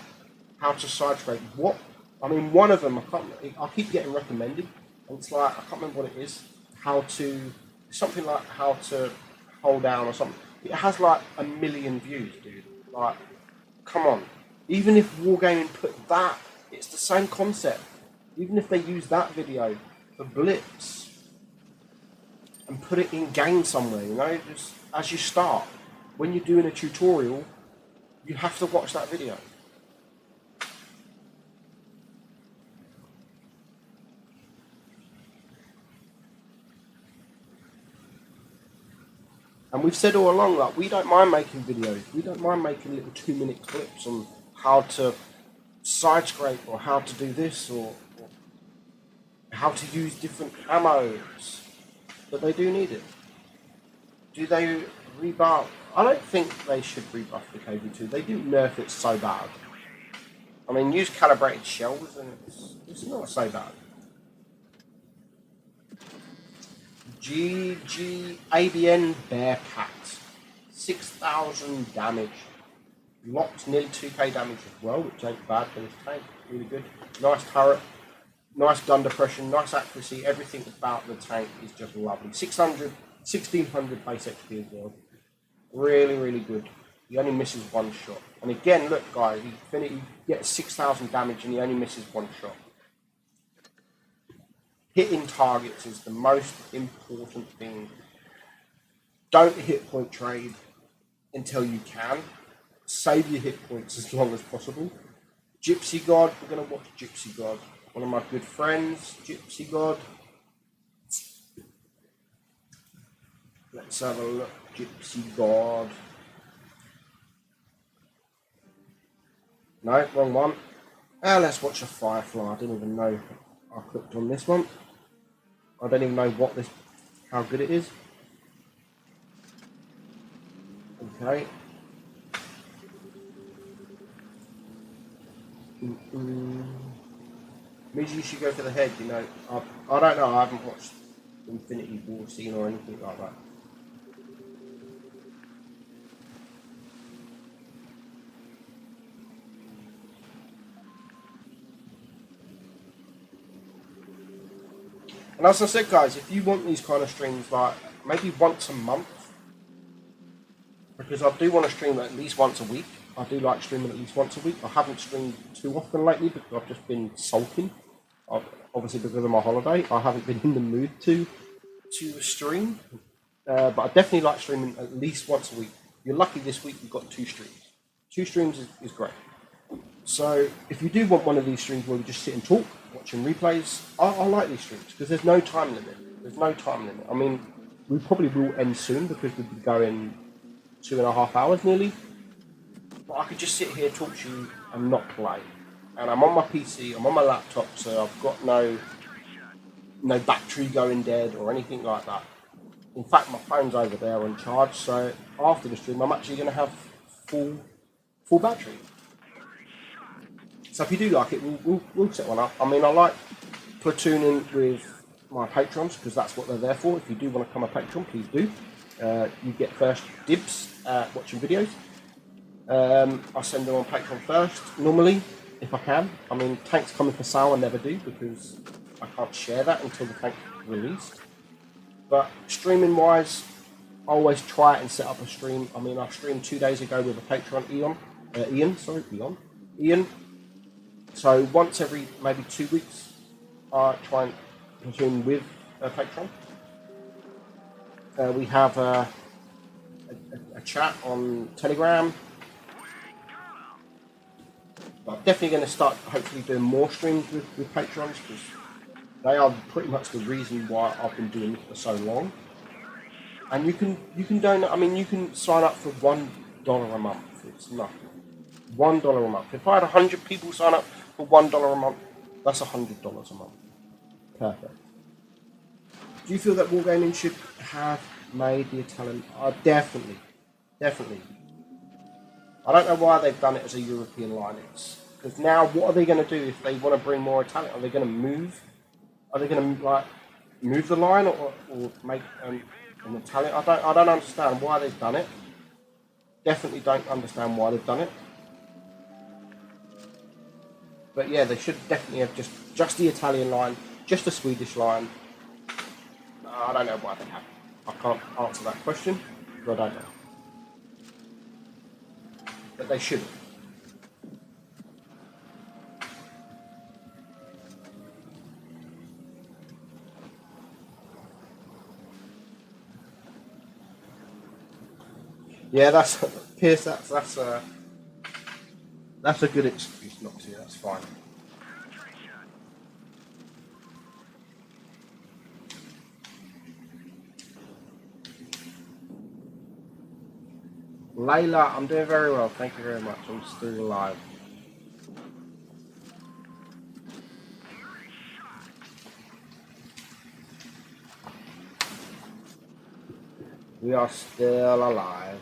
how to side scrape. What? I mean, one of them I keep getting recommended, and it's like I can't remember what it is. Something like how to hold down or something. It has like 1 million views, dude. Like, come on. Even if Wargaming put that, it's the same concept. Even if they use that video for blips and put it in game somewhere, you know, just as you start, when you're doing a tutorial, you have to watch that video. And we've said all along, like, we don't mind making videos. We don't mind making little 2-minute clips on how to side scrape or how to do this or how to use different ammos. But they do need it. Do they rebuff? I don't think they should rebuff the KV2. They do nerf it so bad. I mean, use calibrated shells and it's not so bad. GG ABN Bearcat. 6,000 damage. Locked nearly 2k damage as well, which ain't bad for this tank. Really good. Nice turret. Nice gun depression. Nice accuracy. Everything about the tank is just lovely. 600 1600 base XP as well. Really, really good. He only misses one shot. And again, look guys, he gets 6,000 damage and he only misses one shot. Hitting targets is the most important thing. Don't hit point trade until you can. Save your hit points as long as possible. Gypsy God, we're going to watch Gypsy God. One of my good friends, Gypsy God. Let's have a look, Gypsy God. No, wrong one. Let's watch a Firefly. I didn't even know I clicked on this one. I don't even know how good it is. Okay. Maybe you should go for the head, you know. I don't know, I haven't watched Infinity War scene or anything like that. And as I said guys, if you want these kind of streams like maybe once a month, because I do want to stream at least once a week. I do like streaming at least once a week. I haven't streamed too often lately because I've just been sulking. Obviously because of my holiday, I haven't been in the mood to stream. But I definitely like streaming at least once a week. You're lucky this week you've got 2 streams. 2 streams is great. So if you do want one of these streams where we just sit and talk, watching replays, I like these streams because there's no time limit. There's no time limit. I mean, we probably will end soon because we'll be going 2.5 hours nearly. But I could just sit here, talk to you, and not play. And I'm on my PC, I'm on my laptop, so I've got no battery going dead or anything like that. In fact, my phone's over there on charge, so after the stream, I'm actually going to have full battery. So if you do like it, we'll set one up. I mean, I like platooning with my patrons because that's what they're there for. If you do want to become a patron, please do. You get first dibs at watching videos. I send them on Patreon first, normally, if I can. I mean, tanks coming for sale I never do because I can't share that until the tank's released. But streaming wise, I always try and set up a stream. I mean, I streamed 2 days ago with a Patreon, Ian. So once every maybe 2 weeks, I try and platoon with a Patreon. We have a chat on Telegram. I'm definitely going to start hopefully doing more streams with patrons because they are pretty much the reason why I've been doing it for so long. And you can donate. I mean, you can sign up for $1 a month. It's nothing. $1 a month. If I had 100 people sign up for $1 a month, that's $100 a month. Perfect. Do you feel that Wargaming should have made the Italian? Definitely. I don't know why they've done it as a European line. Because now, what are they going to do if they want to bring more Italian? Are they going to move? Are they going to move the line or make an Italian? I don't understand why they've done it. Definitely don't understand why they've done it. But yeah, they should definitely have just the Italian line, just the Swedish line. I don't know why they have. I can't answer that question, but I don't know. But they shouldn't. Yeah, that's Pierce. That's a good excuse not to. That's fine. Layla, I'm doing very well. Thank you very much. I'm still alive. We are still alive.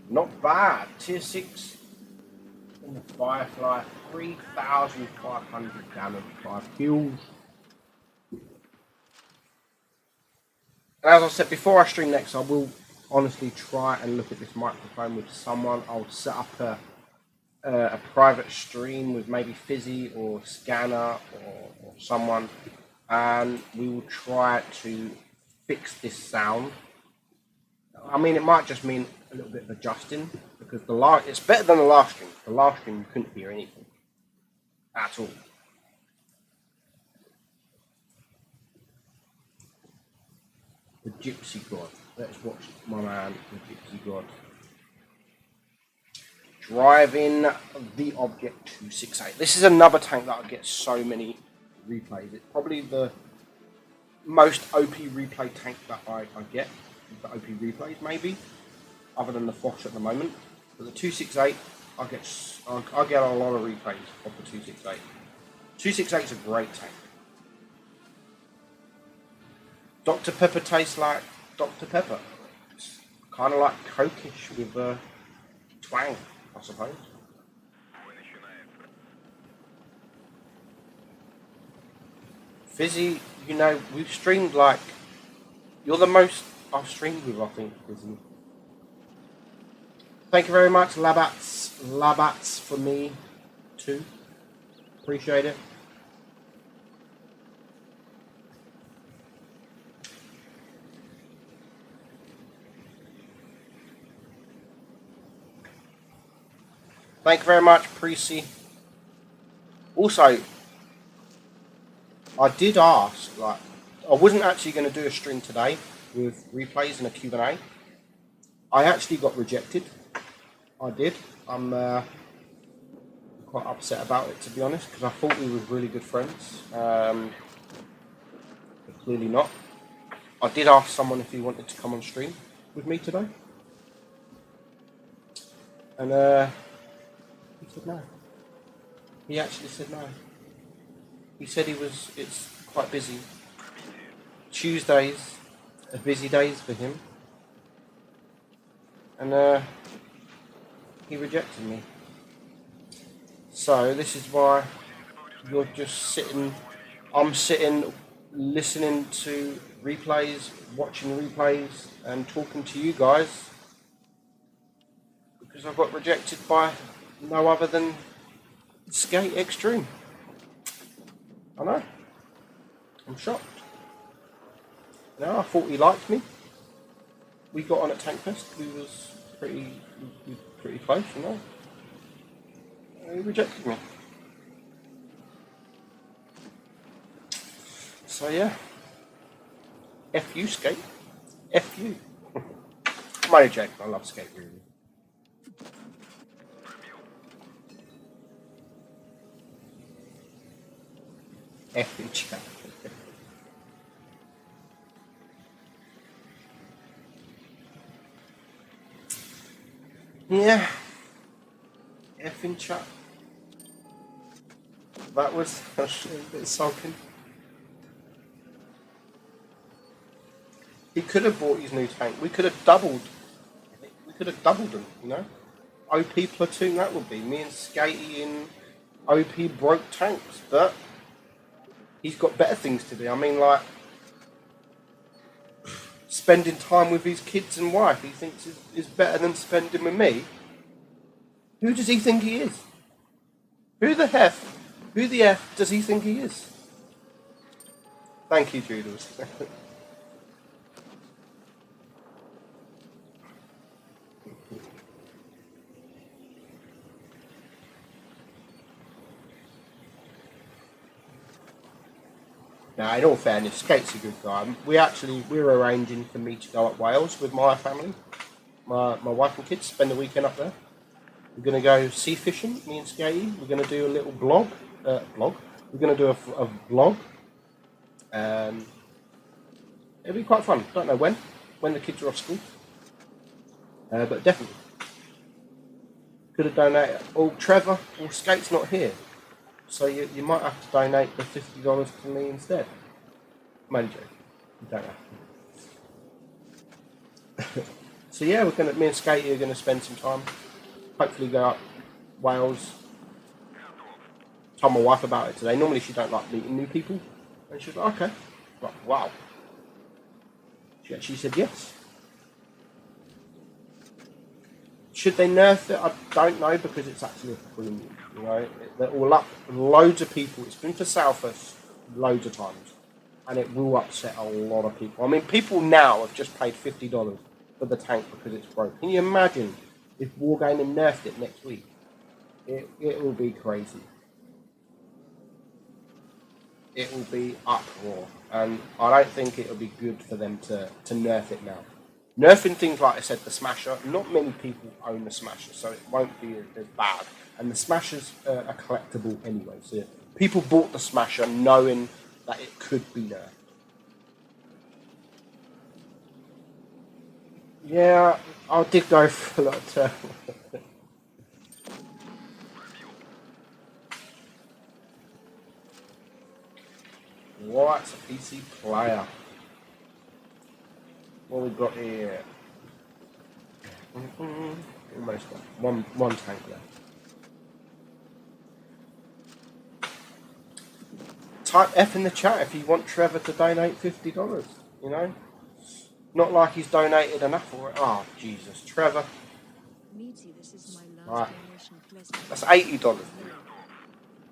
Not bad. Tier 6 in the Firefly. 3,500 damage, 5 kills. And as I said before I stream next, I will honestly try and look at this microphone with someone. I'll set up a private stream with maybe Fizzy or Scanner or someone, and we will try to fix this sound. I mean, it might just mean a little bit of adjusting, because it's better than the last stream. The last stream you couldn't hear anything at all. The Gypsy God. Let's watch my man, the Gypsy God, driving the Object 268. This is another tank that I get so many replays. It's probably the most OP replay tank that I get. The OP replays, maybe, other than the Fox at the moment. But the 268, I get a lot of replays of the 268. 268 is a great tank. Dr. Pepper tastes like Dr. Pepper. It's kind of like Coke-ish with a twang, I suppose. Fizzy, you know, we've streamed like... You're the most I've streamed with, I think, Fizzy. Thank you very much, Labats. Labats for me, too. Appreciate it. Thank you very much, Precy. Also, I did ask, like, I wasn't actually going to do a stream today with replays and a Q&A. I actually got rejected. I did. I'm quite upset about it, to be honest, because I thought we were really good friends. But clearly not. I did ask someone if he wanted to come on stream with me today. And he said no. He actually said no. He said it's quite busy. Tuesdays are busy days for him. And he rejected me. So this is why you're just sitting, I'm sitting listening to replays, watching replays and talking to you guys, because I got rejected by no other than Skate Extreme. I know. I'm shocked. No, I thought he liked me. We got on at Tank Fest. We was pretty close, you know. He rejected me. So yeah. F you, Skate. F you. I'm only joking. I love Skate, really. F you, chat. Yeah. Effing chat. That was a bit sulking. He could have bought his new tank. We could have doubled. We could have doubled them, you know? OP platoon, that would be. Me and Skatey in OP broke tanks. But he's got better things to do. I mean, like, spending time with his kids and wife, he thinks is better than spending with me. Who does he think he is? Who the F does he think he is? Thank you, Doodles. Now, in all fairness, Skate's a good guy. We're arranging for me to go up Wales with my family, my wife and kids, spend the weekend up there. We're going to go sea fishing, me and Skatey. We're going to do a little blog. We're going to do a vlog. It'll be quite fun. Don't know when the kids are off school. But definitely. Could have donated. Oh, Trevor, well, Skate's not here. So you might have to donate the $50 to me instead. Maybe you don't have to. So yeah, me and Skatey are gonna spend some time. Hopefully go up Wales. Told my wife about it today. Normally she don't like meeting new people, and she was like, okay. Like, wow. She actually said yes. Should they nerf it? I don't know, because it's actually a premium. You know, they're all up. Loads of people. It's been for sale for loads of times, and it will upset a lot of people. I mean, people now have just paid $50 for the tank because it's broke. Can you imagine if Wargaming nerfed it next week? It will be crazy. It will be uproar, and I don't think it will be good for them to nerf it now. Nerfing things like I said, the Smasher, not many people own the Smasher, so it won't be as bad. And the Smashers are collectible anyway, so people bought the Smasher knowing that it could be nerfed. Yeah, I did go for a lot of turtle. What's a PC player? What we got here? Almost done. One tank left. Type F in the chat if you want Trevor to donate $50. You know, not like he's donated enough for it. Oh Jesus, Trevor. Meadsy, this is my Right. last donation. Pleasant. That's $80.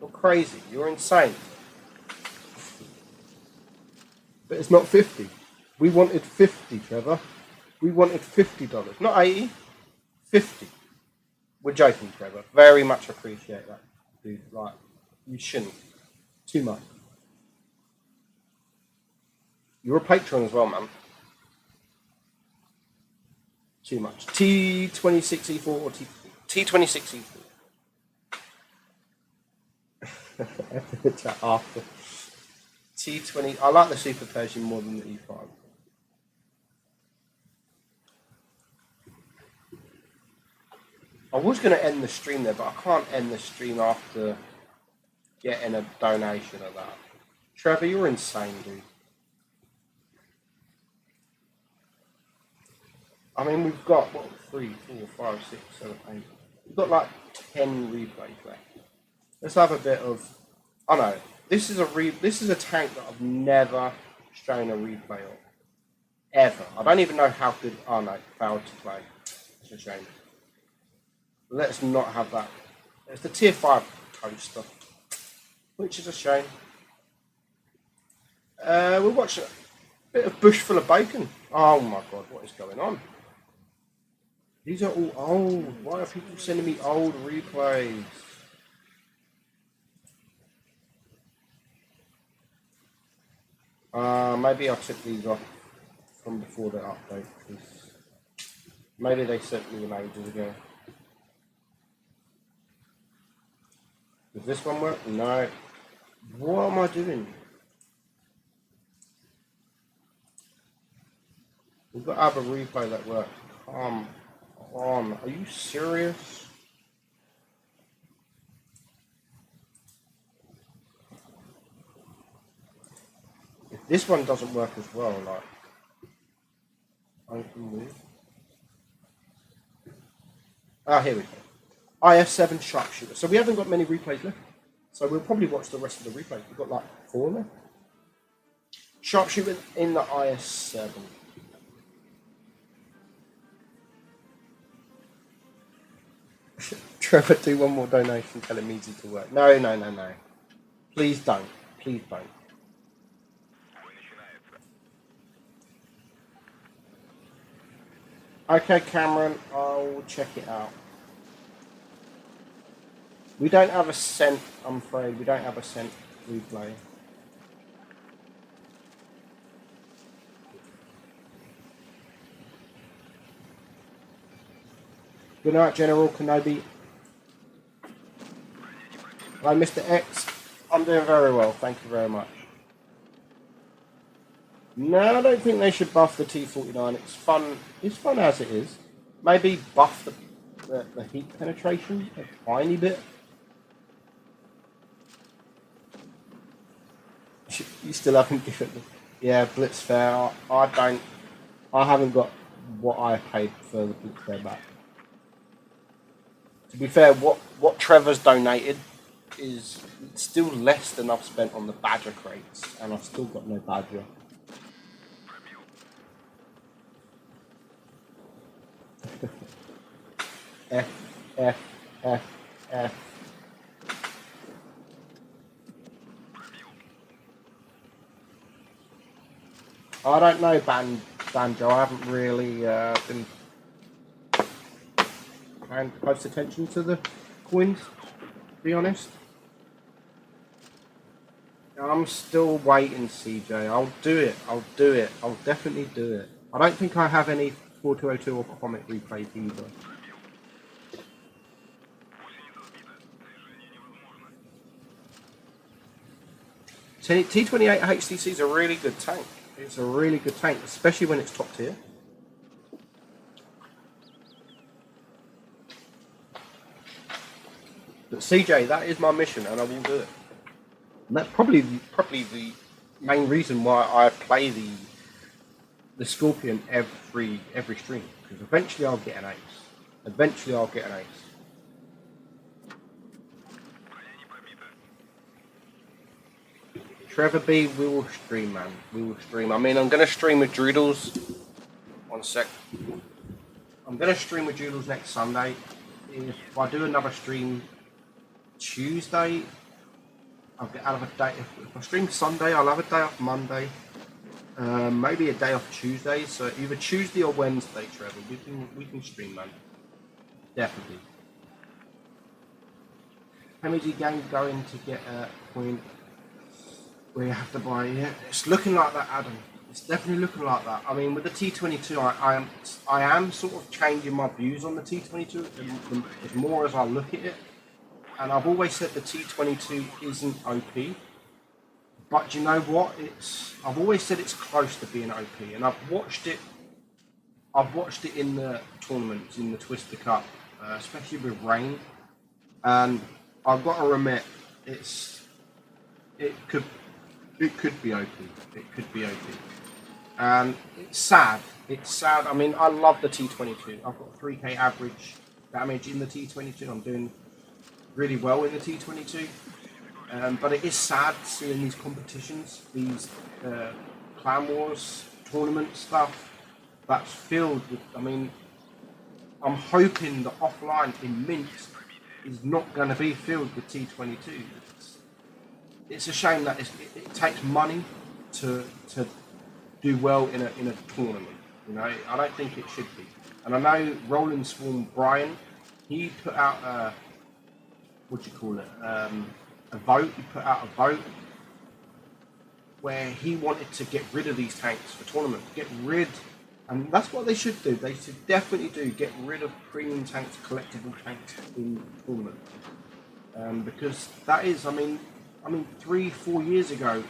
You're crazy. You're insane. But it's not 50. We wanted 50, Trevor. We wanted $50, not 80. 50. We're joking, Trevor. Very much appreciate that, dude. Like, you shouldn't. Too much. You're a patron as well, man. Too much. T26E4 or T26E4. After T20. I like the Super Persian more than the E5. I was going to end the stream there, but I can't end the stream after getting a donation of that. Trevor, you're insane, dude. I mean, we've got, what, 3, 4, 5, 6, 7, 8. We've got like 10 replays left. Let's have a bit of... Oh no, this is a tank that I've never shown a replay of. Ever. I don't even know how good... Oh no, failed to play. It's a shame. Let's not have that. It's the tier 5 coaster, which is a shame. We'll watch a bit of Bush Full of Bacon. Oh my god, what is going on? These are all old. Why are people sending me old replays? Maybe I took these off from before the update, because maybe they sent me them ages ago. Does this one work? No. What am I doing? We've got to have a replay that works. Come on. Are you serious? If this one doesn't work as well, like, I can move. Ah, here we go. IS7 Sharpshooter. So we haven't got many replays left. So we'll probably watch the rest of the replays. We've got like 4 left. Sharpshooter in the IS7. Trevor, do one more donation, tell him easy to work. No. Please don't. Please don't. Okay, Cameron, I'll check it out. We don't have a cent, I'm afraid. We don't have a cent replay. Good night, General Kenobi. Hi, Mr. X. I'm doing very well, thank you very much. No, I don't think they should buff the T49. It's fun. It's fun as it is. Maybe buff the heat penetration a tiny bit. You still haven't given me. Yeah, Blitz Fair. I haven't got what I paid for the Blitz Fair back. To be fair, what Trevor's donated is still less than I've spent on the Badger crates, and I've still got no Badger. F, F, F, F. I don't know, Banjo. I haven't really been paying close attention to the coins, to be honest. I'm still waiting, CJ. I'll do it. I'll do it. I'll definitely do it. I don't think I have any 4202 or Comet replays either. T28 HTC is a really good tank. It's a really good tank, especially when it's top tier. But CJ, that is my mission, and I will do it. And that's probably the main reason why I play the Scorpion every stream, because eventually I'll get an ace. Eventually I'll get an ace. Trevor B, we will stream, man. We will stream. I mean, I'm going to stream with Droodles. 1 sec. I'm going to stream with Droodles next Sunday. If I do another stream Tuesday, I'll have a day. If I stream Sunday, I'll have a day off Monday. Maybe a day off Tuesday. So either Tuesday or Wednesday, Trevor. We can stream, man. Definitely. How many games going to get a point where you have to buy? Yeah, it's looking like that, Adam. It's definitely looking like that. I mean, with the T22, I am sort of changing my views on the T22 as more as I look at it. And I've always said the T22 isn't OP. But you know what? I've always said it's close to being OP, and I've watched it in the tournaments, in the Twister Cup, especially with Rain. And I've got to admit, it could be OP. It could be OP. And it's sad. It's sad. I mean, I love the T22. I've got 3k average damage in the T22. I'm doing really well in the T22. But it is sad seeing these competitions, these Clan Wars tournament stuff that's filled with, I mean, I'm hoping the offline in Mint is not going to be filled with T22. It's a shame that it takes money to do well in a tournament. You know, I don't think it should be. And I know Rolling Swarm Brian, he put out a vote. He put out a vote where he wanted to get rid of these tanks for tournaments. And that's what they should do. They should definitely get rid of premium tanks, collectible tanks in tournaments. Because that is, I mean, 3-4 years ago,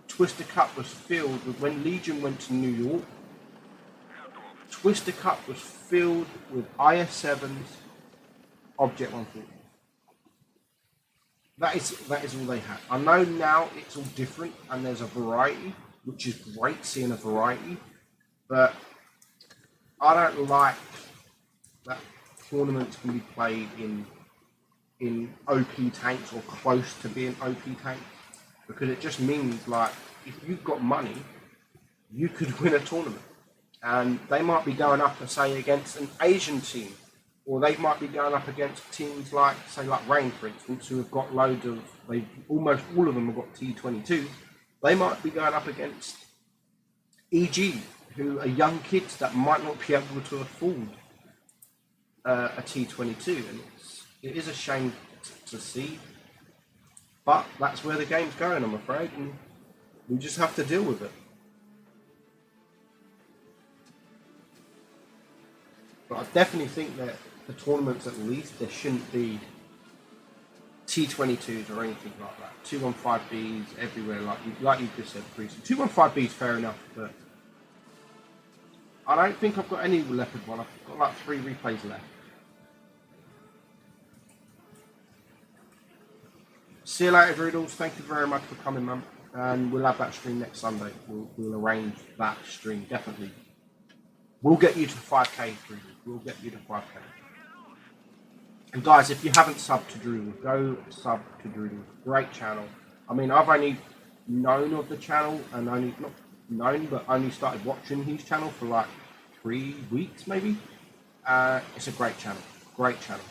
Twister Cup was filled with, when Legion went to New York, Twister Cup was filled with IS-7s, Object 140. That is all they had. I know now it's all different and there's a variety, which is great seeing a variety, but I don't like that tournaments can be played in OP tanks or close to being OP tanks, because it just means, like, if you've got money, you could win a tournament, and they might be going up, say, against an Asian team, or they might be going up against teams like, say, like Rain, for instance, who have got loads of, almost all of them have got T22. They might be going up against EG, who are young kids that might not be able to afford a T22, and it is a shame to see, but that's where the game's going, I'm afraid, and we just have to deal with it. But I definitely think that the tournaments, at least, there shouldn't be T22s or anything like that. 215Bs everywhere, like you just said, previously. 215Bs, fair enough, but I don't think I've got any leopard one. I've got like 3 replays left. See you later, Droodles. Thank you very much for coming, man. And we'll have that stream next Sunday. We'll arrange that stream, definitely. We'll get you to 5k, Droodles. We'll get you to 5k. And guys, if you haven't subbed to Droodles, go sub to Droodles. Great channel. I mean, I've only known of the channel, and only started watching his channel for like 3 weeks, maybe. It's a great channel. Great channel.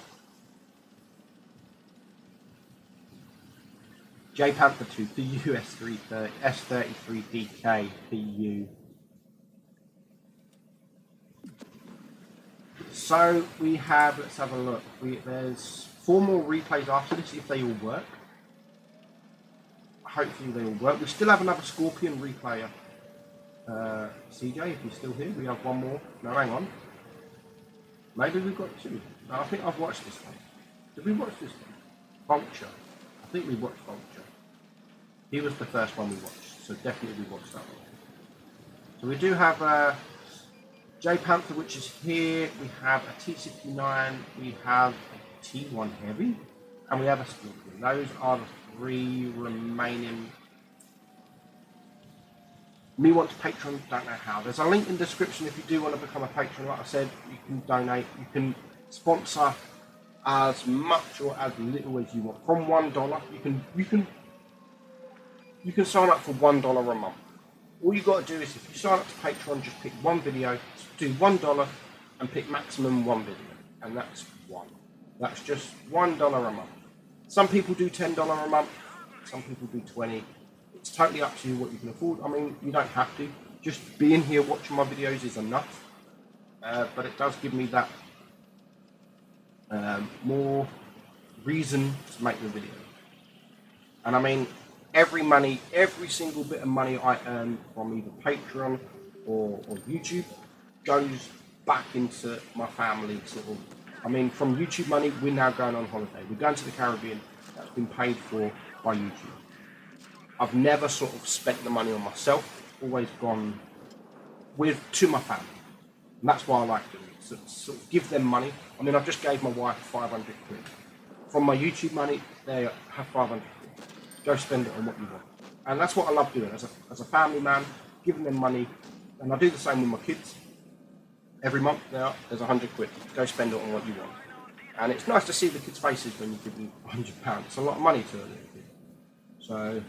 J Panther 2 PU S330 S33 DK PU. So we have, let's have a look. There's 4 more replays after this if they all work. Hopefully they all work. We still have another Scorpion replayer. CJ, if you're still here, we have 1 more. No, hang on. Maybe we've got 2. No, I think I've watched this one. Did we watch this one? Vulture. I think we watched Vulture. He was the first one we watched, so definitely we watched that one. So we do have J Panther, which is here. We have a T69. We have a T1 Heavy, and we have a Scorpion. Those are the 3 remaining. Me want to Patreon, don't know how. There's a link in the description if you do want to become a patron. Like I said, you can donate, you can sponsor as much or as little as you want. From $1, you can sign up for $1 a month. All you got to do is if you sign up to Patreon, just pick 1 video, do $1 and pick maximum 1 video. And that's 1. That's just $1 a month. Some people do $10 a month, some people do 20. It's totally up to you what you can afford. I mean, you don't have to. Just being here watching my videos is enough. But it does give me that more reason to make the video. And I mean, every single bit of money I earn from either Patreon or YouTube goes back into my family sort of. I mean, from YouTube money, we're now going on holiday. We're going to the Caribbean. That's been paid for by YouTube. I've never sort of spent the money on myself. Always gone to my family. And that's why I like doing it. So, sort of give them money. I mean, I've just gave my wife 500 quid. From my YouTube money, they have 500 quid. Go spend it on what you want. And that's what I love doing as a family man, giving them money. And I do the same with my kids. Every month there's 100 quid. Go spend it on what you want. And it's nice to see the kids' faces when you give them £100. It's a lot of money to a little kid. So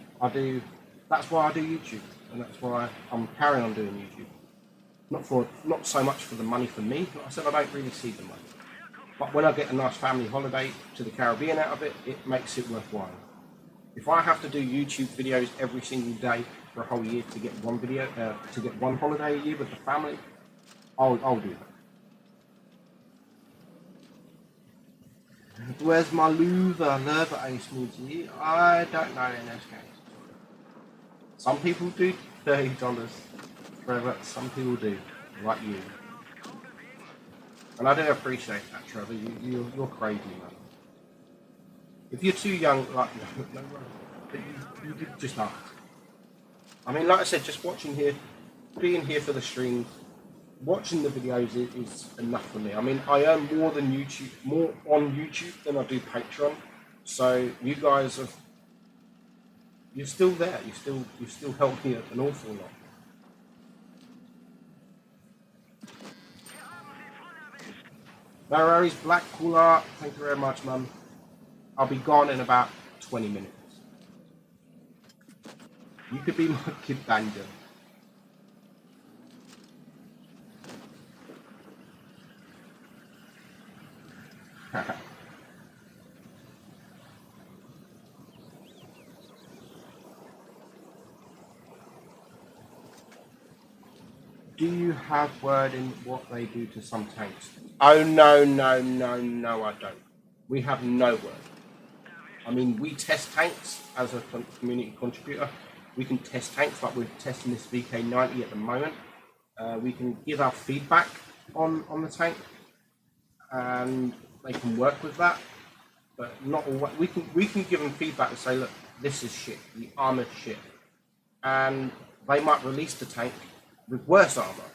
that's why I do YouTube. And that's why I'm carrying on doing YouTube. Not so much for the money for me. Like I said, I don't really see the money. But when I get a nice family holiday to the Caribbean out of it, it makes it worthwhile. If I have to do YouTube videos every single day for a whole year to get one video, to get one holiday a year with the family, I'll do that. Where's my Louvre Ace Meadsy? I don't know in those games. Some people do $30 forever, some people do, like you. And I do appreciate that, Trevor. You're crazy, man. If you're too young, like no, you could just ask. I mean, like I said, just watching here, being here for the streams, watching the videos is enough for me. I mean, I earn more on YouTube than I do Patreon. So you guys you're still there. You still help me an awful lot. Barry's Black Cooler, thank you very much, Mum. I'll be gone in about 20 minutes. You could be my kid banjo. Do you have word in what they do to some tanks? Oh, no, I don't. We have no word. I mean, we test tanks as a community contributor. We can test tanks, like we're testing this VK90 at the moment. We can give our feedback on the tank, and they can work with that. But not all. We can give them feedback and say, look, this is shit. The armor's shit, and they might release the tank with worse armor.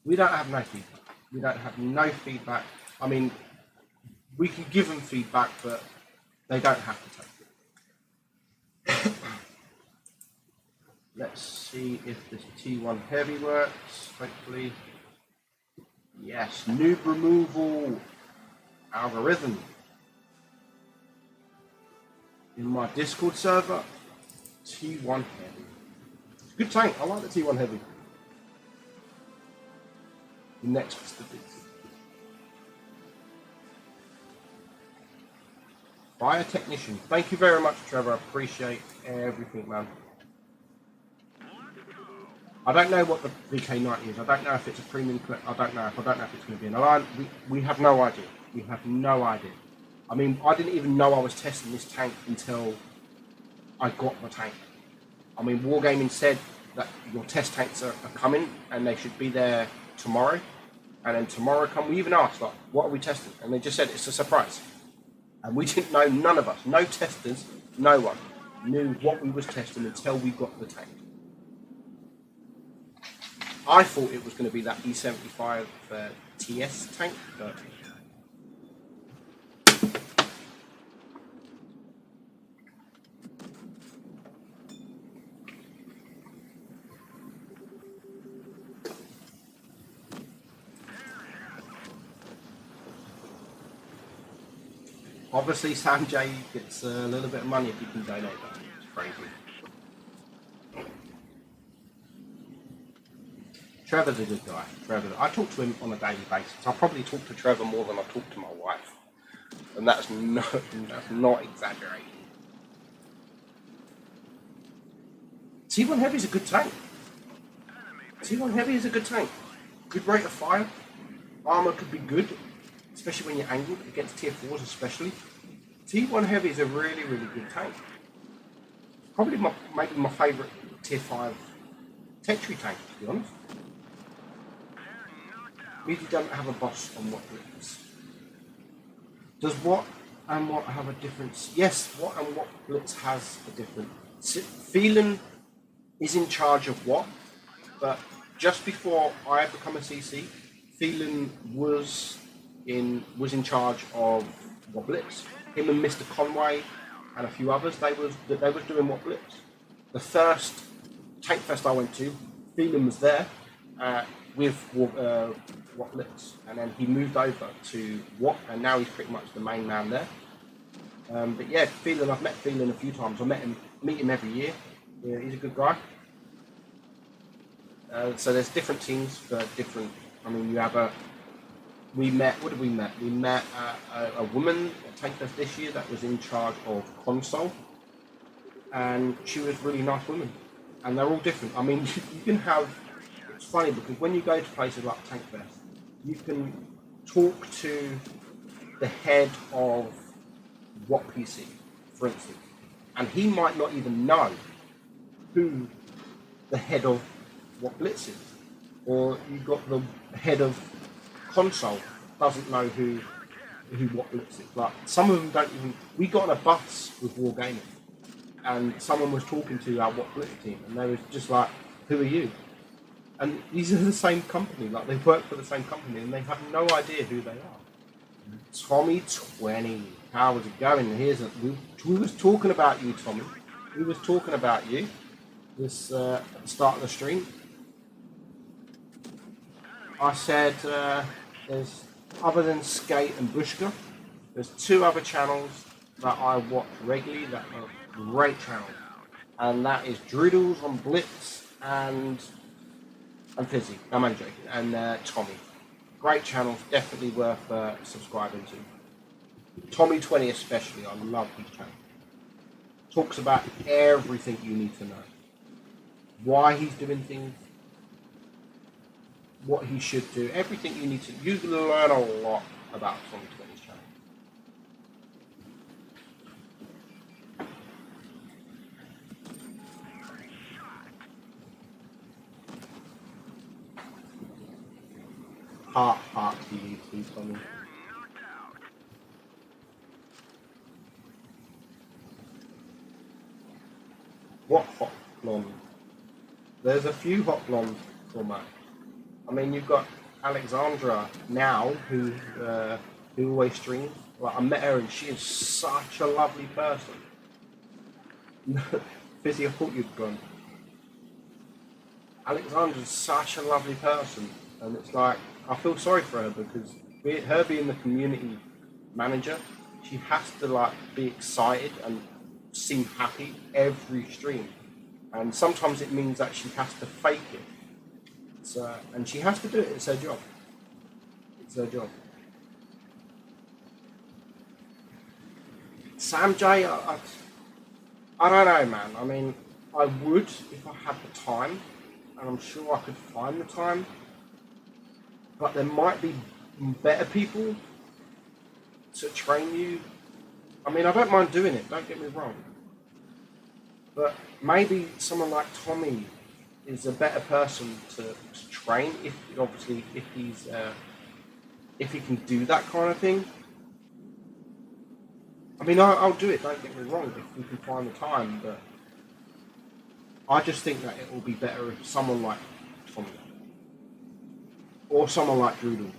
We don't have no feedback. We don't have no feedback. I mean, we can give them feedback, but they don't have to take it. Let's see if this T1 Heavy works. Hopefully, yes. Noob removal algorithm in my Discord server. T1 Heavy. It's a good tank. I like the T1 Heavy. The next Mr. Big. Fire technician. Thank you very much, Trevor. I appreciate everything, man. I don't know what the VK90 is. I don't know if it's a premium clip. I don't know if it's going to be an align. We have no idea. We have no idea. I mean, I didn't even know I was testing this tank until I got the tank. I mean, Wargaming said that your test tanks are coming and they should be there tomorrow. And then tomorrow come, we even asked, like, what are we testing? And they just said it's a surprise. And we didn't know, none of us, no testers, no one knew what we was testing until we got the tank. I thought it was going to be that E75 TS tank, but obviously Sanjay gets a little bit of money if you can donate that. It's crazy. Trevor's a good guy. Trevor, I talk to him on a daily basis. I probably talk to Trevor more than I talk to my wife, and that's not exaggerating. T1 Heavy is a good tank. T1 Heavy is a good tank. Good rate of fire. Armor could be good, especially when you're angled against tier 4s especially. T1 Heavy is a really, really good tank. Probably maybe my favourite tier 5 Tetri tank, to be honest. Meaty doesn't have a boss on what blitz. Does what and what have a difference? Yes, what and what blitz has a difference. Phelan is in charge of what, but just before I had become a CC, Phelan was in charge of what blitz. Him and Mr. Conway and a few others, they was doing what blitz. The first tank fest I went to, Phelan was there with what blitz, and then he moved over to what, and now he's pretty much the main man there. But yeah, Phelan, I've met Phelan a few times. I meet him every year. Yeah, he's a good guy. So there's different teams for different. I mean, you have we met. What did we met? We met a woman at Tank Fest this year that was in charge of console, and she was a really nice woman. And they're all different. I mean, you can have. It's funny because when you go to places like Tank Fest, you can talk to the head of what PC, for instance, and he might not even know who the head of what blitz is, or you've got the head of console doesn't know who what blitz is. Like some of them don't even. We got on a bus with Wargaming, and someone was talking to our what blitz team, and they was just like, "Who are you?" And these are the same company, like they work for the same company, and they have no idea who they are. Tommy 20, how was it going? We was talking about you, Tommy. We was talking about you this at the start of the stream. I said there's, other than Skate and Bushka, there's 2 other channels that I watch regularly that are great channels, and that is Droodles on Blitz and Fizzy. I'm only joking. And Tommy. Great channels, definitely worth subscribing to. Tommy 20 especially, I love his channel. Talks about everything you need to know. Why he's doing things, what he should do, everything you need to. You can learn a lot about Tommy 20's channel. Heart TV, please, Tommy. What hot blonde? There's a few hot blondes format. I mean, you've got Alexandra now, who always streams. Like I met her, and she is such a lovely person. Fizzy, I thought you'd gone. Alexandra's such a lovely person, and it's like I feel sorry for her because her being the community manager, she has to like be excited and seem happy every stream, and sometimes it means that she has to fake it. And she has to do it. It's her job. It's her job. Sam J, I don't know, man. I mean, I would if I had the time, and I'm sure I could find the time. But there might be better people to train you. I mean, I don't mind doing it, don't get me wrong. But maybe someone like Tommy is a better person to train if he can do that kind of thing. I mean, I'll do it, don't get me wrong, if we can find the time, but I just think that it will be better if someone like Tommy or someone like Doodles.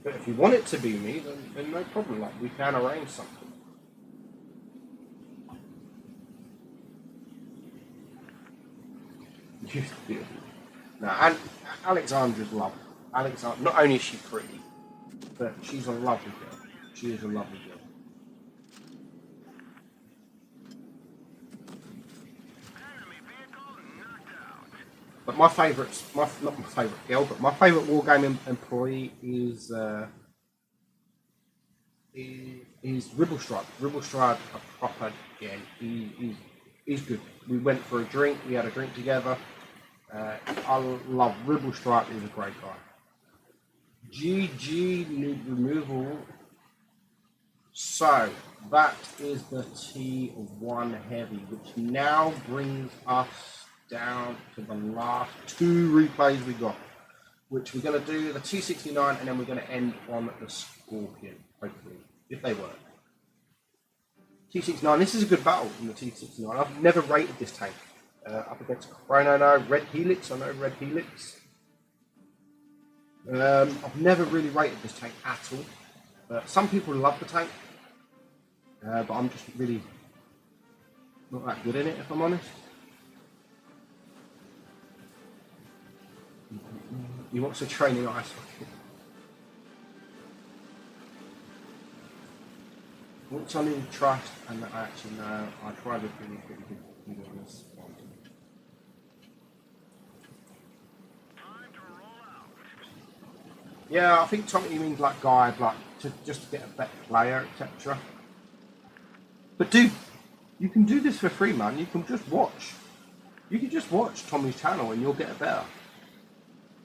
But if you want it to be me, then no problem. Like, we can arrange something. Beautiful. No, and Alexandra's lovely. Alexandra, not only is she pretty, but she's a lovely girl. She is a lovely girl. But my favourite, not my favourite girl, but my favourite wargaming employee is Ribblestride. Ribblestride, a proper, yeah, he's good. We went for a drink, we had a drink together. I love Ribblestride, he's a great guy. GG nude removal. So that is the T1 heavy, which now brings us down to the last two replays we got, which we're going to do the T69 and then we're going to end on the Scorpion, hopefully, if they work. T69, this is a good battle in the T69. I've never rated this tank. Up against Chrono, no, Red Helix, I know Red Helix. I've never really rated this tank at all. Some people love the tank, but I'm just really not that good in it, if I'm honest. He wants to train in ice hockey. What's on in trust, and I actually know I tried to really good on this one. Yeah, I think Tommy means like guide, like just to get a better player, etc. But dude, you can do this for free, man. You can just watch. You can just watch Tommy's channel and you'll get better.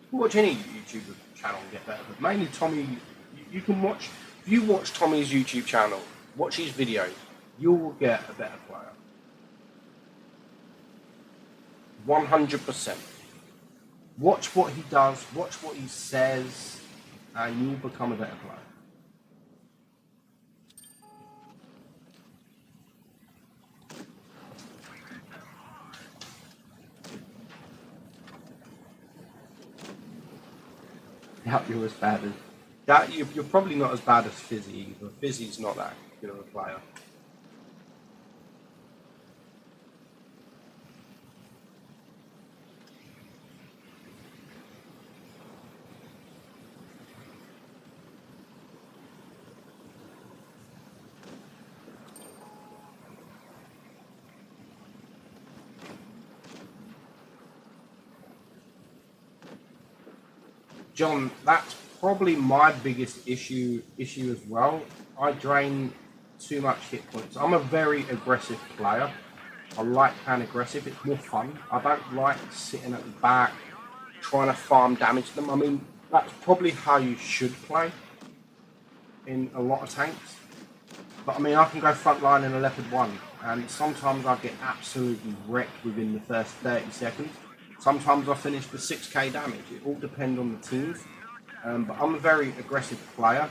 You can watch any YouTuber channel and get better, but mainly Tommy. You can watch. If you watch Tommy's YouTube channel, watch his videos, you will get a better player. 100%. Watch what he does. Watch what he says. And you'll become a better player. Doubt you're as bad as you're probably not as bad as Fizzy, but Fizzy's not that good of a player. John, that's probably my biggest issue as well. I drain too much hit points. I'm a very aggressive player. I like playing aggressive. It's more fun. I don't like sitting at the back trying to farm damage them. I mean, that's probably how you should play in a lot of tanks. But I mean, I can go front line in a Leopard 1, and sometimes I get absolutely wrecked within the first 30 seconds. Sometimes I finish with 6k damage. It all depends on the teams. But I'm a very aggressive player,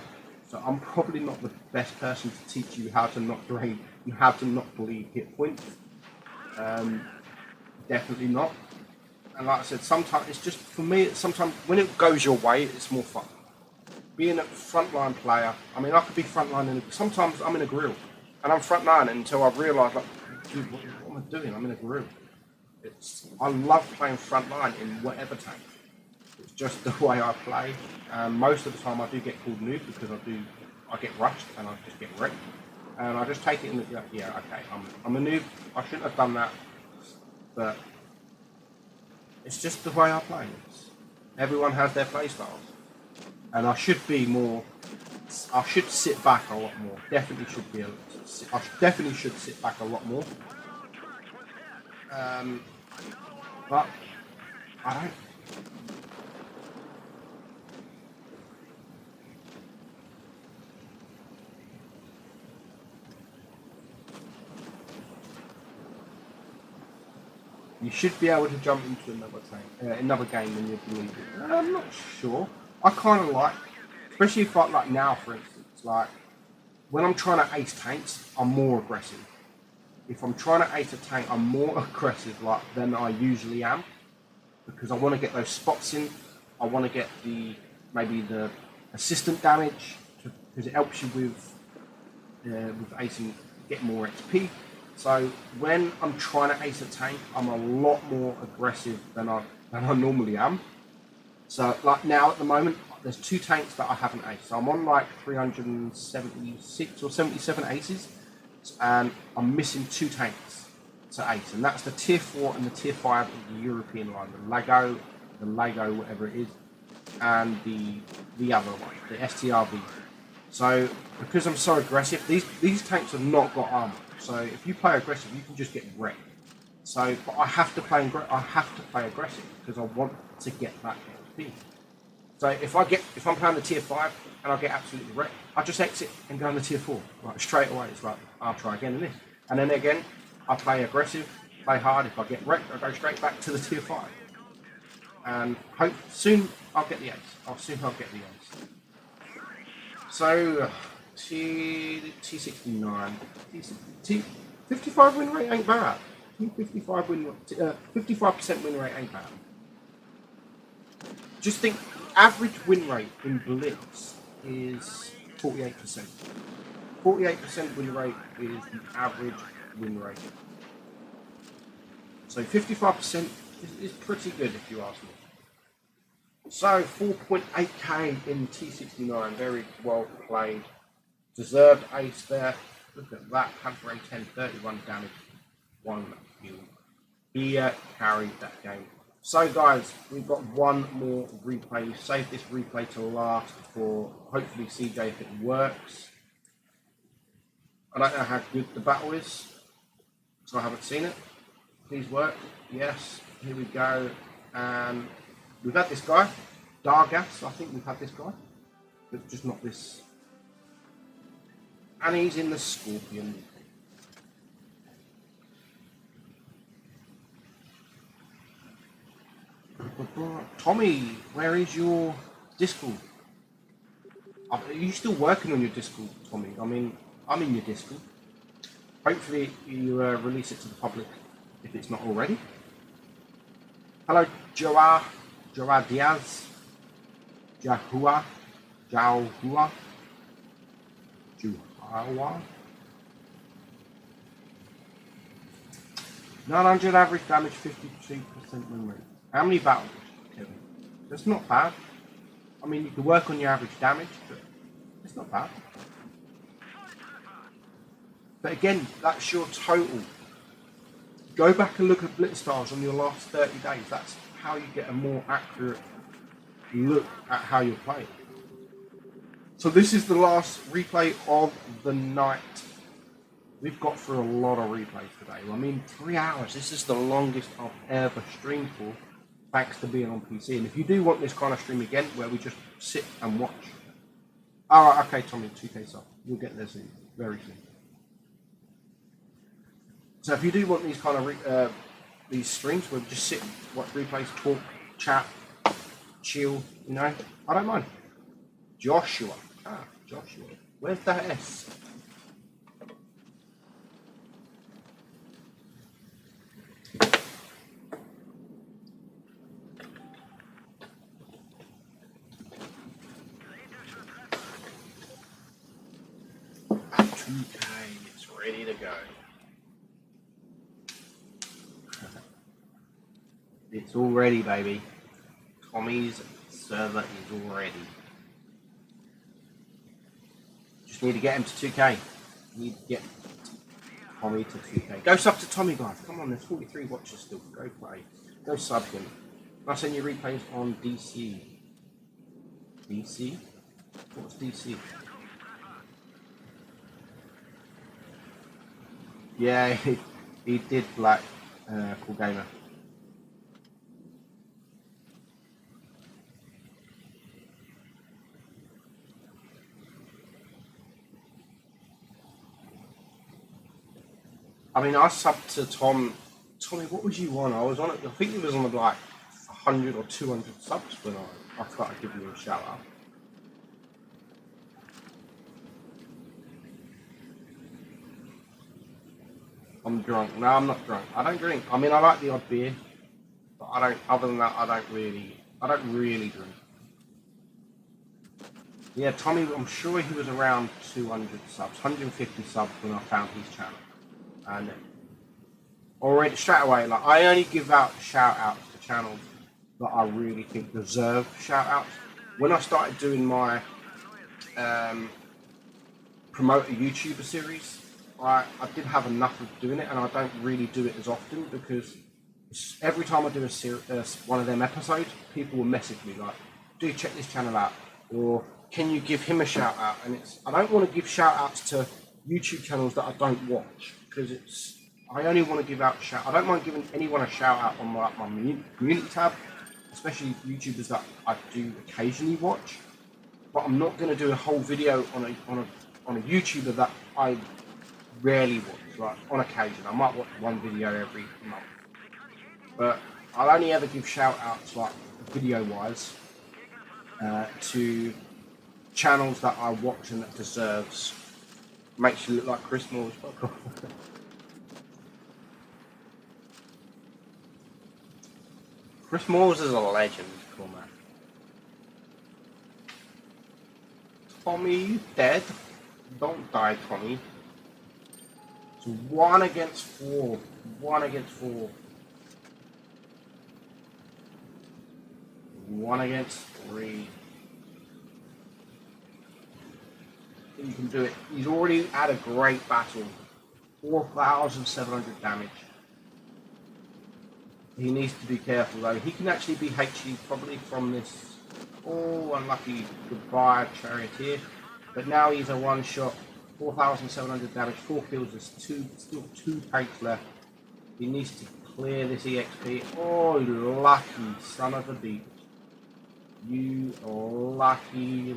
so I'm probably not the best person to teach you how to not drain and how to not bleed hit points. Definitely not. And like I said, sometimes it's just, for me, sometimes when it goes your way, it's more fun. Being a frontline player, I mean, I could be frontline, sometimes I'm in a grill, and I'm frontline until I realise, like, dude, what am I doing? I'm in a grill. I love playing frontline in whatever tank. It's just the way I play. Most of the time I do get called noob because I get rushed and I just get wrecked. And I just take it in the, yeah, okay, I'm a noob. I shouldn't have done that. But it's just the way I play. Everyone has their play styles, and I should be more. I should sit back a lot more. Definitely should be. I definitely should sit back a lot more. But I don't. You should be able to jump into another game when you're doing it. I'm not sure. I kind of like, especially if like now, for instance, like when I'm trying to ace tanks, I'm more aggressive. If I'm trying to ace a tank, I'm more aggressive than I usually am, because I want to get those spots in. I want to get maybe the assistant damage because it helps you with acing, get more XP. So when I'm trying to ace a tank, I'm a lot more aggressive than I normally am. So like now at the moment, there's 2 tanks that I haven't aced. So I'm on like 376 or 77 aces, and I'm missing 2 tanks to ace, and that's the tier 4 and the tier 5 of the European line, the Lago, whatever it is, and the other one, the STRV. So because I'm so aggressive, these tanks have not got armor. So if you play aggressive, you can just get wrecked. So, but I have to play aggressive because I want to get that XP. So if I'm playing the tier 5 and I get absolutely wrecked, I just exit and go on the tier 4 like straight away. It's like I'll try again in this, and then again I play aggressive, play hard. If I get wrecked, I go straight back to the tier 5, and hope soon I'll get the ace. I'll get the ace. So T69, 55 win rate ain't bad. 55% win rate ain't bad. Just think, average win rate in Blitz is 48%. 48% win rate is the average win rate. So 55% is pretty good if you ask me. So 4.8k in T69, very well played. Deserved ace there. Look at that, Panther A10, 31 damage, 1 kill. He carried that game. So guys, we've got one more replay. We've saved this replay to last for hopefully CJ if it works. I don't know how good the battle is, so I haven't seen it. Please work. Yes, here we go. And we've had this guy, Dargas. I think we've had this guy, but just not this. And he's in the Scorpion. Tommy, where is your Discord? Are you still working on your Discord, Tommy? I mean, I'm in your Discord. Hopefully you release it to the public if it's not already. Hello, Joa Diaz, Jahua, 900 average damage, 52% win rate. How many battles, Kevin? That's not bad. I mean, you can work on your average damage, but it's not bad. But again, that's your total. Go back and look at Blitz stars on your last 30 days. That's how you get a more accurate look at how you're playing. So this is the last replay of the night. We've got through a lot of replays today. I mean, 3 hours. This is the longest I've ever streamed for, thanks to being on PC. And if you do want this kind of stream again, where we just sit and watch. Alright, okay, Tommy, 2K sub. You'll get there soon, very soon. So if you do want these kind of these streams where we just sit, watch replays, talk, chat, chill, you know, I don't mind. Joshua. Joshua. Where's that S? It's ready to go. It's all ready, baby. Tommy's server is all ready. Just need to get him to 2K. Need to get Tommy to 2K. Go sub to Tommy, guys. Come on, there's 43 watchers still. Go play. Go sub him. I send you replays on DC. DC? What's DC? Yeah, he did like Cool Gamer. I mean, I subbed to Tom. Tommy, what was you on? I was on it. I think it was on like 100 or 200 subs when I thought I'd give you a shout out. I'm drunk. No, I'm not drunk. I don't drink. I mean, I like the odd beer, but I don't. Other than that, I don't really drink. Yeah, Tommy. I'm sure he was around 200 subs, 150 subs when I found his channel, and already straight away, like I only give out shout outs to channels that I really think deserve shout outs. When I started doing my promote a YouTuber series, I did have enough of doing it, and I don't really do it as often because every time I do one of them episodes, people will message me like, "Do check this channel out," or "Can you give him a shout out?" And I don't want to give shout outs to YouTube channels that I don't watch because I only want to give out I don't mind giving anyone a shout out on my community tab, especially YouTubers that I do occasionally watch. But I'm not going to do a whole video on a YouTuber that I rarely watch. Like on occasion, I might watch one video every month, but I'll only ever give shout outs like video wise to channels that I watch and that deserves. Makes you look like Chris Moore's. Chris Moore's is a legend, cool man. Tommy, you dead? Don't die, Tommy. It's 1 against 4. 1 against 4. 1 against 3. You can do it. He's already had a great battle. 4,700 damage. He needs to be careful though. He can actually be HE probably from this. Oh, unlucky. Goodbye, Charioteer. But now he's a one shot. 4,700 damage, 4 kills. There's still 2 tanks left. He needs to clear this EXP. Oh, lucky son of a beach. You lucky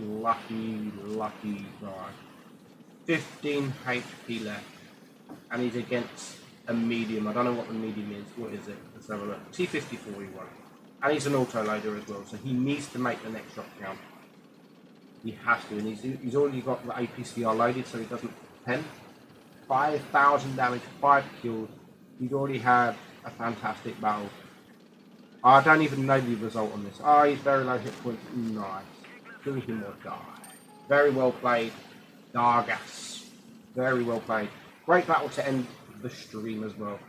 guy. 15 HP left. And he's against a medium. I don't know what the medium is. What is it? Let's have a look. T54 he won. And he's an auto loader as well. So he needs to make the next shot count. He has to. And he's already got the APCR loaded so he doesn't 10. 5,000 damage, 5 kills. He's already had a fantastic battle. I don't even know the result on this. Oh, he's very low hit points. Nice. Kill him or die. Very well played. Dargas. Very well played. Great battle to end the stream as well.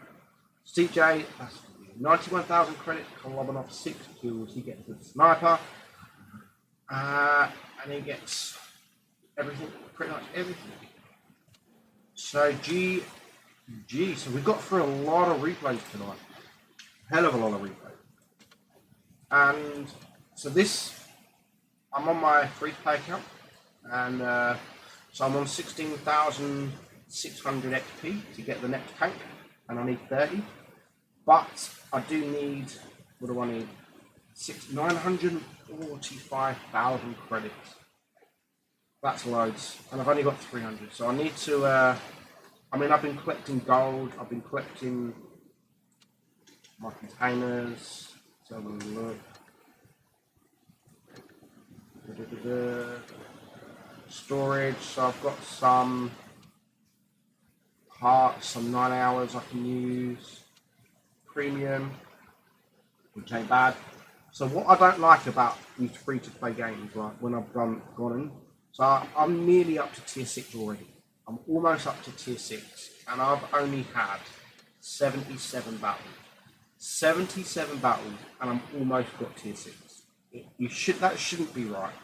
CJ, that's 91,000 credits. Kolobanov 6 kills. He gets the sniper. And he gets everything, pretty much everything. So GG. So we got through a lot of replays tonight. Hell of a lot of replays. And so I'm on my free-to-play account, and so I'm on 16,600 XP to get the next tank, and I need 30. But I do need, what do I need? 945,000 credits. That's loads, and I've only got 300. So I need to. I mean, I've been collecting gold. I've been collecting my containers. Let's have a look. Storage. So I've got some parts, some 9 hours I can use. Premium, which ain't bad. So what I don't like about these free-to-play games, like when I've gone in, so I'm nearly up to tier 6 already. I'm almost up to tier 6, and I've only had 77 battles. 77 battles, and I'm almost got tier 6. That shouldn't be right.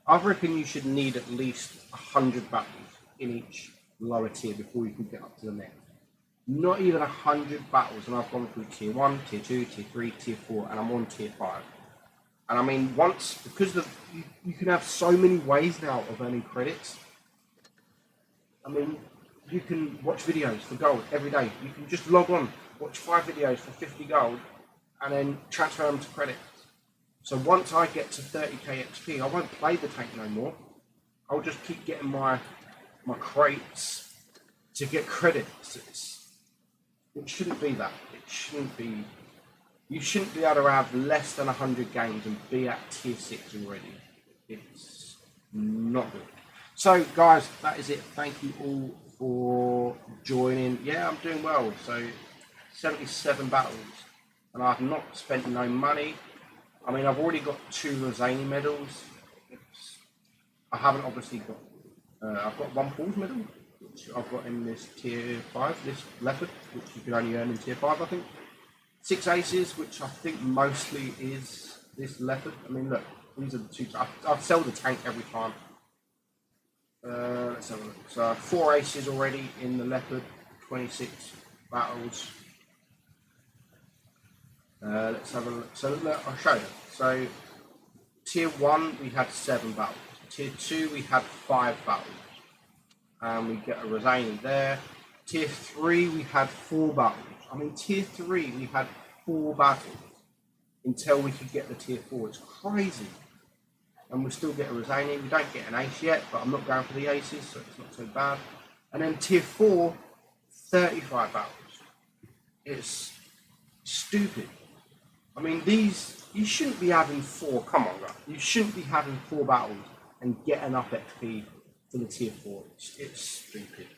I reckon you should need at least 100 battles in each lower tier before you can get up to the next. not even 100 battles, and I've gone through tier 1, tier 2, tier 3, tier 4, and I'm on tier 5. And I mean, because you can have so many ways now of earning credits. I mean, you can watch videos for gold every day. You can just log on, watch 5 videos for 50 gold, and then transfer them to credits. So once I get to 30k XP, I won't play the tank no more. I'll just keep getting my crates to get credits. It shouldn't be that. It shouldn't be. You shouldn't be able to have less than 100 games and be at tier 6 already. It's not good. So guys, that is it. Thank you all for joining. Yeah, I'm doing well. So 77 battles, and I've not spent no money. I mean, I've already got 2 Rosani medals. I haven't obviously got. I've got 1 Paul's medal, which I've got in this tier 5, this leopard, which you can only earn in tier 5, I think. 6 aces, which I think mostly is this leopard. I mean, look, these are the 2. I've sold the tank every time. Let's have a look. So 4 aces already in the leopard, 26 battles. Let's have a look. So look, I'll show you. So tier 1 we had 7 battles. Tier 2 we had 5 battles. And we get a Rosani there. Tier 3 we had 4 battles. I mean, tier 3 we had 4 battles until we could get the tier 4. It's crazy. And we still get a Rosani. We don't get an ace yet, but I'm not going for the aces, so it's not so bad. And then tier 4, 35 battles. It's stupid. I mean, you shouldn't be having 4. Come on, guys. You shouldn't be having 4 battles and get enough XP for the tier 4. It's stupid.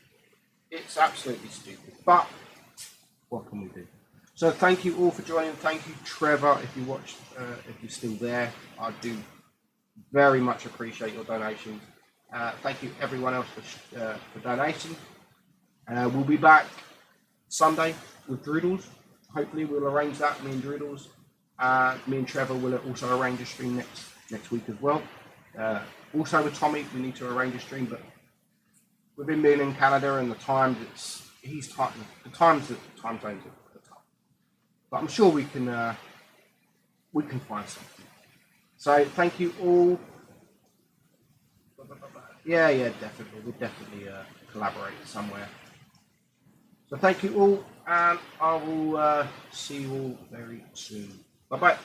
It's absolutely stupid. But what can we do? So thank you all for joining. Thank you, Trevor, if you watched, if you're still there. I do very much appreciate your donations. Thank you everyone else for donating. We'll be back Sunday with Droodles. Hopefully we'll arrange that, me and Droodles. Me and Trevor will also arrange a stream next week as well. Also with Tommy, we need to arrange a stream, but with him being in Canada and the times, the time zones are tough. But I'm sure we can find something. So thank you all. Yeah, definitely. We'll definitely collaborate somewhere. So thank you all, and I will see you all very soon. Bye-bye.